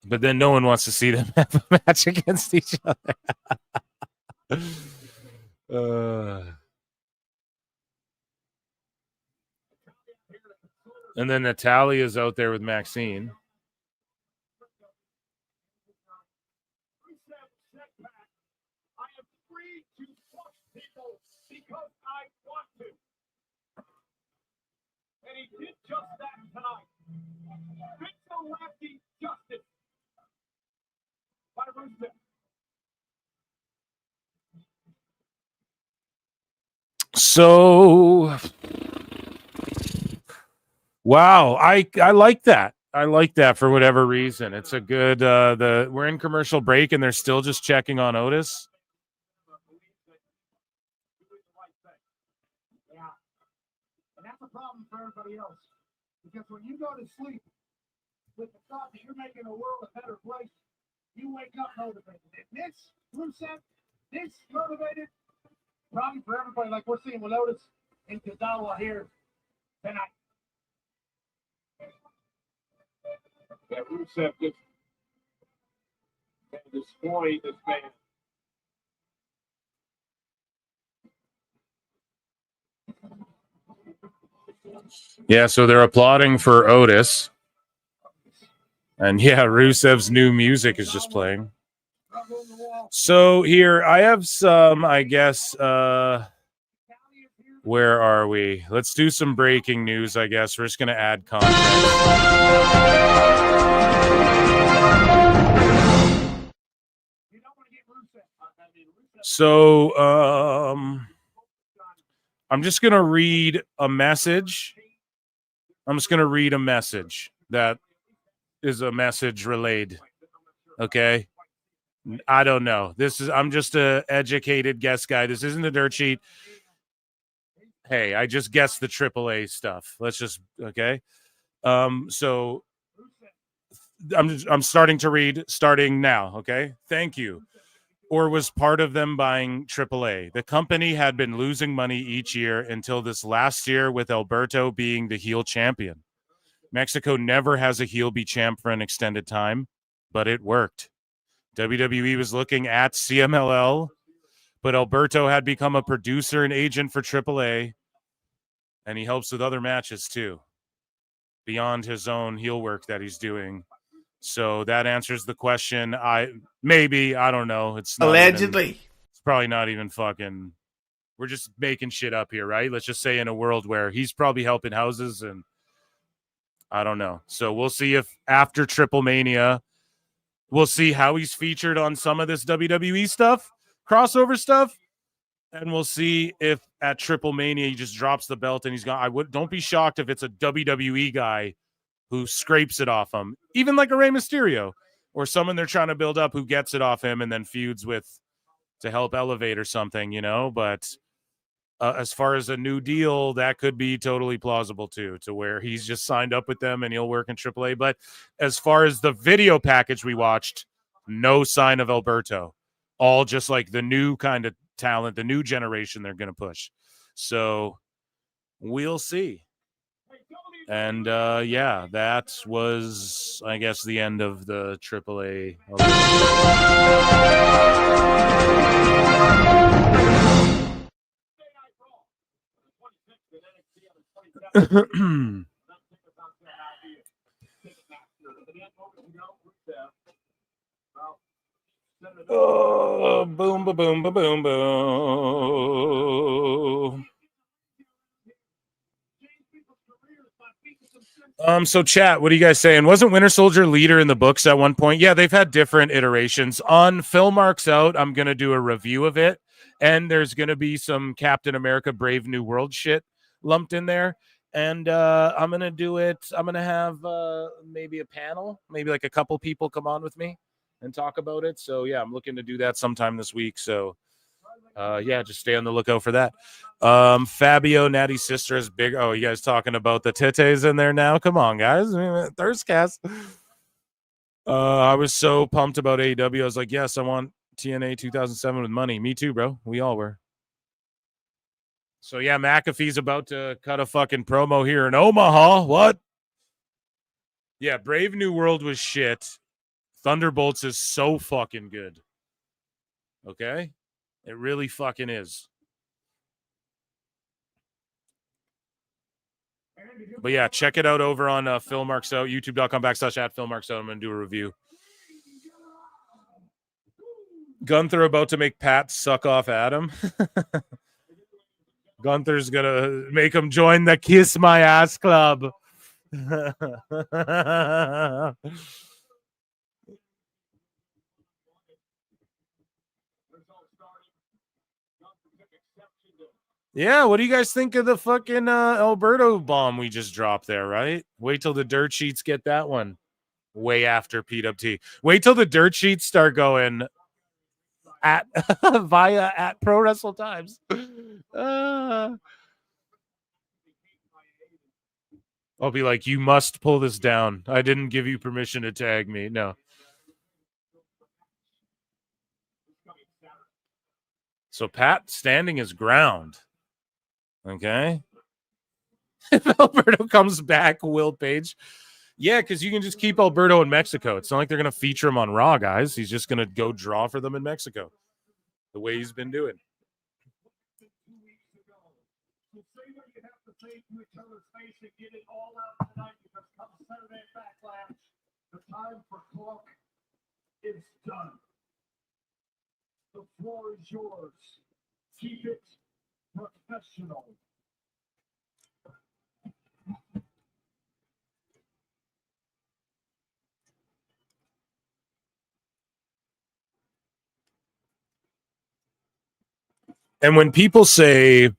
But then no one wants to see them have a match against each other. And then Natalia's out there with Maxine. I am free to fuck people because I want to. And he did just that tonight. Vigilante justice by Rusev. So, wow, I like that. I like that for whatever reason. It's a good. We're in commercial break and they're still just checking on Otis. Yeah. And that's a problem for everybody else. Because when you go to sleep with the thought that you're making the world a better place, you wake up motivated. And this, Rusev, this motivated, problem for everybody, like we're seeing with Otis and Kadawa here tonight. That Rusev just destroyed this man. Yeah, so they're applauding for Otis. And yeah, Rusev's new music is just playing. So here, I have some, I guess, where are we? Let's do some breaking news, I guess. We're just going to add context. So, I'm just going to read a message. I'm just going to read a message that is a message relayed. Okay? I don't know. I'm just a educated guess guy. This isn't a dirt sheet. Hey, I just guessed the AAA stuff. Let's just, okay? So I'm starting to read starting now, okay? Thank you. Or was part of them buying AAA. The company had been losing money each year until this last year with Alberto being the heel champion. Mexico never has a heel be champ for an extended time, but it worked. WWE was looking at CMLL, but Alberto had become a producer and agent for AAA, and he helps with other matches too, beyond his own heel work that he's doing. So that answers the question. I don't know. It's not allegedly. It's probably not even fucking. We're just making shit up here, right? Let's just say in a world where he's probably helping houses, and I don't know. So we'll see if after Triple Mania, we'll see how he's featured on some of this WWE stuff, crossover stuff, and we'll see if at Triple Mania he just drops the belt and he's gone. Don't be shocked if it's a WWE guy who scrapes it off him, even like a Rey Mysterio or someone they're trying to build up who gets it off him and then feuds with to help elevate or something, you know. But as far as a new deal, that could be totally plausible too, to where he's just signed up with them and he'll work in AAA. But as far as the video package we watched, no sign of Alberto. All just like the new kind of talent, the new generation they're going to push. So we'll see. And yeah, that was, I guess, the end of the AAA. Oh, boom, ba boom, ba boom, boom. So chat, what are you guys saying? Wasn't Winter Soldier leader in the books at one point? Yeah, they've had different iterations. On Phil Marks Out, I'm going to do a review of it, and there's going to be some Captain America Brave New World shit lumped in there. And I'm going to do it. I'm going to have maybe a panel, maybe like a couple people come on with me and talk about it. So yeah, I'm looking to do that sometime this week. So yeah, just stay on the lookout for that. Fabio, Natty's sister is big. Oh, you guys talking about the titties in there now? Come on, guys. Thirstcast. I was so pumped about AEW. I was like, yes, I want TNA 2007 with money. Me too, bro. We all were. So yeah, McAfee's about to cut a fucking promo here in Omaha. What? Yeah, Brave New World was shit. Thunderbolts is so fucking good. Okay? It really fucking is. But yeah, check it out over on Phil Marks Out, youtube.com/@PhilMarksOut. I'm going to do a review. Gunther about to make Pat suck off Adam. Gunther's going to make him join the Kiss My Ass Club. Yeah, what do you guys think of the fucking Alberto bomb we just dropped there, right? Wait till the dirt sheets get that one. Way after PWT. Wait till the dirt sheets start going at via at Pro Wrestle Times. I'll be like, you must pull this down. I didn't give you permission to tag me. No. So Pat standing his ground. Okay. If Alberto comes back, Will Page. Yeah, because you can just keep Alberto in Mexico. It's not like they're going to feature him on Raw, guys. He's just going to go draw for them in Mexico. The way he's been doing. So say what you have to say to each other's face and get it all out tonight, because come Saturday Backlash, the time for talk is done. The floor is yours. Keep it professional. And when people say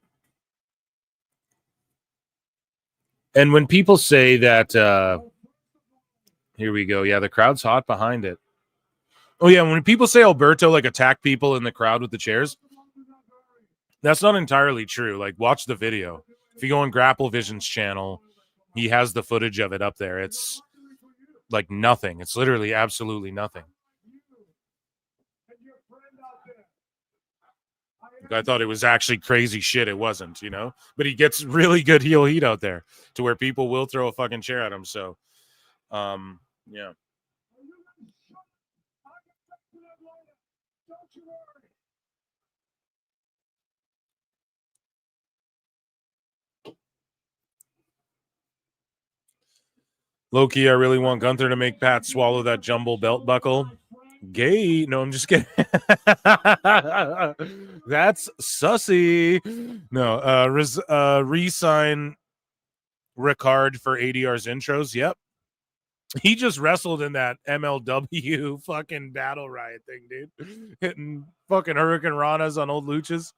that, here we go. Yeah, the crowd's hot behind it. Oh, yeah, when people say Alberto, like, attack people in the crowd with the chairs, that's not entirely true. Like, watch the video. If you go on Grapple Vision's channel, he has the footage of it up there. It's, like, nothing. It's literally absolutely nothing. I thought it was actually crazy shit. It wasn't, you know? But he gets really good heel heat out there to where people will throw a fucking chair at him. So, yeah. Low-key, I really want Gunther to make Pat swallow that jumble belt buckle. Gay? No, I'm just kidding. That's sussy. No, re-sign Ricard for ADR's intros. Yep. He just wrestled in that MLW fucking battle riot thing, dude. Hitting fucking Hurricane Ranas on old luchas.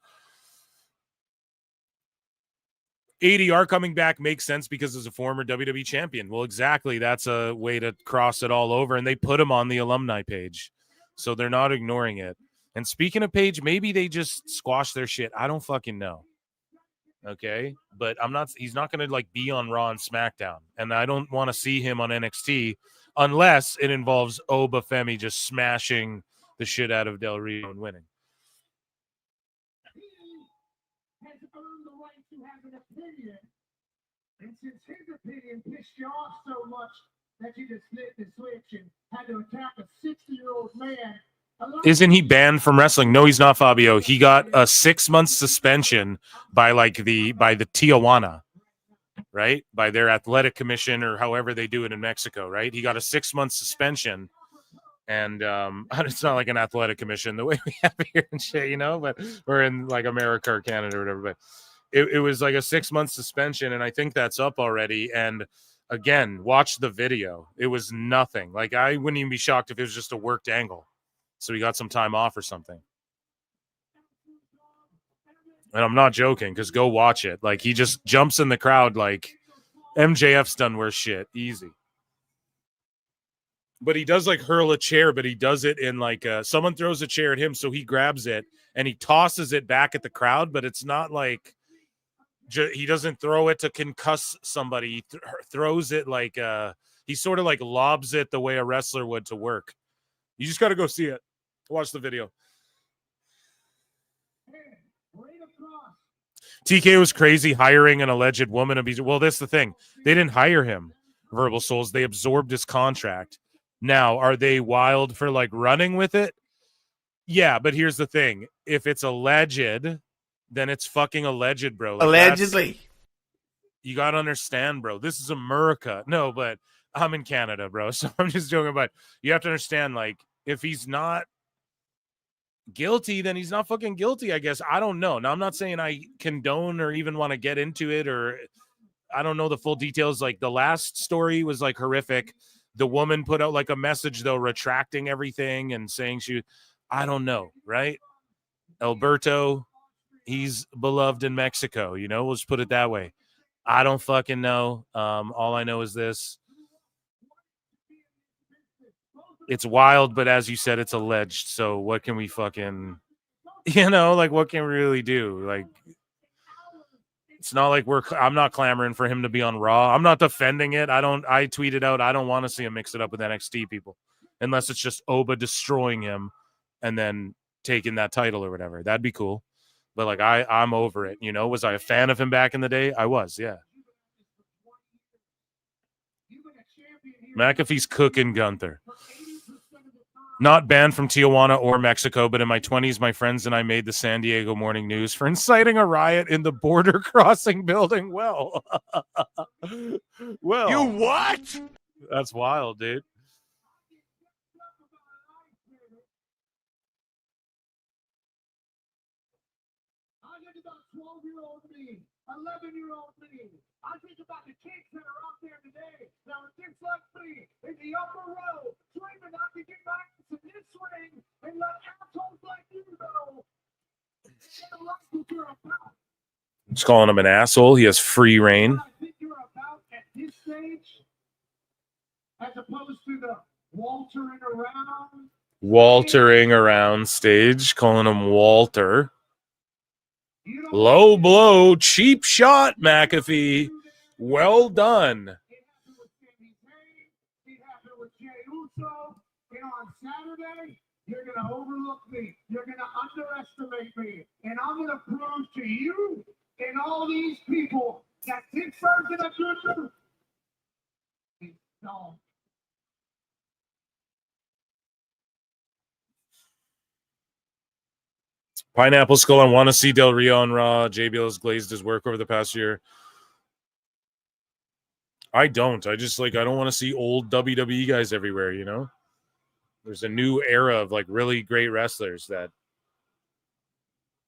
ADR coming back makes sense because he's a former WWE champion. Well, exactly. That's a way to cross it all over. And they put him on the alumni page. So they're not ignoring it. And speaking of page, maybe they just squash their shit. I don't fucking know. Okay. But he's not going to like be on Raw and SmackDown. And I don't want to see him on NXT unless it involves Oba Femi just smashing the shit out of Del Rio and winning. Have an opinion, and since his opinion pissed you off so much that you just flipped the switch and had to attack a 60-year-old man. Isn't he banned from wrestling? No, he's not, Fabio. He got a 6-month suspension by the Tijuana, right? By their athletic commission or however they do it in Mexico, right? He got a 6-month suspension. And it's not like an athletic commission the way we have here and shit, you know, but we're in like America or Canada or whatever. But it was like a 6-month suspension, and I think that's up already. And again, watch the video. It was nothing. Like, I wouldn't even be shocked if it was just a worked angle. So he got some time off or something. And I'm not joking, because go watch it. Like, he just jumps in the crowd like MJF's done worse shit. Easy. But he does like hurl a chair, but he does it in like someone throws a chair at him, so he grabs it and he tosses it back at the crowd, but it's not like he doesn't throw it to concuss somebody. He throws it like he sort of like lobs it the way a wrestler would to work. You just got to go see it. Watch the video. TK was crazy hiring an alleged woman abuser. Well, that's the thing. They didn't hire him, Verbal Souls. They absorbed his contract. Now, are they wild for like running with it? Yeah, but here's the thing. If it's alleged, then it's fucking alleged, bro. Like, allegedly. You got to understand, bro. This is America. No, but I'm in Canada, bro. So I'm just joking. But you have to understand, like, if he's not guilty, then he's not fucking guilty, I guess. I don't know. Now, I'm not saying I condone or even want to get into it, or I don't know the full details. Like, the last story was like horrific. The woman put out like a message, though, retracting everything and saying I don't know, right? Alberto, he's beloved in Mexico, you know, we'll just put it that way. I don't fucking know. All I know is this. It's wild, but as you said, it's alleged. So what can we fucking, like, what can we really do? Like, it's not like I'm not clamoring for him to be on Raw. I'm not defending it. I tweeted out, I don't want to see him mix it up with NXT people unless it's just Oba destroying him and then taking that title or whatever. That'd be cool. But like, I'm over it. Was I a fan of him back in the day? I was, yeah. McAfee's cooking Gunther. Not banned from Tijuana or Mexico, but in my 20s, my friends and I made the San Diego Morning News for inciting a riot in the border crossing building. Well, you what? That's wild, dude. I think about 12-year-old me, 11-year-old me. I think about the kids that are out there today. Now, kids like me in the upper row, dreaming I can get back to this ring and let assholes like you know. Just calling him an asshole. He has free reign. I think you're about at this stage, as opposed to the waltering around stage, calling him Walter. Low blow, cheap shot, McAfee. Well done. On Saturday, you're going to overlook me. You're going to underestimate me. And I'm going to prove to you and all these people that Pittsburgh's in a good mood. No. Pineapple Skull, I want to see Del Rio on Raw. JBL has glazed his work over the past year. I don't. I don't want to see old WWE guys everywhere, There's a new era of like really great wrestlers that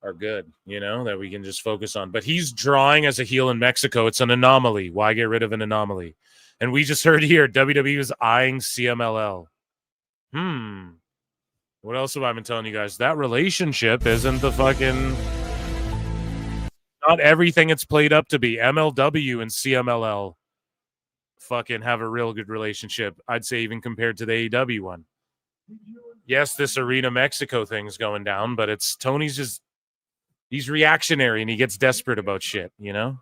are good, that we can just focus on. But he's drawing as a heel in Mexico. It's an anomaly. Why get rid of an anomaly? And we just heard here, WWE is eyeing CMLL. What else have I been telling you guys? That relationship isn't the fucking... Not everything it's played up to be. MLW and CMLL fucking have a real good relationship. I'd say even compared to the AEW one. Yes, this Arena Mexico thing's going down, but Tony's just... He's reactionary and he gets desperate about shit, And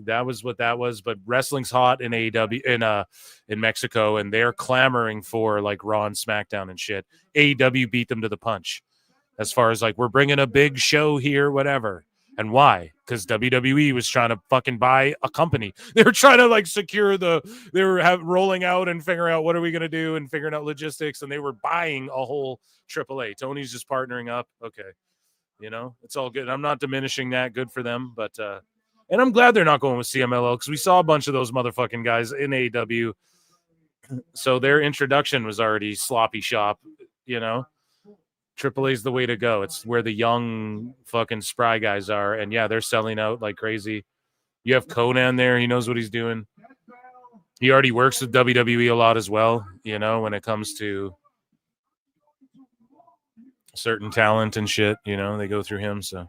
that was what that was. But wrestling's hot in AEW in Mexico, and they're clamoring for like Raw and SmackDown and shit. AEW beat them to the punch, as far as like we're bringing a big show here, whatever. And why? Because WWE was trying to fucking buy a company. They were trying to like secure they were rolling out and figuring out what are we gonna do and figuring out logistics, and they were buying a whole AAA. Tony's just partnering up. Okay. It's all good. I'm not diminishing that. Good for them. But, and I'm glad they're not going with CMLL because we saw a bunch of those motherfucking guys in AEW. So their introduction was already sloppy shop, AAA's the way to go. It's where the young fucking spry guys are. And yeah, they're selling out like crazy. You have Conan there. He knows what he's doing. He already works with WWE a lot as well, when it comes to certain talent and shit, they go through him. So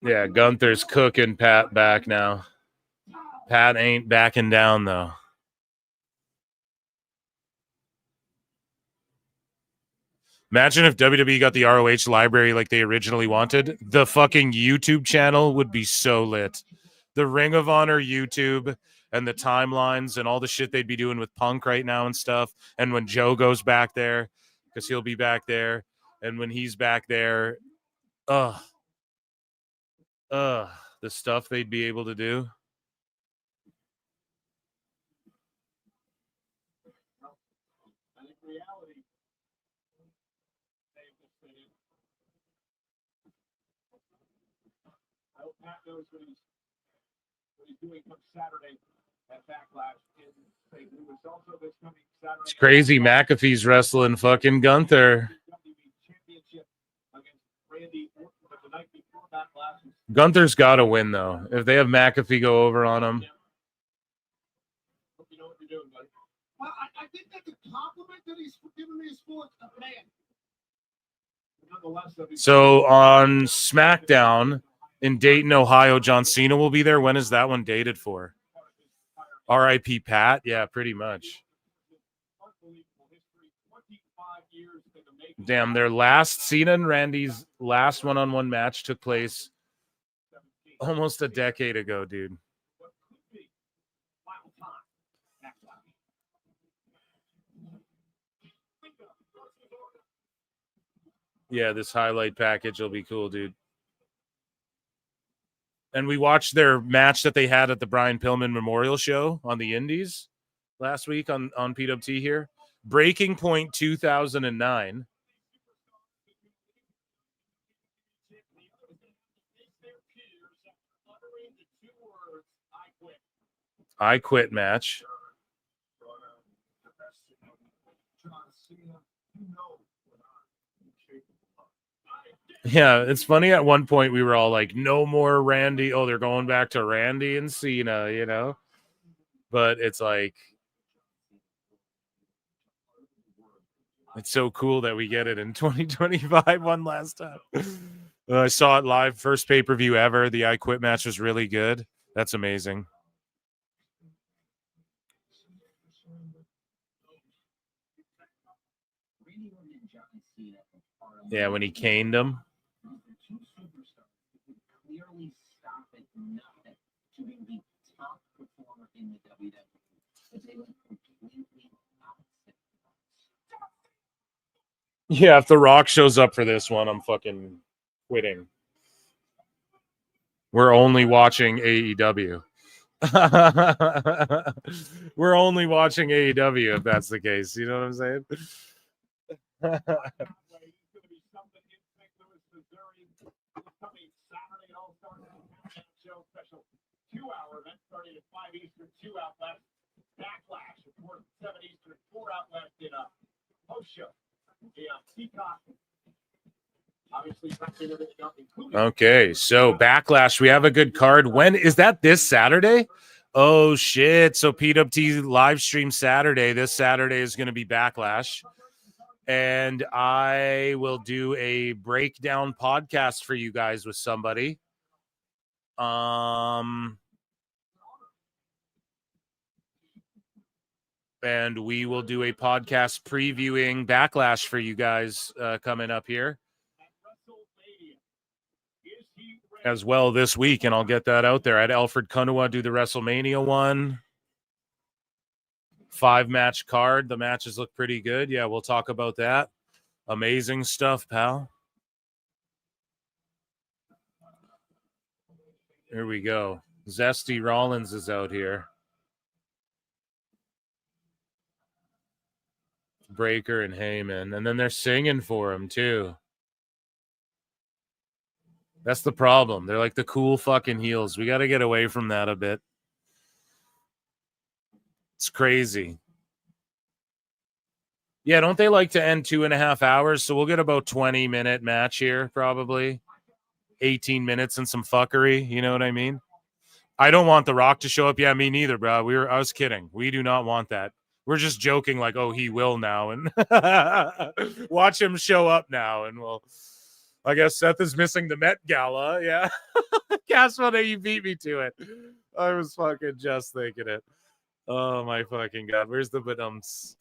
yeah, Gunther's cooking Pat back now. Pat ain't backing down though. Imagine if WWE got the ROH library like they originally wanted. The fucking YouTube channel would be so lit. The Ring of Honor YouTube and the timelines and all the shit they'd be doing with Punk right now and stuff. And when Joe goes back there, because he'll be back there. And when he's back there, the stuff they'd be able to do. knows what he's doing come Saturday at Backlash in St. Louis. Also, this coming Saturday. It's crazy. McAfee's wrestling fucking Gunther. Gunther's got to win, though. If they have McAfee go over on him. You know what you're doing, buddy. Well, I think that's a compliment that he's giving me a sports man. So on SmackDown in Dayton, Ohio, John Cena will be there. When is that one dated for? R.I.P. Pat? Yeah, pretty much. Damn, their last Cena and Randy's last one-on-one match took place almost a decade ago, dude. Yeah, this highlight package will be cool, dude. And we watched their match that they had at the Brian Pillman Memorial Show on the Indies last week on PWT here. Breaking Point 2009. I quit match. Yeah, it's funny. At one point, we were all like, no more Randy. Oh, they're going back to Randy and Cena, you know? But it's like, it's so cool that we get it in 2025 one last time. I saw it live, first pay-per-view ever. The I Quit match was really good. That's amazing. Yeah, when he caned him. Yeah, if The Rock shows up for this one, I'm fucking quitting. We're only watching AEW. We're only watching AEW if that's the case. You know what I'm saying? Backlash, of course, 7 Eastern, 4 out left in a post show. Peacock. Obviously, everything up, including. Okay, so Backlash, we have a good card. When is that? This Saturday? Oh shit! So PWT live stream Saturday. This Saturday is going to be Backlash, and I will do a breakdown podcast for you guys with somebody. And we will do a podcast previewing Backlash for you guys coming up here as well this week, and I'll get that out there. I had Alfred Kunua do the WrestleMania one. 5-match card. The matches look pretty good. Yeah, we'll talk about that. Amazing stuff, pal. Here we go. Zesty Rollins is out here. Breaker and Heyman. And then they're singing for him, too. That's the problem. They're like the cool fucking heels. We got to get away from that a bit. It's crazy. Yeah, don't they like to end 2.5 hours? So we'll get about 20-minute match here, probably. 18 minutes and some fuckery. You know what I mean? I don't want The Rock to show up. Yeah, me neither, bro. I was kidding. We do not want that. We're just joking like, oh, he will now. And watch him show up now. And I guess Seth is missing the Met Gala. Yeah. Cass, you beat me to it. I was fucking just thinking it. Oh, my fucking God. Where's the badums?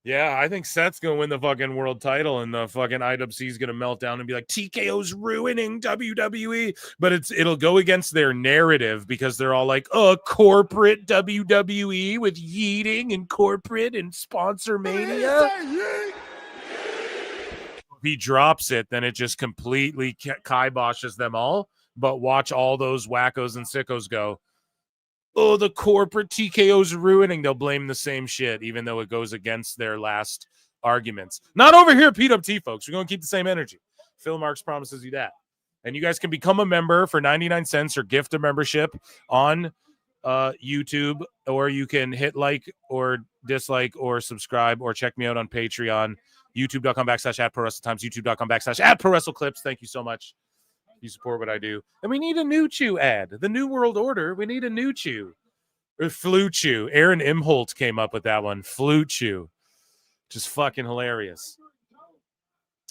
Yeah, I think Seth's going to win the fucking world title, and the fucking IWC is going to melt down and be like, TKO's ruining WWE. But it'll go against their narrative because they're all like, oh, corporate WWE with yeeting and corporate and sponsor mania. If he drops it, then it just completely kiboshes them all. But watch all those wackos and sickos go, oh, the corporate TKO's ruining. They'll blame the same shit, even though it goes against their last arguments. Not over here at PWT, folks. We're going to keep the same energy. Phil Marks promises you that. And you guys can become a member for 99 cents or gift a membership on YouTube, or you can hit like or dislike or subscribe or check me out on Patreon, youtube.com/@prowrestletimes, youtube.com/@prowrestleclips. Thank you so much. You support what I do. And we need a new Chew ad. The New World Order, we need a new Chew. Or Flu Chew. Aaron Imholt came up with that one. Flu Chew. Just fucking hilarious.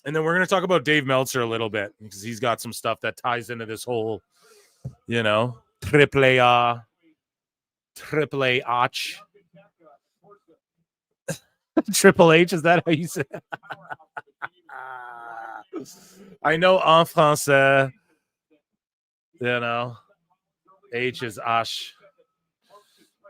And then we're going to talk about Dave Meltzer a little bit because he's got some stuff that ties into this whole, AAA H. Triple H, is that how you say it? I know en français, H is Ash.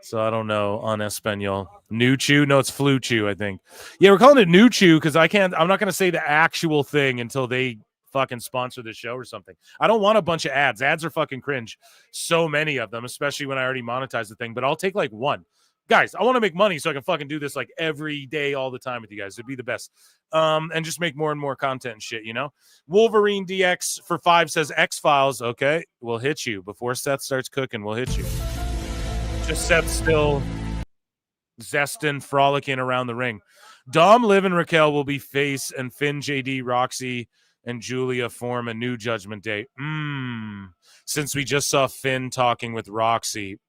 So I don't know en Espanol. New Chew? No, it's Flu Chew, I think. Yeah, we're calling it New Chew because I'm not going to say the actual thing until they fucking sponsor the show or something. I don't want a bunch of ads. Ads are fucking cringe. So many of them, especially when I already monetize the thing, but I'll take like one. Guys, I want to make money so I can fucking do this like every day, all the time with you guys. It'd be the best. And just make more and more content and shit, Wolverine DX for 5 says X-Files. Okay, we'll hit you. Before Seth starts cooking, we'll hit you. Just Seth still zesting, frolicking around the ring. Dom, Liv, and Raquel will be face, and Finn, JD, Roxy, and Julia form a new Judgment Day. Since we just saw Finn talking with Roxy.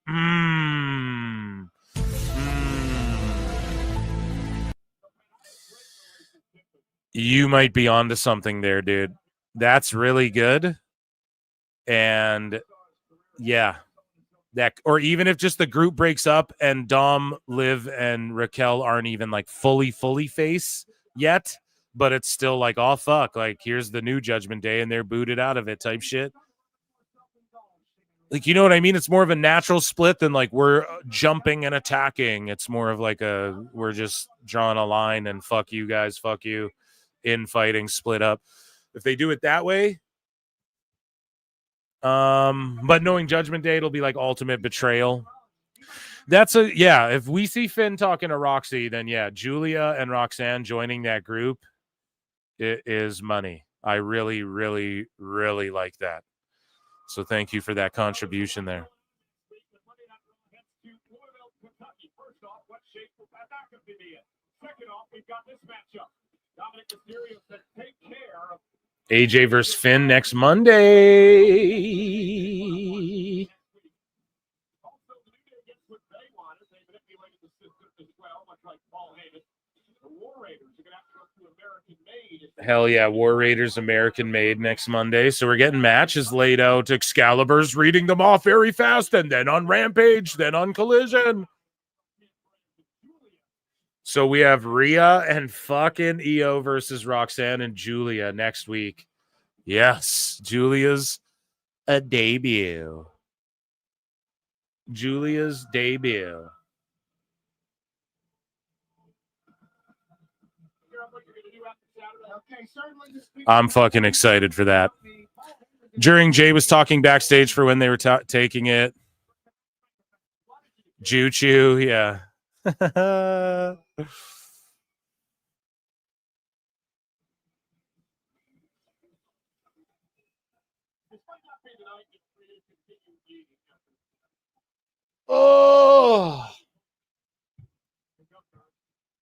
You might be onto something there, dude. That's really good. And yeah. Or even if just the group breaks up and Dom, Liv, and Raquel aren't even like fully face yet, but it's still like, oh fuck, like here's the new Judgment Day and they're booted out of it type shit. Like, you know what I mean? It's more of a natural split than like we're jumping and attacking. It's more of like we're just drawing a line and fuck you guys, fuck you, infighting, split up. If they do it that way, but knowing Judgment Day, it'll be like ultimate betrayal. If we see Finn talking to Roxy, then yeah, Julia and Roxanne joining that group, it is money. I really, really, really like that. So thank you for that contribution there. AJ versus Finn next Monday. Hell yeah, War Raiders American Made next Monday. So we're getting matches laid out. Excalibur's reading them off very fast, and then on Rampage, then on Collision. So we have Rhea and fucking Io versus Roxanne and Julia next week. Yes, Julia's debut. Julia's debut. I'm fucking excited for that. During Jay was talking backstage for when they were taking it. Juchu, yeah. Oh,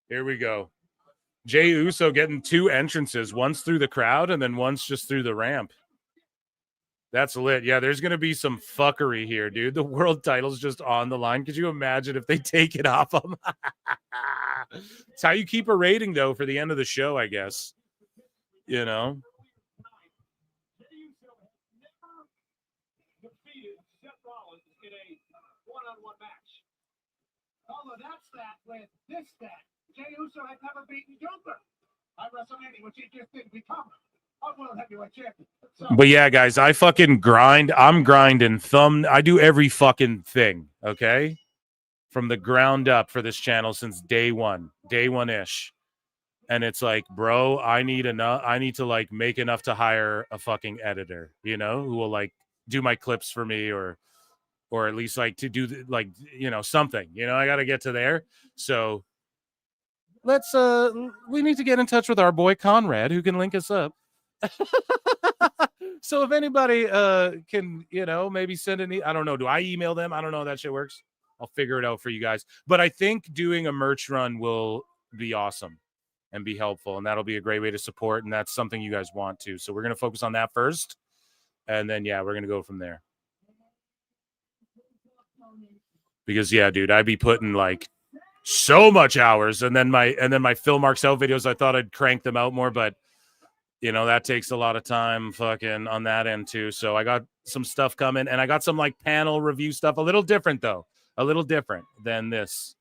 here we go. Jey Uso getting 2 entrances, once through the crowd and then once just through the ramp. That's lit. Yeah, there's going to be some fuckery here, dude. The world title's just on the line. Could you imagine if they take it off them? It's how you keep a rating, though, for the end of the show, I guess. Although that's that with this stat. Jey Uso had never beaten Gunther at WrestleMania, which he just did become a world heavyweight champion. But yeah, guys, I fucking grind. I'm grinding I do every fucking thing, okay? From the ground up for this channel since day one-ish. And it's like, bro, I need to like make enough to hire a fucking editor, who will like do my clips for me or at least like to do like, something, I got to get to there. So let's we need to get in touch with our boy Conrad, who can link us up. So if anybody can, maybe send I don't know, do I email them? I don't know how that shit works. I'll figure it out for you guys. But I think doing a merch run will be awesome and be helpful, and that'll be a great way to support, and that's something you guys want to. So we're going to focus on that first, and then we're going to go from there. Because dude, I'd be putting like so much hours, and then my Phil Marks Out videos, I thought I'd crank them out more, but that takes a lot of time fucking on that end too. So I got some stuff coming, and I got some like panel review stuff, a little different though, a little different than this,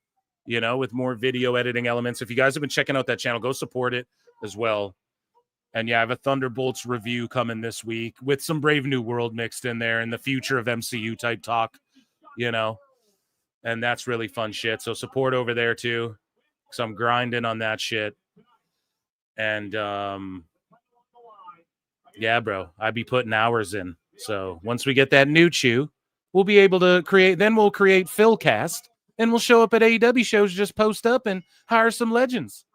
with more video editing elements. If you guys have been checking out that channel, go support it as well. And I have a Thunderbolts review coming this week with some Brave New World mixed in there and the future of MCU type talk, and that's really fun shit. So support over there too, because I'm grinding on that shit. And bro, I'd be putting hours in. So once we get that new chew, we'll be able to create Philcast, and we'll show up at AEW shows, just post up and hire some legends,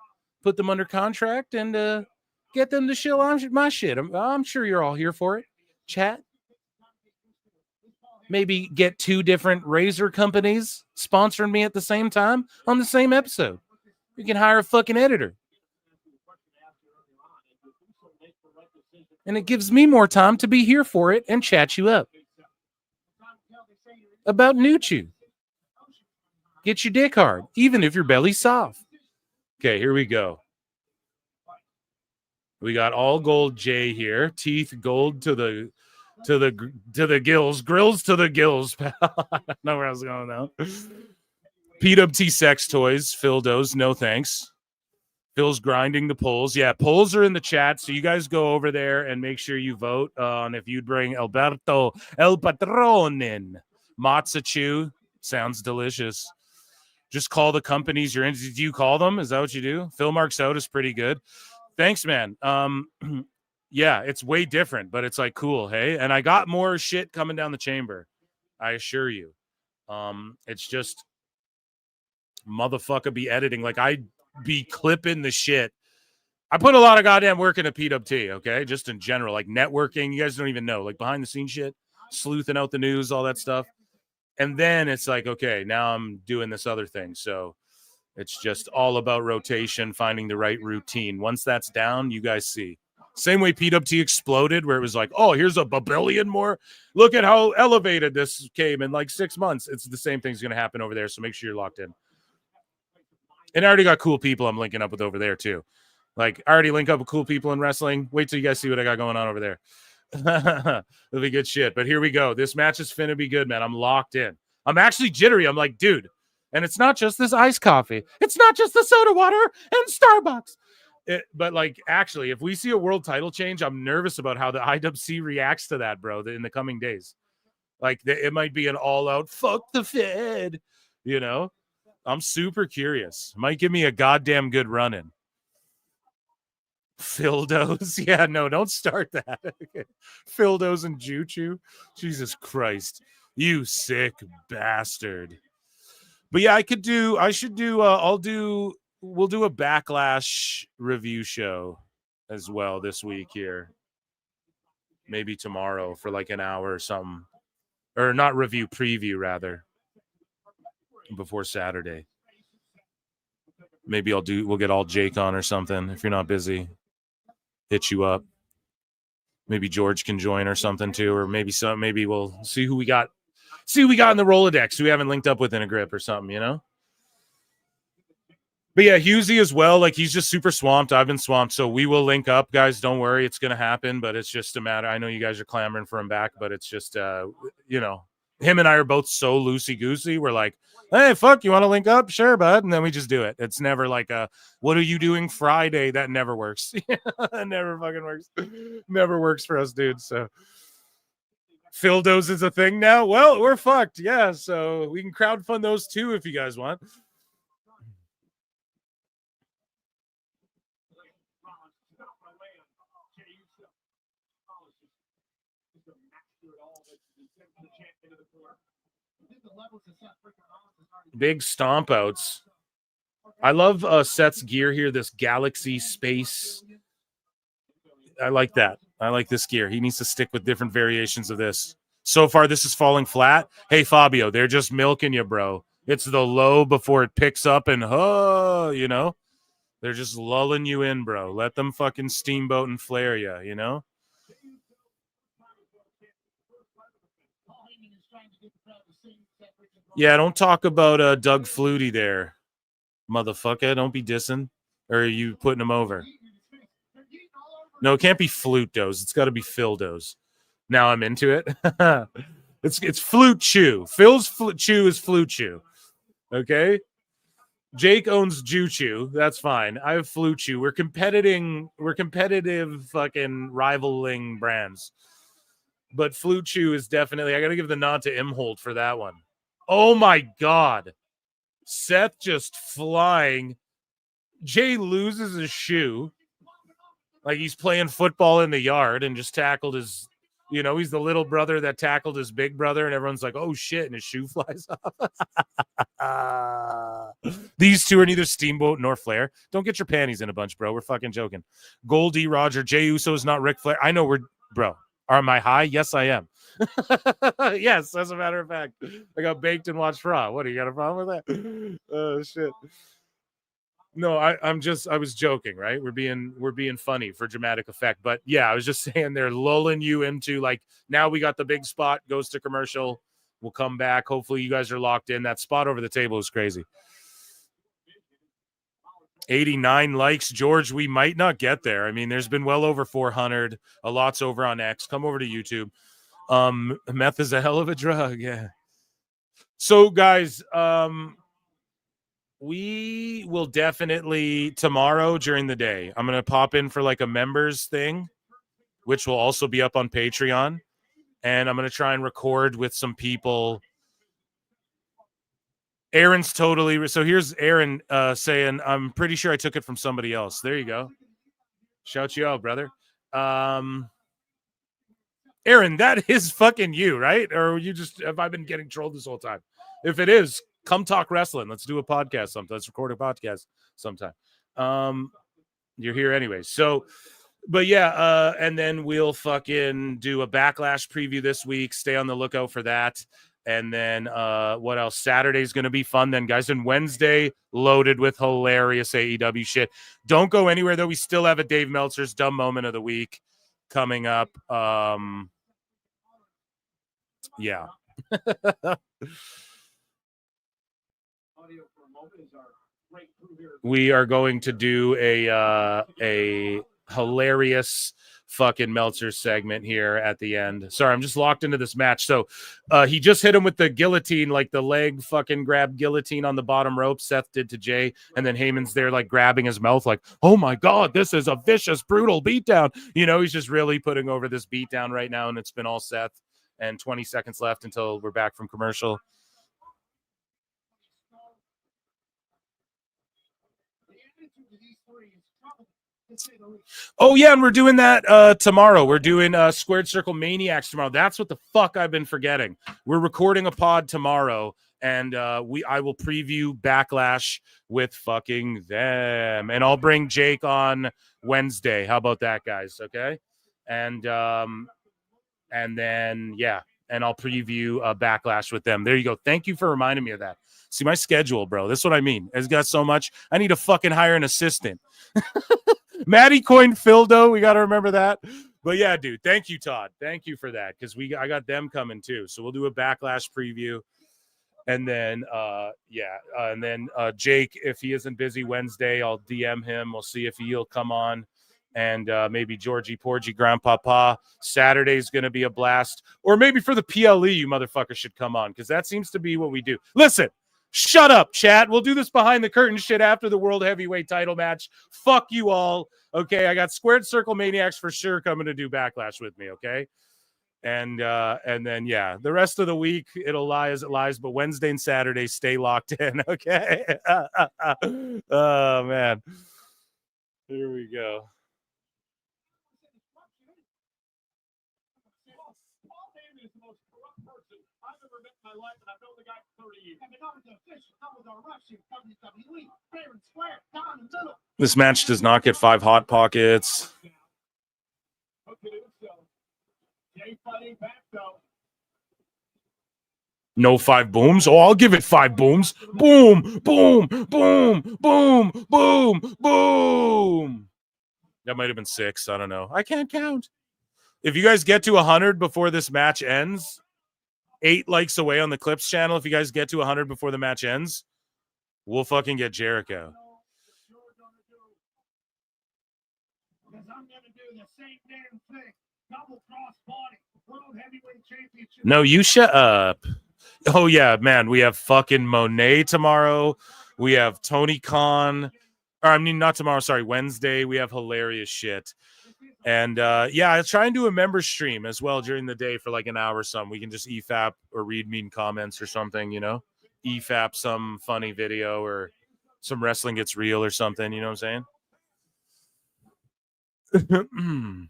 put them under contract, and get them to shill on my shit. I'm sure you're all here for it. Chat. Maybe get 2 different razor companies sponsoring me at the same time on the same episode. You can hire a fucking editor. And it gives me more time to be here for it and chat you up about New Chew. Get your dick hard, even if your belly's soft. Okay, here we go. We got all gold J here. Teeth gold to the gills. Grills to the gills, pal. I don't know where I was going now. PWT sex toys. Phildos, no thanks. Phil's grinding the polls. Yeah, polls are in the chat, so you guys go over there and make sure you vote on if you'd bring Alberto El Patron in. Matza Chew sounds delicious. Just call the companies you're in. Do you call them? Is that what you do? Phil Marks Out is pretty good. Thanks, man. It's way different, but it's like cool, hey? And I got more shit coming down the chamber. I assure you. It's just motherfucker be editing. Like I be clipping the shit. I put a lot of goddamn work into PWT, okay? Just in general, like networking. You guys don't even know, like behind the scenes shit, sleuthing out the news, all that stuff. And then it's like, okay, now I'm doing this other thing. So it's just all about rotation, finding the right routine. Once that's down, you guys see. Same way PWT exploded, where it was like, oh, here's a billion more. Look at how elevated this came in like 6 months. It's the same thing's going to happen over there. So make sure you're locked in. And I already got cool people I'm linking up with over there too. Like I already link up with cool people in wrestling. Wait till you guys see what I got going on over there. It'll be good shit. But here we go. This match is finna be good, man. I'm locked in. I'm actually jittery. I'm like, dude. And it's not just this iced coffee. It's not just the soda water and Starbucks. But like, actually, if we see a world title change, I'm nervous about how the IWC reacts to that, bro, in the coming days. Like, it might be an all-out fuck the Fed, I'm super curious. Might give me a goddamn good run-in. Phildos? Yeah, no, don't start that. Phildos and Juchu? Jesus Christ. You sick bastard. But yeah, we'll do a Backlash review show as well this week here. Maybe tomorrow for like an hour or something. Or not review, preview rather. Before Saturday. Maybe we'll get all Jake on or something. If you're not busy, hit you up. Maybe George can join or something too. Or maybe we'll see who we got. See who we got in the Rolodex who we haven't linked up with in a grip or something, But yeah, Husey as well. Like he's just super swamped. I've been swamped. So we will link up, guys. Don't worry. It's going to happen, but it's just a matter. I know you guys are clamoring for him back, but it's just, him and I are both so loosey-goosey. We're like, hey, fuck, you want to link up? Sure, bud. And then we just do it. It's never like what are you doing Friday? That never works. That never fucking works. Never works for us, dude. So Phildos is a thing now. Well, we're fucked. Yeah, so we can crowdfund those too if you guys want. Big stomp outs. I love Seth's gear here, this Galaxy Space. I like that. I like this gear. He needs to stick with different variations of this. So far, this is falling flat. Hey, Fabio, they're just milking you, bro. It's the low before it picks up and, you know? They're just lulling you in, bro. Let them fucking steamboat and flare you, you know? Yeah, don't talk about Doug Flutie there, motherfucker. Don't be dissing. Or are you putting him over? No, it can't be Flute Dose. It's got to be Phil Dose. Now I'm into it. It's Flute Chew. Phil's Chew is Flute Chew. Okay? Jake owns Jew Chew. That's fine. I have Flute Chew. We're competitive fucking rivaling brands. But Flute Chew is definitely, I got to give the nod to Imhold for that one. Oh my God. Seth just flying. Jay loses his shoe. Like he's playing football in the yard and just tackled his, you know, he's the little brother that tackled his big brother and everyone's like, oh shit, and his shoe flies off. These two are neither Steamboat nor Flair. Don't get your panties in a bunch, bro. We're fucking joking. Goldie Roger, Jey Uso is not Ric Flair. I know bro. Am I high? Yes, I am. Yes, as a matter of fact. I got baked and watched Raw. What, do you got a problem with that? Oh, shit. No, I was joking, right? We're being funny for dramatic effect. But yeah, I was just saying they're lulling you into like, now we got the big spot, goes to commercial. We'll come back. Hopefully you guys are locked in. That spot over the table is crazy. 89 likes, George. We might not get there. I mean, there's been well over 400. A lot's over on X. Come over to YouTube. Meth is a hell of a drug. Yeah. So guys, we will definitely tomorrow during the day, I'm going to pop in for like a members thing, which will also be up on Patreon. And I'm going to try and record with some people. Aaron's totally. So here's Aaron saying, I'm pretty sure I took it from somebody else. There you go. Shout you out, brother. Aaron, that is fucking you, right? Or you just, have I been getting trolled this whole time? If it is, come talk wrestling. Let's do a podcast sometime. Let's record a podcast sometime. You're here anyway. So, but yeah, and then we'll fucking do a Backlash preview this week. Stay on the lookout for that. And then what else? Saturday's going to be fun then, guys. And Wednesday, loaded with hilarious AEW shit. Don't go anywhere, though. We still have a Dave Meltzer's Dumb Moment of the Week coming up. Yeah. We are going to do a hilarious fucking Meltzer segment here at the end. Sorry, I'm just locked into this match. So he just hit him with the guillotine, like the leg fucking grab guillotine on the bottom rope. Seth did to Jay, and then Heyman's there like grabbing his mouth like, oh my God, this is a vicious, brutal beatdown. You know, he's just really putting over this beatdown right now, and it's been all Seth. And 20 seconds left until we're back from commercial. Oh, yeah, and we're doing that tomorrow. We're doing Squared Circle Maniacs tomorrow. That's what the fuck I've been forgetting. We're recording a pod tomorrow, and I will preview Backlash with fucking them. And I'll bring Jake on Wednesday. How about that, guys? Okay? And then, yeah, and I'll preview Backlash with them. There you go. Thank you for reminding me of that. See, my schedule, bro. That's what I mean. It's got so much. I need to fucking hire an assistant. Maddie coined Phildo. We got to remember that. But yeah, dude, thank you, Todd. Thank you for that, because I got them coming too. So we'll do a Backlash preview. And then, Jake, if he isn't busy Wednesday, I'll DM him. We'll see if he'll come on. And maybe Georgie Porgy Grandpapa. Saturday's going to be a blast. Or maybe for the PLE, you motherfuckers should come on, because that seems to be what we do. Listen, shut up, chat. We'll do this behind the curtain shit after the World Heavyweight title match. Fuck you all. Okay, I got Squared Circle Maniacs for sure coming to do Backlash with me, okay? And then, yeah, the rest of the week, it'll lie as it lies. But Wednesday and Saturday, stay locked in, okay? Oh, man. Here we go. Paul Heyman is the most corrupt person I've ever met in my life, and I've known the guy for 30 years. I mean, not with the official, not with our Russian WWE, fair and square, down the middle. This match does not get 5 hot pockets. Okay, so Jay fighting back though. No 5 booms. Oh, I'll give it 5 booms. Boom, boom, boom, boom, boom, boom. That might have been 6. I don't know. I can't count. If you guys get to 100 before this match ends, 8 likes away on the Clips channel. If you guys get to 100 before the match ends, we'll fucking get Jericho. Because I'm going to do the same damn thing. Double cross body. World Heavyweight Championship. No, you shut up. Oh, yeah, man. We have fucking Monet tomorrow. We have Tony Khan. Or, I mean, not tomorrow. Sorry, Wednesday. We have hilarious shit. And, yeah, I'll try and do a member stream as well during the day for like an hour or something. We can just EFAP or read mean comments or something, you know? EFAP some funny video or some wrestling gets real or something. You know what I'm saying?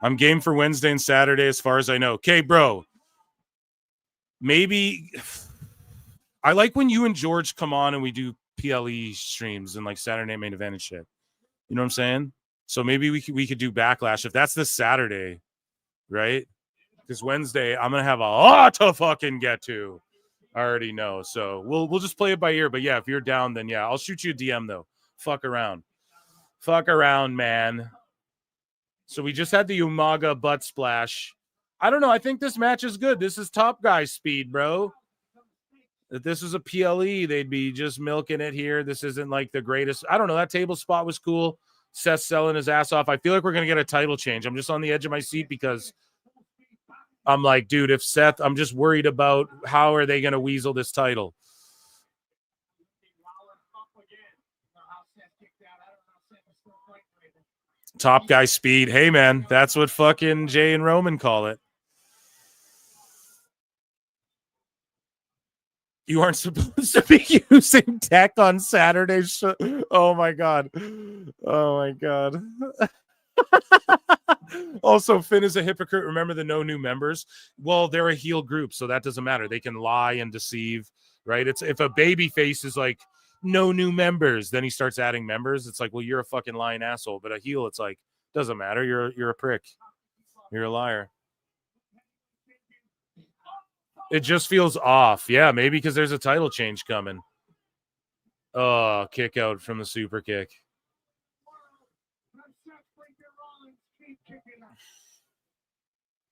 I'm game for Wednesday and Saturday as far as I know. Okay, bro. Maybe I like when you and George come on and we do PLE streams and like Saturday Night Main Event and shit. You know what I'm saying? So maybe we could do Backlash if that's this Saturday, right? Because Wednesday I'm gonna have a lot to fucking get to. I already know. So we'll just play it by ear. But yeah, if you're down, then yeah, I'll shoot you a DM though. Fuck around, man. So we just had the Umaga butt splash. I don't know. I think this match is good. This is top guy speed, bro. If this was a PLE, they'd be just milking it here. This isn't like the greatest. I don't know. That table spot was cool. Seth selling his ass off. I feel like we're going to get a title change. I'm just on the edge of my seat because I'm like, dude, if Seth, I'm just worried about how are they going to weasel this title. Top guy speed. Hey, man, that's what fucking Jay and Roman call it. You aren't supposed to be using tech on Saturday. Oh, my God. Oh, my God. Also, Finn is a hypocrite. Remember the no new members? Well, they're a heel group, so that doesn't matter. They can lie and deceive, right? It's if a baby face is like, no new members, then he starts adding members. It's like, well, you're a fucking lying asshole. But a heel, it's like, doesn't matter. You're a prick. You're a liar. It just feels off. Yeah, maybe because there's a title change coming. Oh, kick out from the super kick.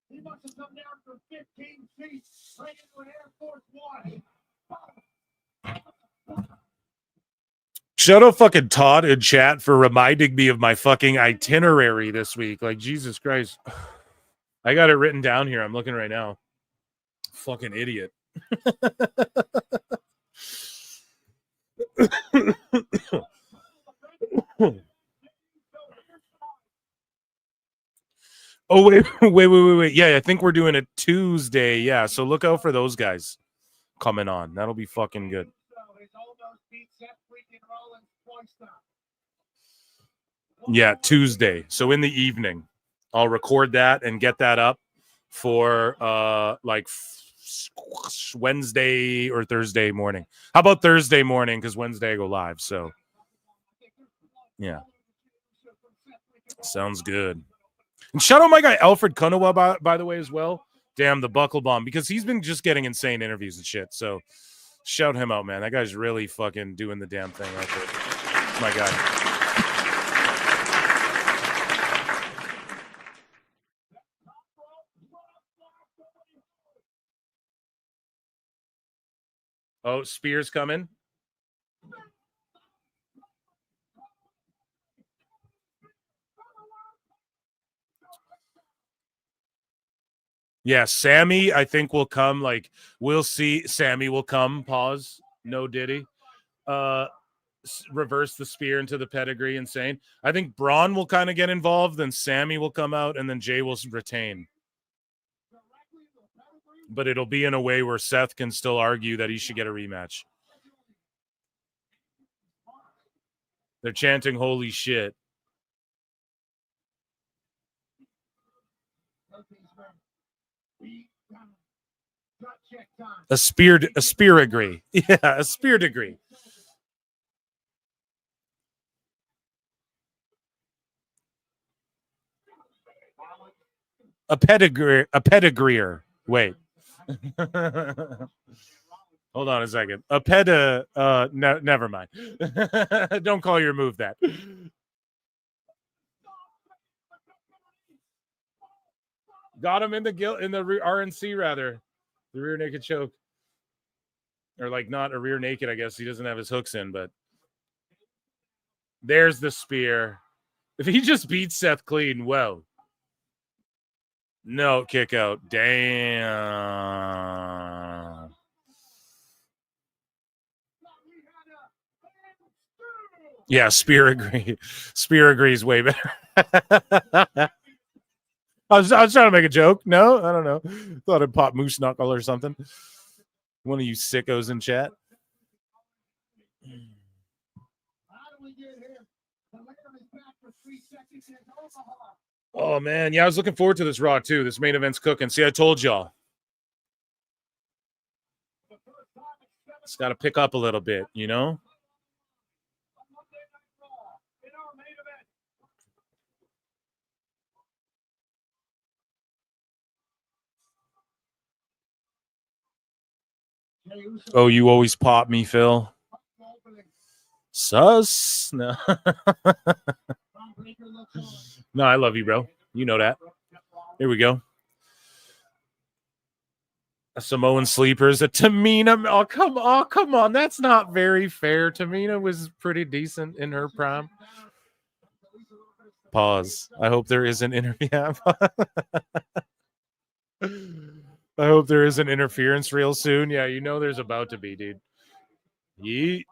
He must have come down from 15 feet right into an Air Force One. Shout out fucking Todd in chat for reminding me of my fucking itinerary this week. Like, Jesus Christ. I got it written down here. I'm looking right now. Fucking idiot. Oh, wait. Yeah, I think we're doing it Tuesday. Yeah, so look out for those guys coming on. That'll be fucking good. Yeah, Tuesday. So in the evening, I'll record that and get that up for like Wednesday or Thursday morning. How about Thursday morning? Because Wednesday I go live. So yeah, sounds good. And shout out my guy Alfred Kunawa, by the way, as well. Damn, the buckle bomb, because he's been just getting insane interviews and shit. So shout him out, man. That guy's really fucking doing the damn thing out there. My guy. Oh, Spears coming. Yeah, Sammy, I think will come. Like, we'll see. Sammy will come. Pause. No Diddy. Reverse the spear into the pedigree. Insane. I think Braun will kind of get involved. Then Sammy will come out, and then Jay will retain. But it'll be in a way where Seth can still argue that he should get a rematch. They're chanting "Holy shit." A spear degree. Yeah, a spear degree. A pedigreer. Wait. Hold on a second. Never mind. Don't call your move that. Got him in the RNC rather. The rear naked choke. Or like not a rear naked, I guess. He doesn't have his hooks in, but there's the spear. If he just beats Seth clean, whoa. No kick out. Damn. Yeah, spear agree. Spear agrees way better. I was trying to make a joke. No, I don't know. Thought I'd pop moose knuckle or something. One of you sickos in chat. Oh man, yeah, I was looking forward to this Raw too. This main event's cooking. See, I told y'all. It's got to pick up a little bit, you know? Oh, you always pop me, Phil. Sus? No. No, I love you, bro. You know that. Here we go. A Samoan sleepers. A Tamina. Oh, come on. That's not very fair. Tamina was pretty decent in her prime. Pause. I hope there is an interview. I hope there is an interference real soon. Yeah, you know there's about to be, dude. Yeet.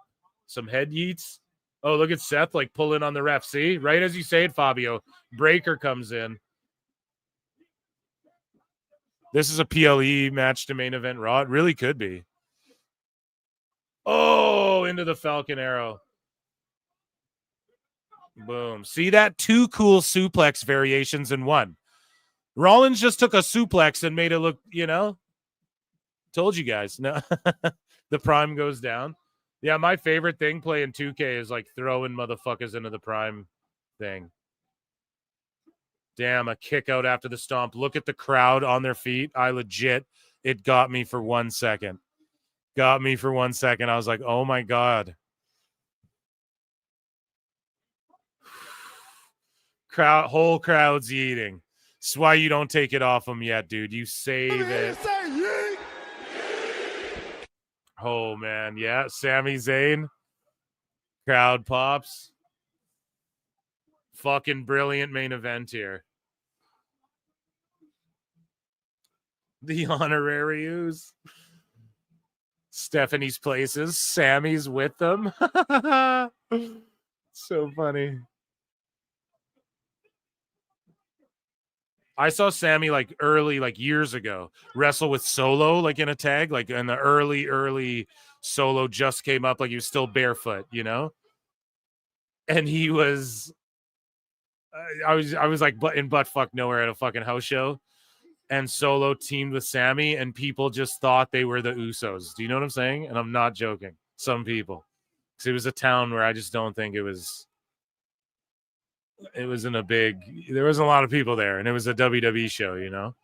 Some head yeets. Oh, look at Seth like pulling on the ref. See? Right as you say it, Fabio. Breaker comes in. This is a PLE match to main event Raw. It really could be. Oh, into the Falcon Arrow. Boom. See that? 2 cool suplex variations in one. Rollins just took a suplex and made it look, you know. Told you guys. No. The prime goes down. Yeah, my favorite thing playing 2K is like throwing motherfuckers into the prime thing. Damn, a kick out after the stomp. Look at the crowd on their feet. It got me for 1 second. Got me for 1 second. I was like, oh my God. Whole crowd's eating. That's why you don't take it off them yet, dude. You save it. Oh, man. Yeah, Sami Zayn. Crowd pops. Fucking brilliant main event here. The honorarius. Stephanie's places. Sammy's with them. So funny. I saw Sammy like early, like years ago, wrestle with Solo, like in a tag, like in the early Solo just came up, like he was still barefoot, you know? And he was, I was like in butt fuck nowhere at a fucking house show. And Solo teamed with Sammy, and people just thought they were the Usos. Do you know what I'm saying? And I'm not joking. Some people. Because it was a town where I just don't think it wasn't a big, there wasn't a lot of people there, and it was a WWE show, you know?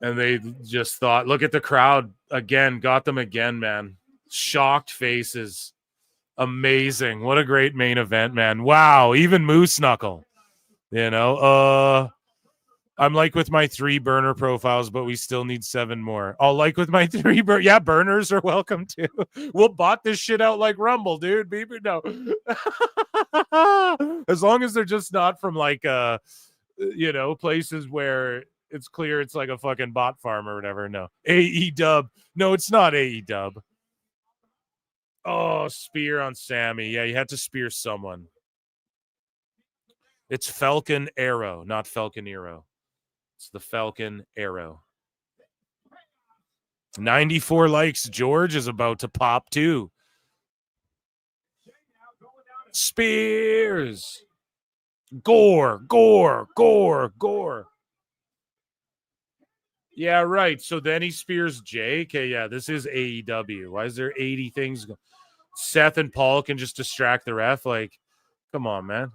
And they just thought, look at the crowd again, got them again, man. Shocked faces. Amazing. What a great main event, man. Wow. Even Moose Knuckle, you know? I'm like with my 3 burner profiles, but we still need 7 more. I'll like with my 3 yeah, burners are welcome too. We'll bot this shit out like Rumble, dude. No. As long as they're just not from like you know, places where it's clear it's like a fucking bot farm or whatever. No. AE dub. No, it's not AE dub. Oh, spear on Sammy. Yeah, you had to spear someone. It's Falcon Arrow, not Falcon Arrow. It's the Falcon Arrow. 94 likes. George is about to pop too. Spears. Gore. Yeah, right. So then he spears Jay. Okay, yeah, this is AEW. Why is there 80 things? Seth and Paul can just distract the ref. Like, come on, man.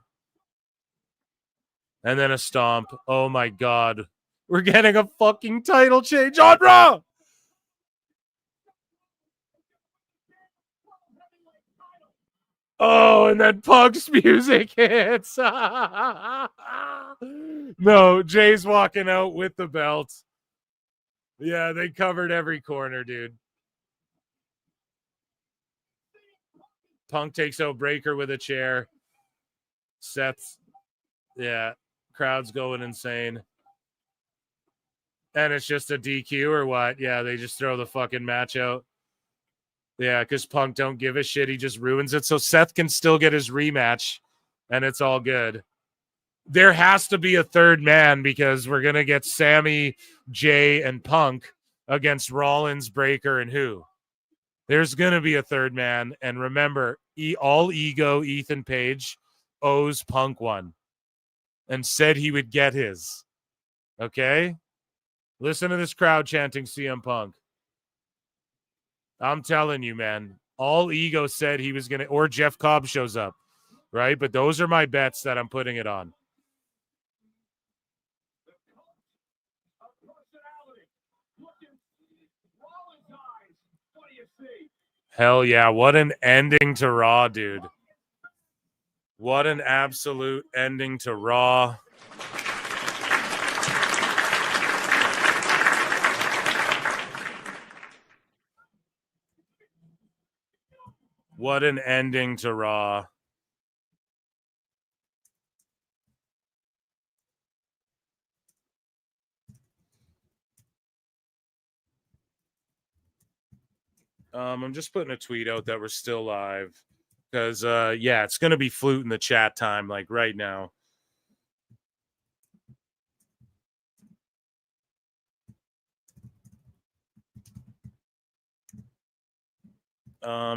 And then a stomp. Oh my God. We're getting a fucking title change on Raw. Oh, and then Punk's music hits. No, Jay's walking out with the belt. Yeah, they covered every corner, dude. Punk takes out Breaker with a chair. Seth's, yeah, crowd's going insane. And it's just a DQ or what? Yeah, they just throw the fucking match out. Yeah, because Punk don't give a shit. He just ruins it. So Seth can still get his rematch, and it's all good. There has to be a third man because we're going to get Sammy, Jay, and Punk against Rollins, Breaker, and who? There's going to be a third man. And remember, all ego Ethan Page owes Punk one and said he would get his. Okay? Listen to this crowd chanting CM Punk. I'm telling you, man. All ego said he was going to, or Jeff Cobb shows up, right? But those are my bets that I'm putting it on. Hell yeah. What an ending to Raw, dude. What an absolute ending to Raw. What an ending to Raw. I'm just putting a tweet out that we're still live because, yeah, it's going to be flute in the chat time, like right now.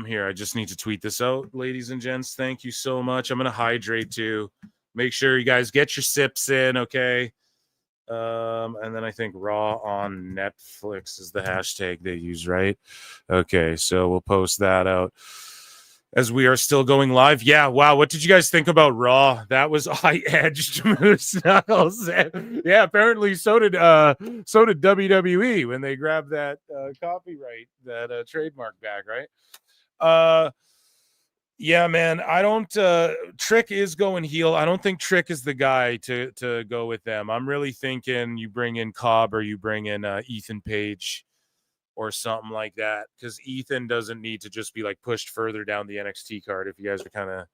Here, I just need to tweet this out, ladies and gents. Thank you so much. I'm going to hydrate too. Make sure you guys get your sips in, okay? And then I think Raw on Netflix is the hashtag they use, right? Okay, so we'll post that out as we are still going live. Yeah, wow. What did you guys think about Raw? That was high-edged Moose Knuckles. Yeah, apparently so did WWE when they grabbed that copyright, that trademark back, right? Yeah, man. I don't Trick is going heel. I don't think Trick is the guy to go with them. I'm really thinking you bring in Cobb or you bring in Ethan Page or something like that, because Ethan doesn't need to just be like pushed further down the NXT card, if you guys are kind of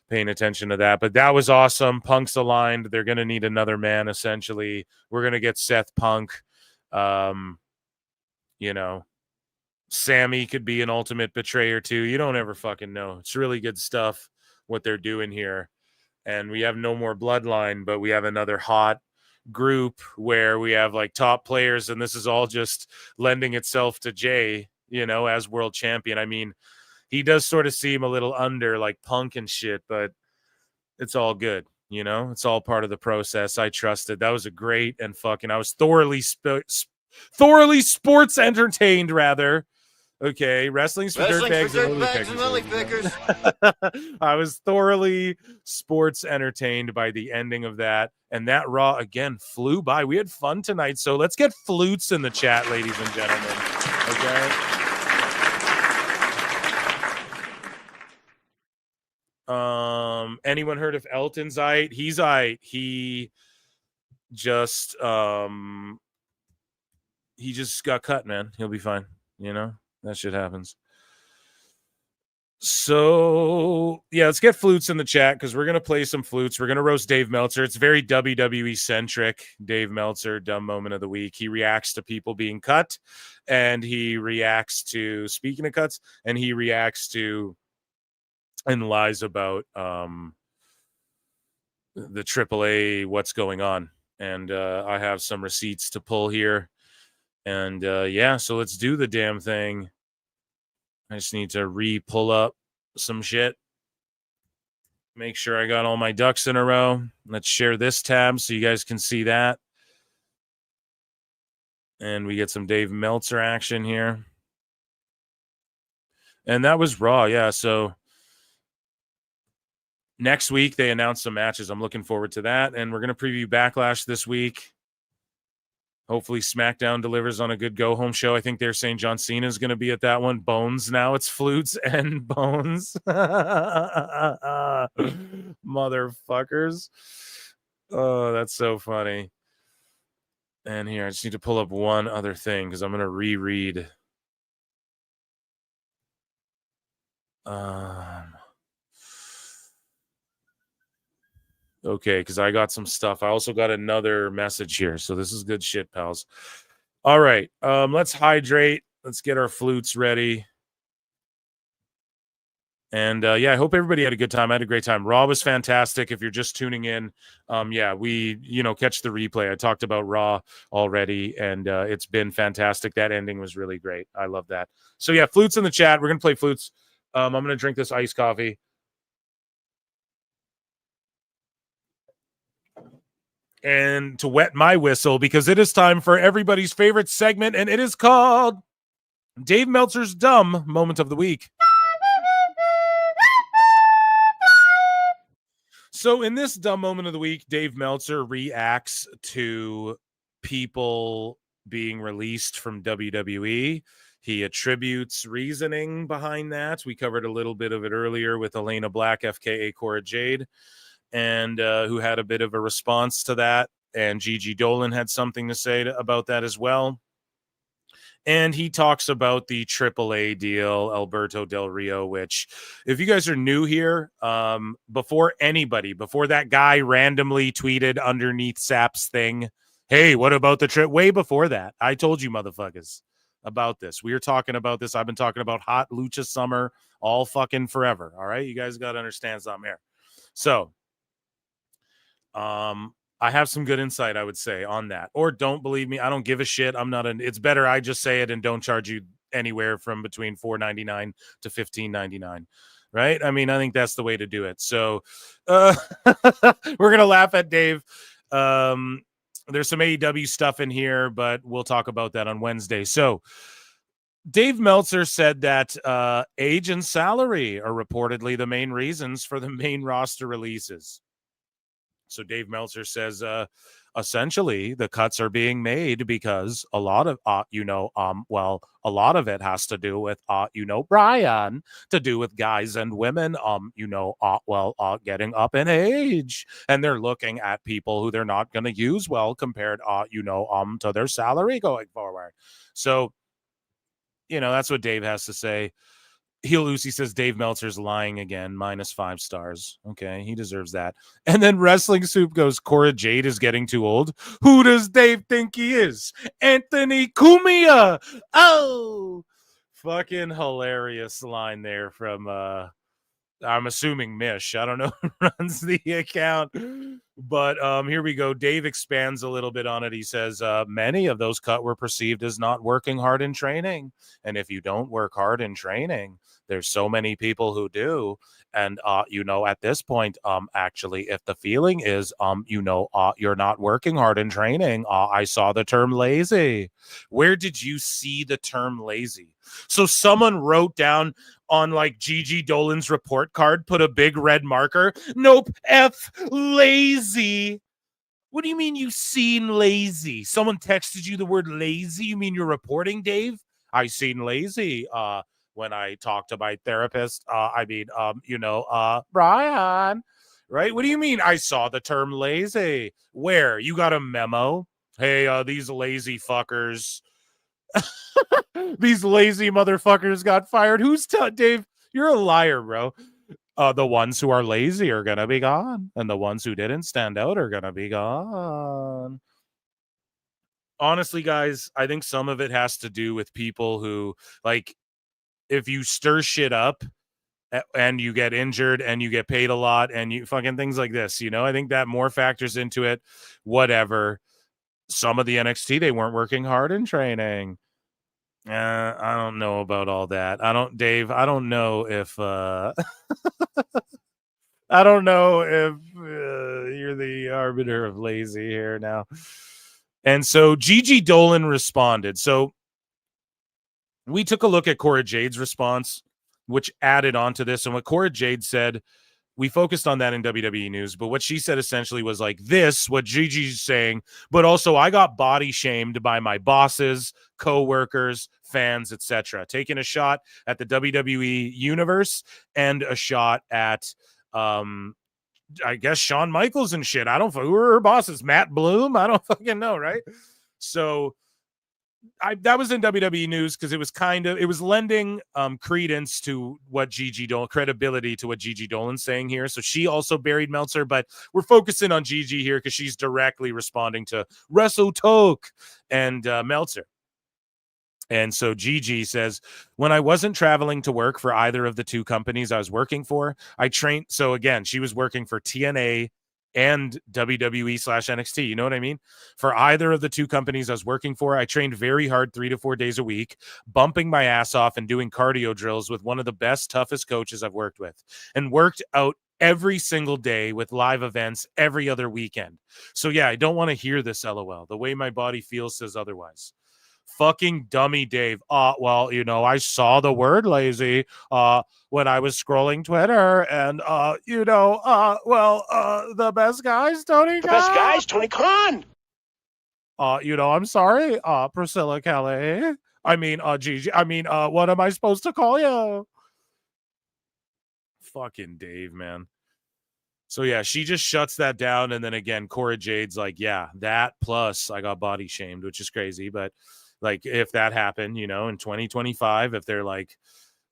paying attention to that. But that was awesome. Punk's aligned. They're going to need another man, essentially. We're going to get Seth Punk. You know, Sammy could be an ultimate betrayer too. You don't ever fucking know. It's really good stuff what they're doing here. And we have no more bloodline, but we have another hot group where we have like top players, and this is all just lending itself to Jay, you know, as world champion. I mean, he does sort of seem a little under like Punk and shit, but it's all good, you know. It's all part of the process. I trusted. That was a great and fucking, I was thoroughly sports entertained, rather. Okay, wrestling's for dirtbags and lily pickers. I was thoroughly sports entertained by the ending of that, and that Raw again flew by. We had fun tonight, so let's get flutes in the chat, ladies and gentlemen. Okay. Anyone heard of Elton's ite? He's ite. He just got cut, man. He'll be fine. You know, that shit happens. So yeah, let's get flutes in the chat because we're gonna play some flutes. We're gonna roast Dave Meltzer. It's very WWE centric. Dave Meltzer, dumb moment of the week. He reacts to people being cut, and he reacts to, speaking of cuts, and he reacts to and lies about the AAA, what's going on. And I have some receipts to pull here. And yeah, so let's do the damn thing. I just need to re-pull up some shit. Make sure I got all my ducks in a row. Let's share this tab so you guys can see that. And we get some Dave Meltzer action here. And that was Raw, yeah. So next week, they announced some matches. I'm looking forward to that. And we're going to preview Backlash this week. Hopefully, SmackDown delivers on a good go-home show. I think they're saying John Cena is going to be at that one. Bones now. It's Flutes and Bones. Motherfuckers. Oh, that's so funny. And here, I just need to pull up one other thing because I'm going to reread. Okay, because I got some stuff. I also got another message here. So this is good shit, pals. All right, let's hydrate. Let's get our flutes ready. And yeah, I hope everybody had a good time. I had a great time. Raw was fantastic. If you're just tuning in, yeah, we, catch the replay. I talked about Raw already, and it's been fantastic. That ending was really great. I love that. So yeah, flutes in the chat. We're going to play flutes. I'm going to drink this iced coffee. And to wet my whistle, because it is time for everybody's favorite segment, and it is called Dave Meltzer's Dumb Moment of the Week. So in this dumb moment of the week, Dave Meltzer reacts to people being released from WWE. He attributes reasoning behind that. We covered a little bit of it earlier with Elena Black, FKA Cora Jade, and who had a bit of a response to that. And Gigi Dolin had something to say about that as well. And he talks about the AAA deal, Alberto Del Rio, which, if you guys are new here, before that guy randomly tweeted underneath Sap's thing, hey, what about the trip? Way before that, I told you motherfuckers about this. We were talking about this. I've been talking about hot lucha summer all fucking forever. All right. You guys got to understand something here. So, I have some good insight, I would say, on that. Or don't believe me. I don't give a shit. It's better I just say it and don't charge you anywhere from between $4.99 to $15.99. Right? I mean, I think that's the way to do it. So we're going to laugh at Dave. There's some AEW stuff in here, but we'll talk about that on Wednesday. So Dave Meltzer said that age and salary are reportedly the main reasons for the main roster releases. So Dave Meltzer says, essentially, the cuts are being made because a lot of, a lot of it has to do with, Brian, to do with guys and women, getting up in age. And they're looking at people who they're not going to use well compared, to their salary going forward. So, that's what Dave has to say. Heel Lucy says Dave Meltzer's lying again, -5 stars. Okay, he deserves that. And then Wrestling Soup goes, Cora Jade is getting too old. Who does Dave think he is? Anthony Cumia. Oh, fucking hilarious line there from, I'm assuming Mish. I don't know who runs the account. But here we go. Dave expands a little bit on it. He says, many of those cut were perceived as not working hard in training. And if you don't work hard in training, there's so many people who do. And, at this point, actually, if the feeling is, you're not working hard in training, I saw the term lazy. Where did you see the term lazy? So someone wrote down on like Gigi Dolin's report card, put a big red marker. Nope. F lazy. What do you mean you seen lazy? Someone texted you the word lazy? You mean you're reporting, Dave? I seen lazy. When I talked to my therapist, Brian, right? What do you mean I saw the term lazy? Where? You got a memo? Hey, these lazy fuckers. These lazy motherfuckers got fired. Dave? You're a liar, bro. The ones who are lazy are going to be gone. And the ones who didn't stand out are going to be gone. Honestly, guys, I think some of it has to do with people who, like, if you stir shit up and you get injured and you get paid a lot and you fucking things like this, I think that more factors into it. Whatever. Some of the NXT, they weren't working hard in training. I don't know about all that. Dave, I don't know if I don't know if you're the arbiter of lazy here now. And so Gigi Dolin responded. So we took a look at Cora Jade's response, which added on to this. And what Cora Jade said, we focused on that in WWE News, but what she said essentially was like this, what Gigi's saying, but also I got body shamed by my bosses, co-workers, fans, etc. Taking a shot at the WWE universe and a shot at I guess Shawn Michaels and shit. I don't know who are her bosses, Matt Bloom. I don't fucking know, right? So that was in WWE News because it was lending credence to what Gigi Dolin, credibility to what Gigi Dolin's saying here. So she also buried Meltzer, but we're focusing on Gigi here because she's directly responding to Wrestle Talk and Meltzer. And so Gigi says, when I wasn't traveling to work for either of the two companies I was working for, I trained. So again, she was working for TNA and WWE/NXT. You know what I mean? For either of the two companies I was working for, I trained very hard 3 to 4 days a week, bumping my ass off and doing cardio drills with one of the best, toughest coaches I've worked with, and worked out every single day with live events every other weekend. So yeah, I don't want to hear this, LOL. The way my body feels says otherwise. Fucking dummy Dave. Well, you know, I saw the word lazy when I was scrolling Twitter, and the best guys, Tony Khan. The best guys, Tony Khan. I'm sorry, Priscilla Kelly. I mean, Gigi. I mean, what am I supposed to call you? Fucking Dave, man. So yeah, she just shuts that down, and then again, Cora Jade's like, yeah, that plus I got body shamed, which is crazy, but like if that happened, in 2025, if they're like,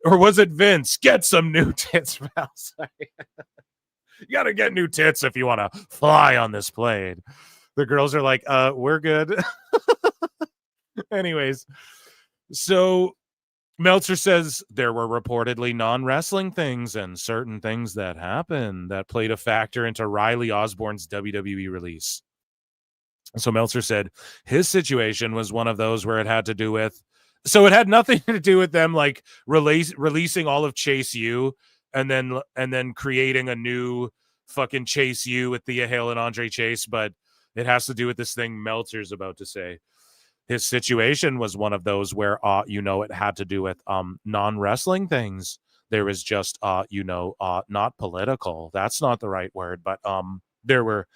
or was it Vince? Get some new tits, pal. Sorry. You got to get new tits if you want to fly on this plane. The girls are like, we're good. Anyways, so Meltzer says there were reportedly non-wrestling things and certain things that happened that played a factor into Riley Osborne's WWE release. So Meltzer said his situation was one of those where it had to do with, so it had nothing to do with them like releasing all of Chase U and then creating a new fucking Chase U with Thea Hale and Andre Chase, but it has to do with this thing Meltzer's about to say. His situation was one of those where it had to do with non-wrestling things. There was just not political. That's not the right word, but there were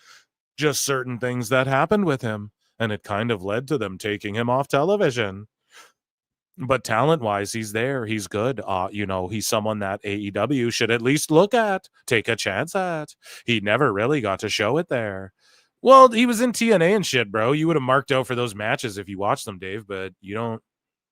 just certain things that happened with him, and it kind of led to them taking him off television. But talent-wise, he's there. He's good. He's someone that AEW should at least look at, take a chance at. He never really got to show it there. Well, he was in TNA and shit, bro. You would have marked out for those matches if you watched them, Dave, but you don't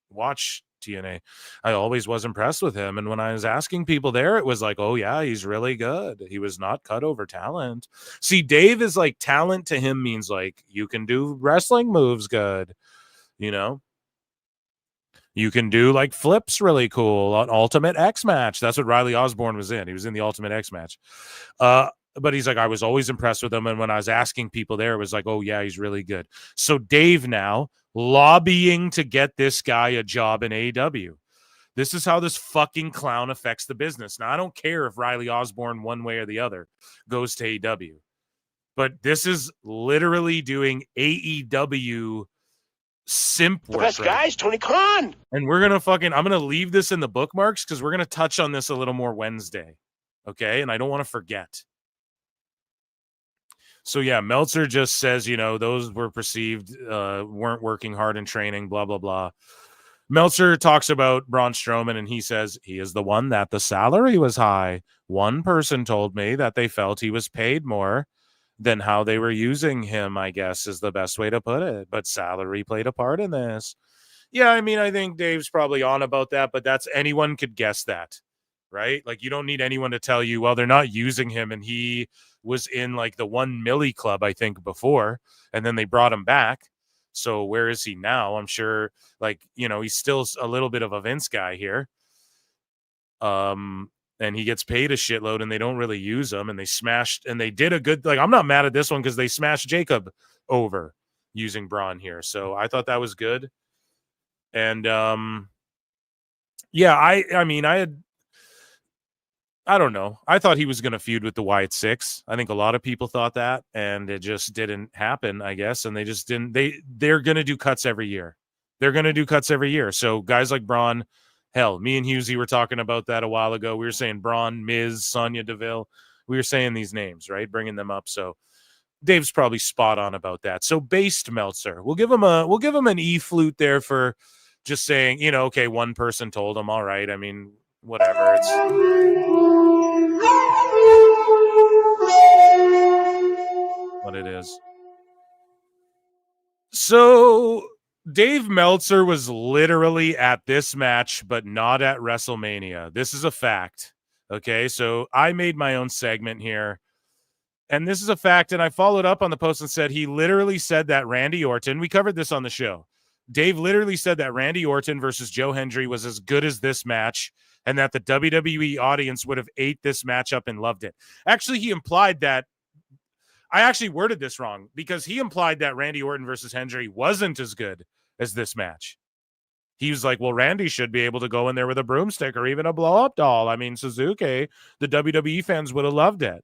watch TNA. I always was impressed with him, and when I was asking people there, it was like, oh yeah, he's really good. He was not cut over talent. See, Dave is like, talent to him means like you can do wrestling moves good, you can do like flips really cool. An Ultimate X match, that's what Riley Osborne was in. He was in the Ultimate X match. But he's like, I was always impressed with him, and when I was asking people there, it was like, oh yeah, he's really good. So Dave now lobbying to get this guy a job in AEW. This is how this fucking clown affects the business. Now, I don't care if Riley Osborne, one way or the other, goes to AEW, but this is literally doing AEW simp work. The best guys, Tony Khan. And we're going to I'm going to leave this in the bookmarks because we're going to touch on this a little more Wednesday. Okay. And I don't want to forget. So yeah, Meltzer just says, those were perceived, weren't working hard in training, blah, blah, blah. Meltzer talks about Braun Strowman, and he says he is the one that the salary was high. One person told me that they felt he was paid more than how they were using him, I guess is the best way to put it. But salary played a part in this. Yeah, I mean, I think Dave's probably on about that, but anyone could guess that, right? Like, you don't need anyone to tell you, well, they're not using him, and he was in like the 1 milli club, I think, before, and then they brought him back. So where is he now? I'm sure, he's still a little bit of a Vince guy here. And he gets paid a shitload, and they don't really use him, and they did a good, I'm not mad at this one because they smashed Jacob over using Braun here. So I thought that was good. And I mean, I don't know. I thought he was going to feud with the Wyatt Six. I think a lot of people thought that, and it just didn't happen, I guess. And they just didn't. They're going to do cuts every year. They're going to do cuts every year. So guys like Braun, hell, me and Husey were talking about that a while ago. We were saying Braun, Miz, Sonya Deville. We were saying these names, right? Bringing them up. So Dave's probably spot on about that. So based Meltzer, we'll give him an E flute there for just saying, you know, okay, one person told him, all right. I mean, whatever. It's what it is. So Dave Meltzer was literally at this match, but not at WrestleMania. This is a fact. Okay, so I made my own segment here. And this is a fact, and I followed up on the post and said he literally said that Randy Orton, we covered this on the show. Dave literally said that Randy Orton versus Joe Hendry was as good as this match, and that the WWE audience would have ate this matchup and loved it. Actually, he implied that. I actually worded this wrong because he implied that Randy Orton versus Hendry wasn't as good as this match. He was like, well, Randy should be able to go in there with a broomstick or even a blow-up doll. I mean, Suzuki, the WWE fans would have loved it.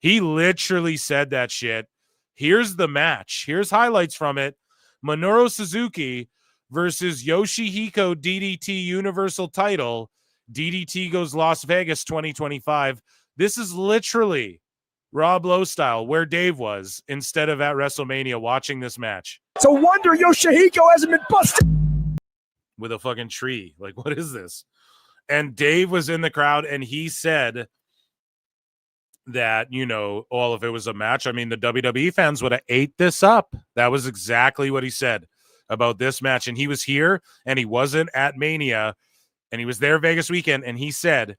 He literally said that shit. Here's the match. Here's highlights from it. Minoru Suzuki versus Yoshihiko DDT Universal title. DDT goes Las Vegas 2025. This is literally Rob Lowe style, where Dave was instead of at WrestleMania watching this match. It's a wonder Yoshihiko hasn't been busted. With a fucking tree. Like, what is this? And Dave was in the crowd, and he said that, you know, all if it was a match, I mean, the WWE fans would have ate this up. That was exactly what he said about this match. And he was here, and he wasn't at Mania, and he was there Vegas weekend, and he said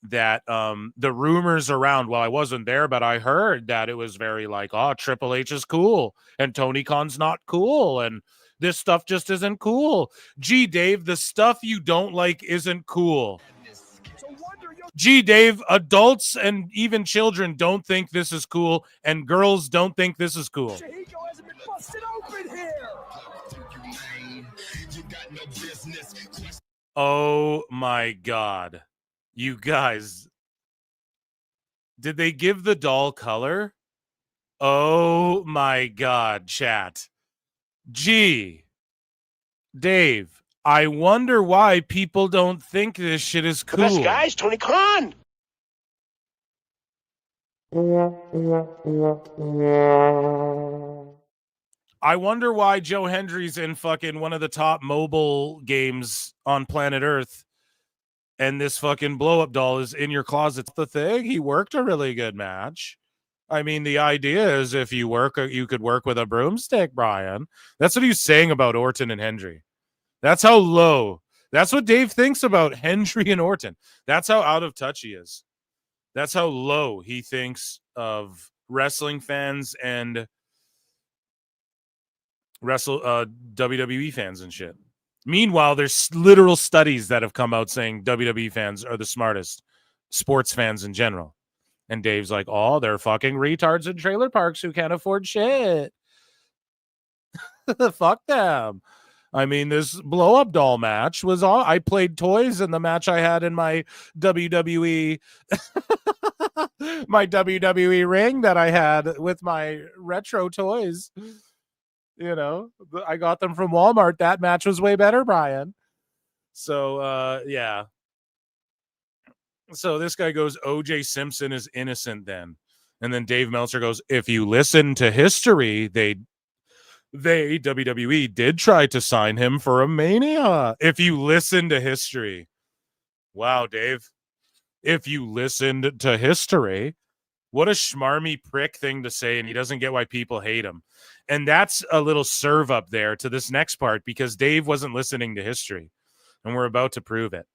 that the rumors around, well, I wasn't there, but I heard that it was very like, oh, Triple H is cool, and Tony Khan's not cool, and this stuff just isn't cool. Gee, Dave, the stuff you don't like isn't cool. Gee, Dave, adults and even children don't think this is cool, and girls don't think this is cool. Yoshihiko hasn't been busted open here. Oh my God. You guys, did they give the doll color? Oh my God, chat. Gee, Dave, I wonder why people don't think this shit is cool. The best guys, Tony Khan. I wonder why Joe Hendry's in fucking one of the top mobile games on planet Earth, and this fucking blow-up doll is in your closet. The thing, he worked a really good match. I mean, the idea is if you work, you could work with a broomstick, Brian. That's what he was saying about Orton and Hendry. That's how low. That's what Dave thinks about Hendry and Orton. That's how out of touch he is. That's how low he thinks of wrestling fans and WWE fans and shit. Meanwhile, there's literal studies that have come out saying WWE fans are the smartest sports fans in general. And Dave's like, oh, they're fucking retards in trailer parks who can't afford shit. Fuck them. I mean, this blow-up doll match was all. I played toys in the match I had in my WWE my WWE ring that I had with my retro toys. You know, I got them from Walmart. That match was way better, Brian. So, yeah. So this guy goes, OJ Simpson is innocent then. And then Dave Meltzer goes, if you listen to history, they WWE did try to sign him for a Mania. If you listen to history. Wow, Dave. If you listened to history. What a schmarmy prick thing to say, and he doesn't get why people hate him. And that's a little serve up there to this next part because Dave wasn't listening to history, and we're about to prove it.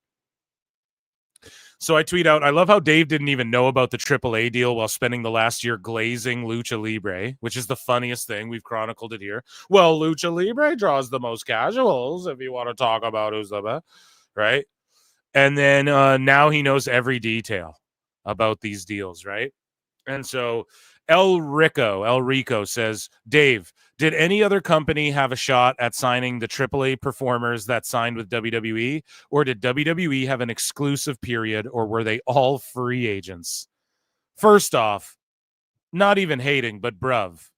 So I tweet out, I love how Dave didn't even know about the AAA deal while spending the last year glazing Lucha Libre, which is the funniest thing. We've chronicled it here. Well, Lucha Libre draws the most casuals, if you want to talk about who's the best, right? And then now he knows every detail about these deals, right? And so El Rico says, Dave, did any other company have a shot at signing the AAA performers that signed with WWE? Or did WWE have an exclusive period, or were they all free agents? First off, not even hating, but bruv,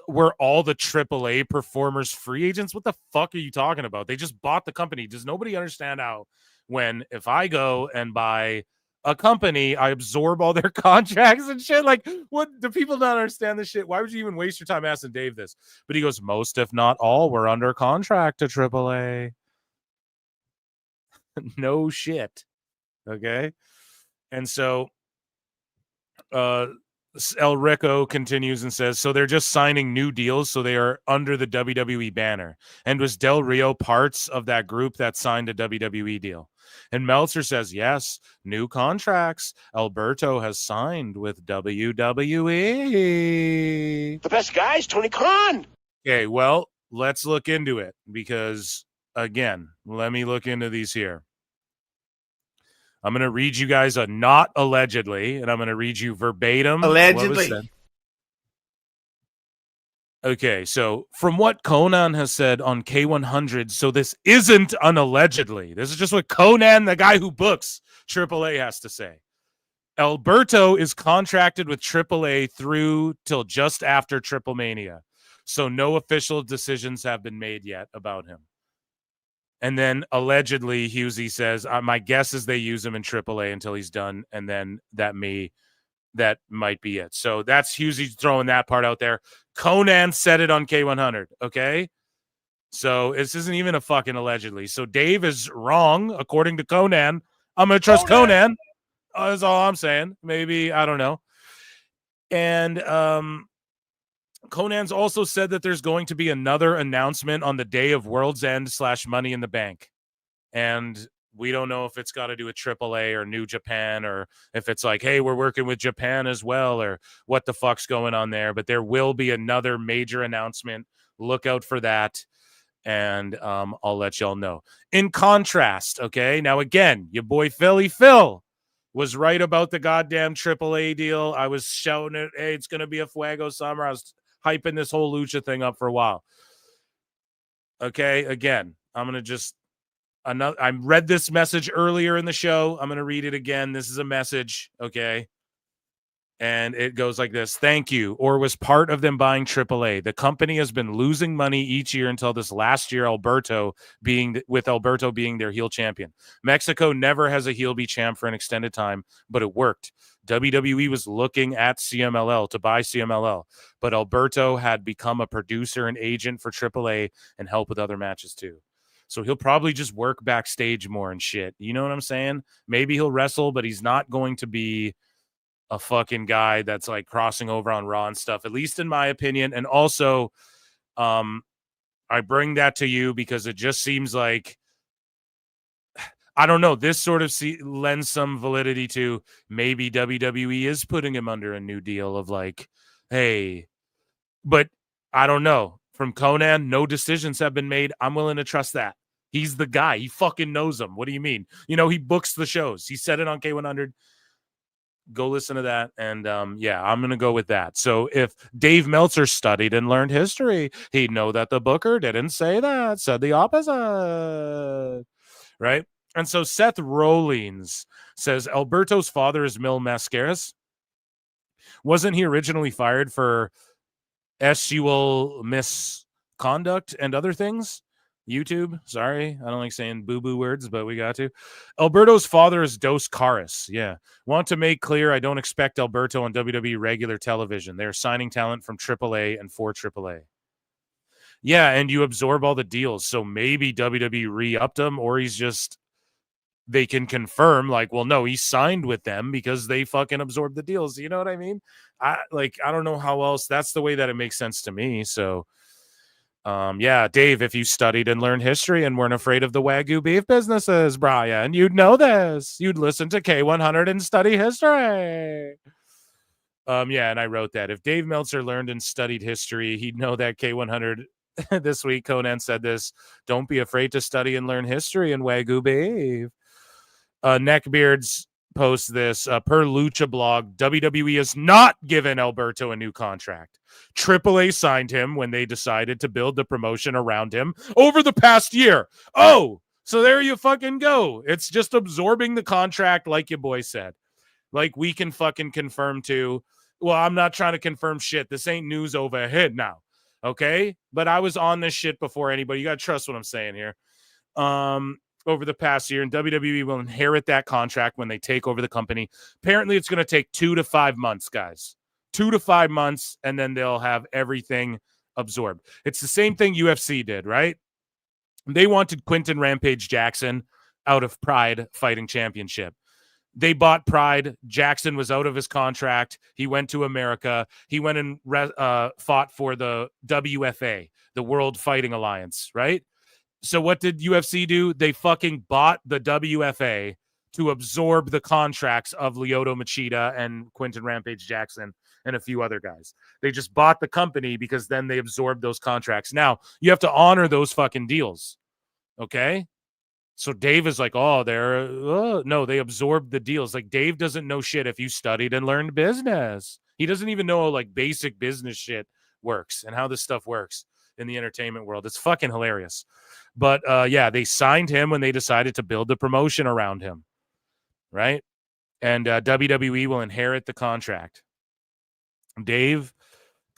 were all the AAA performers free agents? What the fuck are you talking about? They just bought the company. Does nobody understand how if I go and buy a company, I absorb all their contracts and shit? Like, what do people not understand this shit? Why would you even waste your time asking Dave this? But he goes, most, if not all, were under contract to AAA. No shit. Okay. And so El Rico continues and says, so they're just signing new deals, so they are under the WWE banner. And was Del Rio parts of that group that signed a WWE deal? And Meltzer says, yes, new contracts. Alberto has signed with WWE. The best guy is Tony Khan. Okay, well, let's look into it because, again, let me look into these here. I'm going to read you guys a not allegedly, and I'm going to read you verbatim. Allegedly. Okay, so from what Conan has said on K100, so this isn't an allegedly. This is just what Conan, the guy who books AAA, has to say. Alberto is contracted with AAA through till just after Triple Mania, so no official decisions have been made yet about him. And then allegedly, Husey says, my guess is they use him in AAA until he's done, and then that might be it. So that's Husey throwing that part out there. Conan said it on K100, okay? So this isn't even a fucking allegedly. So Dave is wrong, according to Conan. I'm going to trust Conan. That's all I'm saying. Maybe, I don't know. And Conan's also said that there's going to be another announcement on the day of World's End / Money in the Bank. And we don't know if it's got to do with AAA or New Japan, or if it's like, hey, we're working with Japan as well, or what the fuck's going on there. But there will be another major announcement. Look out for that. And I'll let y'all know. In contrast, okay, now again, your boy Phil was right about the goddamn AAA deal. I was shouting it, hey, it's going to be a Fuego summer. I was hyping this whole Lucha thing up for a while. Okay, again, I'm going to just I read this message earlier in the show. I'm going to read it again. This is a message, okay? And it goes like this. Thank you, or was part of them buying AAA. The company has been losing money each year until this last year, Alberto being their heel champion. Mexico never has a heel be champ for an extended time, but it worked. WWE was looking at CMLL to buy CMLL, but Alberto had become a producer and agent for AAA and help with other matches too. So he'll probably just work backstage more and shit. You know what I'm saying? Maybe he'll wrestle, but he's not going to be a fucking guy that's like crossing over on Raw and stuff, at least in my opinion. And also, I bring that to you because it just seems like, I don't know, this sort of lends some validity to maybe WWE is putting him under a new deal of like, hey, but I don't know. From Conan, no decisions have been made. I'm willing to trust that. He's the guy. He fucking knows them. What do you mean? You know, he books the shows. He said it on K100. Go listen to that. And yeah, I'm going to go with that. So if Dave Meltzer studied and learned history, he'd know that the booker didn't say that, said the opposite. Right? And so Seth Rollins says, Alberto's father is Mil Mascaras. Wasn't he originally fired for sexual misconduct and other things? YouTube, sorry, I don't like saying boo-boo words, but we got to. Alberto's father is Dos Caras. Yeah. Want to make clear, I don't expect Alberto on WWE regular television. They're signing talent from AAA and for AAA. Yeah, and you absorb all the deals, so maybe WWE re-upped him, or he's just, they can confirm, like, well, no, he signed with them because they fucking absorbed the deals. You know what I mean? I don't know how else. That's the way that it makes sense to me. So, yeah, Dave, if you studied and learned history and weren't afraid of the Wagyu beef businesses, Brian, you'd know this. You'd listen to K100 and study history. Yeah, and I wrote that. If Dave Meltzer learned and studied history, he'd know that K100 this week. Conan said this. Don't be afraid to study and learn history and Wagyu beef. Neckbeard's posts this per Lucha blog. WWE has not given Alberto a new contract. AAA signed him when they decided to build the promotion around him over the past year. Oh, so there you fucking go. It's just absorbing the contract, like your boy said. Like we can fucking confirm to. Well, I'm not trying to confirm shit. This ain't news overhead now. Okay? But I was on this shit before anybody. You got to trust what I'm saying here. Over the past year, and WWE will inherit that contract when they take over the company. Apparently, it's going to take 2 to 5 months, guys. 2 to 5 months, and then they'll have everything absorbed. It's the same thing UFC did, right? They wanted Quinton Rampage Jackson out of Pride Fighting Championship. They bought Pride. Jackson was out of his contract. He went to America. He went and fought for the WFA, the World Fighting Alliance, right? So what did UFC do? They fucking bought the WFA to absorb the contracts of Lyoto Machida and Quinton Rampage Jackson and a few other guys. They just bought the company because then they absorbed those contracts. Now, you have to honor those fucking deals, okay? So Dave is like, oh, no, they absorbed the deals. Like, Dave doesn't know shit if you studied and learned business. He doesn't even know, like, basic business shit works and how this stuff works in the entertainment world. It's fucking hilarious. But, yeah, they signed him when they decided to build the promotion around him, right? And WWE will inherit the contract. Dave,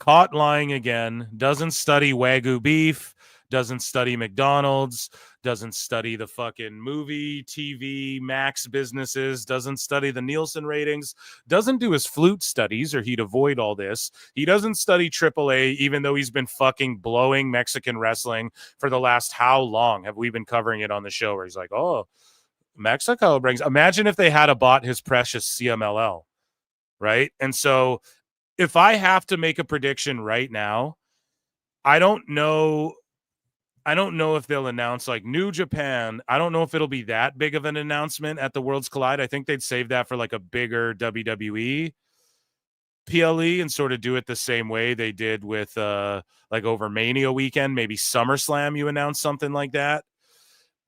caught lying again, doesn't study Wagyu beef, doesn't study McDonald's, doesn't study the fucking movie, TV, Max businesses, doesn't study the Nielsen ratings, doesn't do his flute studies or he'd avoid all this. He doesn't study AAA, even though he's been fucking blowing Mexican wrestling for the last how long have we been covering it on the show where he's like, oh, Mexico brings. Imagine if they had bought his precious CMLL, right? And so if I have to make a prediction right now, I don't know if they'll announce like New Japan. I don't know if it'll be that big of an announcement at the Worlds Collide. I think they'd save that for like a bigger WWE PLE and sort of do it the same way they did with like over Mania weekend, maybe SummerSlam, you announce something like that.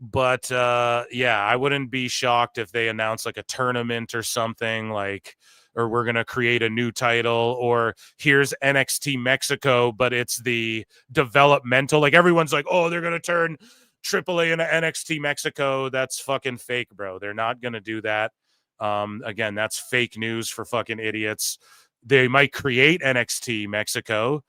But yeah, I wouldn't be shocked if they announce like a tournament or something like, or we're going to create a new title, or here's NXT Mexico, but it's the developmental. Like everyone's like, oh, they're going to turn AAA into NXT Mexico. That's fucking fake, bro. They're not going to do that. Again, that's fake news for fucking idiots. They might create NXT Mexico,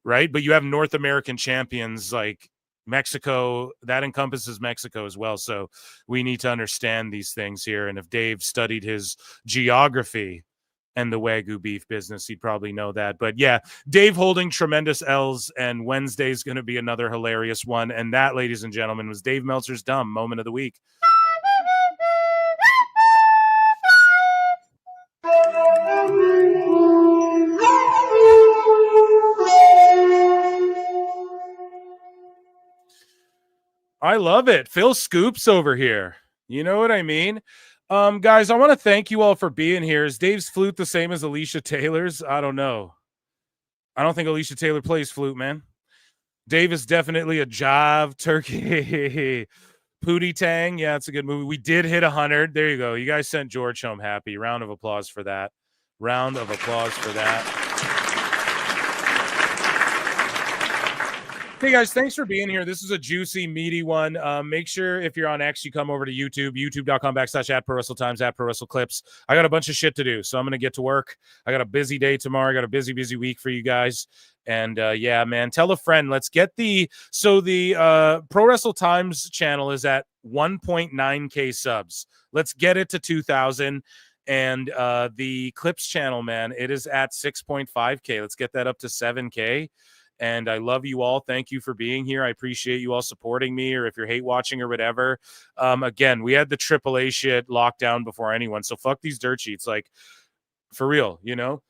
right? But you have North American champions like Mexico, that encompasses Mexico as well. So we need to understand these things here. And if Dave studied his geography and the Wagyu beef business, he'd probably know that. But yeah, Dave holding tremendous L's, and Wednesday's going to be another hilarious one. And that, ladies and gentlemen, was Dave Meltzer's dumb moment of the week. I love it. Phil Scoops over here. You know what I mean? Guys, I want to thank you all for being here. Is Dave's flute the same as Alicia Taylor's? I don't know. I don't think Alicia Taylor plays flute, man. Dave is definitely a jive turkey. Pootie Tang. Yeah, it's a good movie. We did hit 100. There you go. You guys sent George home happy. Round of applause for that. Round of applause for that. Hey guys, thanks for being here. This is a juicy, meaty one. Make sure if you're on X, you come over to YouTube, youtube.com/@ProWrestleTimes, @ProWrestleClips. I got a bunch of shit to do, so I'm going to get to work. I got a busy day tomorrow. I got a busy week for you guys. And yeah, man, tell a friend. Let's get the Pro Wrestle Times channel is at 1.9K subs. Let's get it to 2,000. And the Clips channel, man, it is at 6.5K. Let's get that up to 7K. And I love you all. Thank you for being here. I appreciate you all supporting me, or if you're hate watching or whatever. Again, we had the AAA shit locked down before anyone. So fuck these dirt sheets. Like, for real, you know?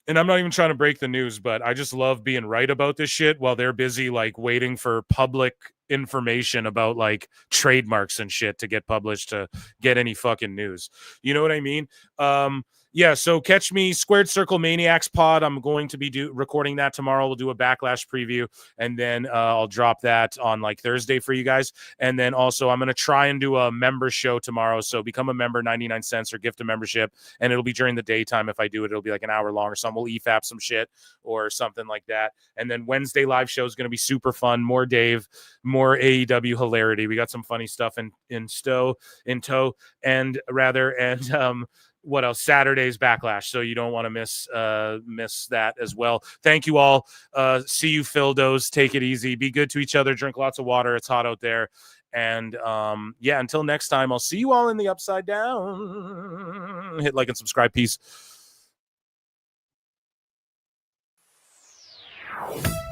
And I'm not even trying to break the news, but I just love being right about this shit while they're busy, like, waiting for public information about, like, trademarks and shit to get published to get any fucking news. You know what I mean? yeah, so catch me Squared Circle Maniacs Pod. I'm going to be recording that tomorrow. We'll do a Backlash preview, and then I'll drop that on like Thursday for you guys. And then also I'm going to try and do a member show tomorrow. So become a member, 99 cents, or gift a membership, and it'll be during the daytime. If I do it, it'll be like an hour long or something. We'll EFAP some shit or something like that. And then Wednesday live show is going to be super fun. More Dave, more AEW hilarity. We got some funny stuff in tow, and what else? Saturday's Backlash, so you don't want to miss that as well. Thank you all. See you, Phildos. Take it easy. Be good to each other. Drink lots of water. It's hot out there. And yeah, until next time, I'll see you all in the Upside Down. Hit like and subscribe. Peace.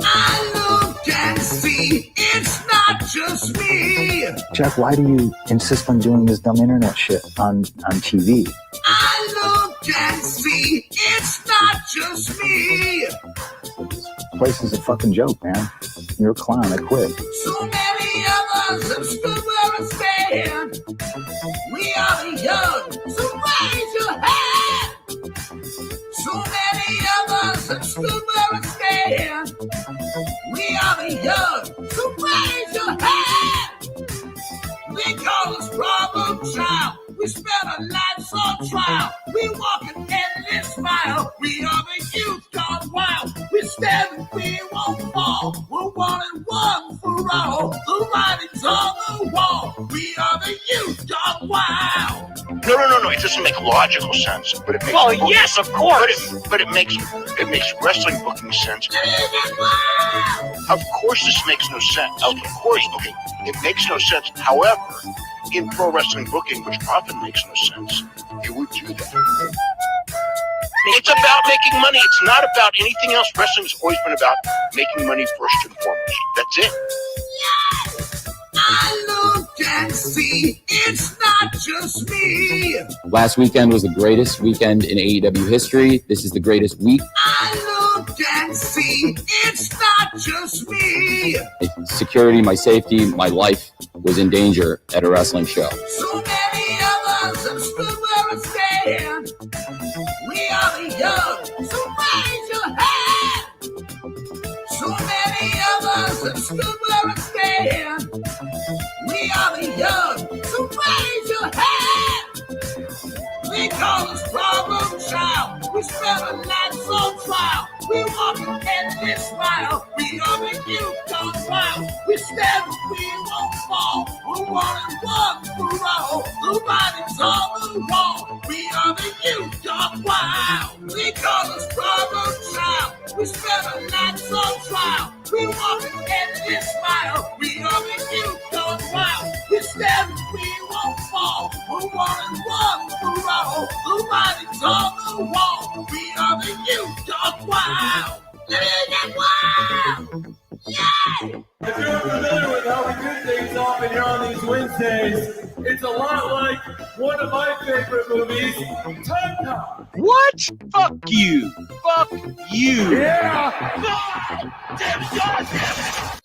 I look and see it's not just me. Jeff, why do you insist on doing this dumb internet shit on TV? I look and see it's not just me. This place is a fucking joke, man. You're a clown. I quit. So many of us have stood where I stand. We are the young, so raise your hand. So many of us have stood where I stand. We are the young, so raise your hand. They call us problem child. We spend our lives on trial. We walk an endless mile. We are the youth gone wild. We stand and we won't fall. We're one and one for all. The writing's on the wall. We are the youth gone wild. No. It doesn't make logical sense, but it makes. Well, yes, of course. But it makes wrestling booking sense. Of course, this makes no sense. Of course, okay, it makes no sense. However, in pro wrestling booking, which often makes no sense, you would do that. It's about making money. It's not about anything else. Wrestling's always been about making money first and foremost. That's it. I look and see it's not just me. Last weekend was the greatest weekend in AEW history. This is the greatest week. I look and see it's not just me. Security, my safety, my life was in danger at a wrestling show. So many of us have stood where I stand. We are the young, so raise your hand. So many of us have stood where I stand. We are the young, so raise your hand. They call us problem child. We spend our lives on trial. We walk an endless mile. We are the youth gone wild. We stand and we won't fall. We're one and one for all. The writing's on the wall. We are the youth gone wild. They call us problem child. We spend our lives on trial. We walk an endless mile. We are the youth gone wild. We stand and we won't fall. We're one and one for all. The writing's on the wall. We are the youth gone wild. Wild. Yeah. If you're familiar with how we do things often here on these Wednesdays, it's a lot like one of my favorite movies, Time Cop. What? Fuck you. Fuck you. Yeah. God damn it.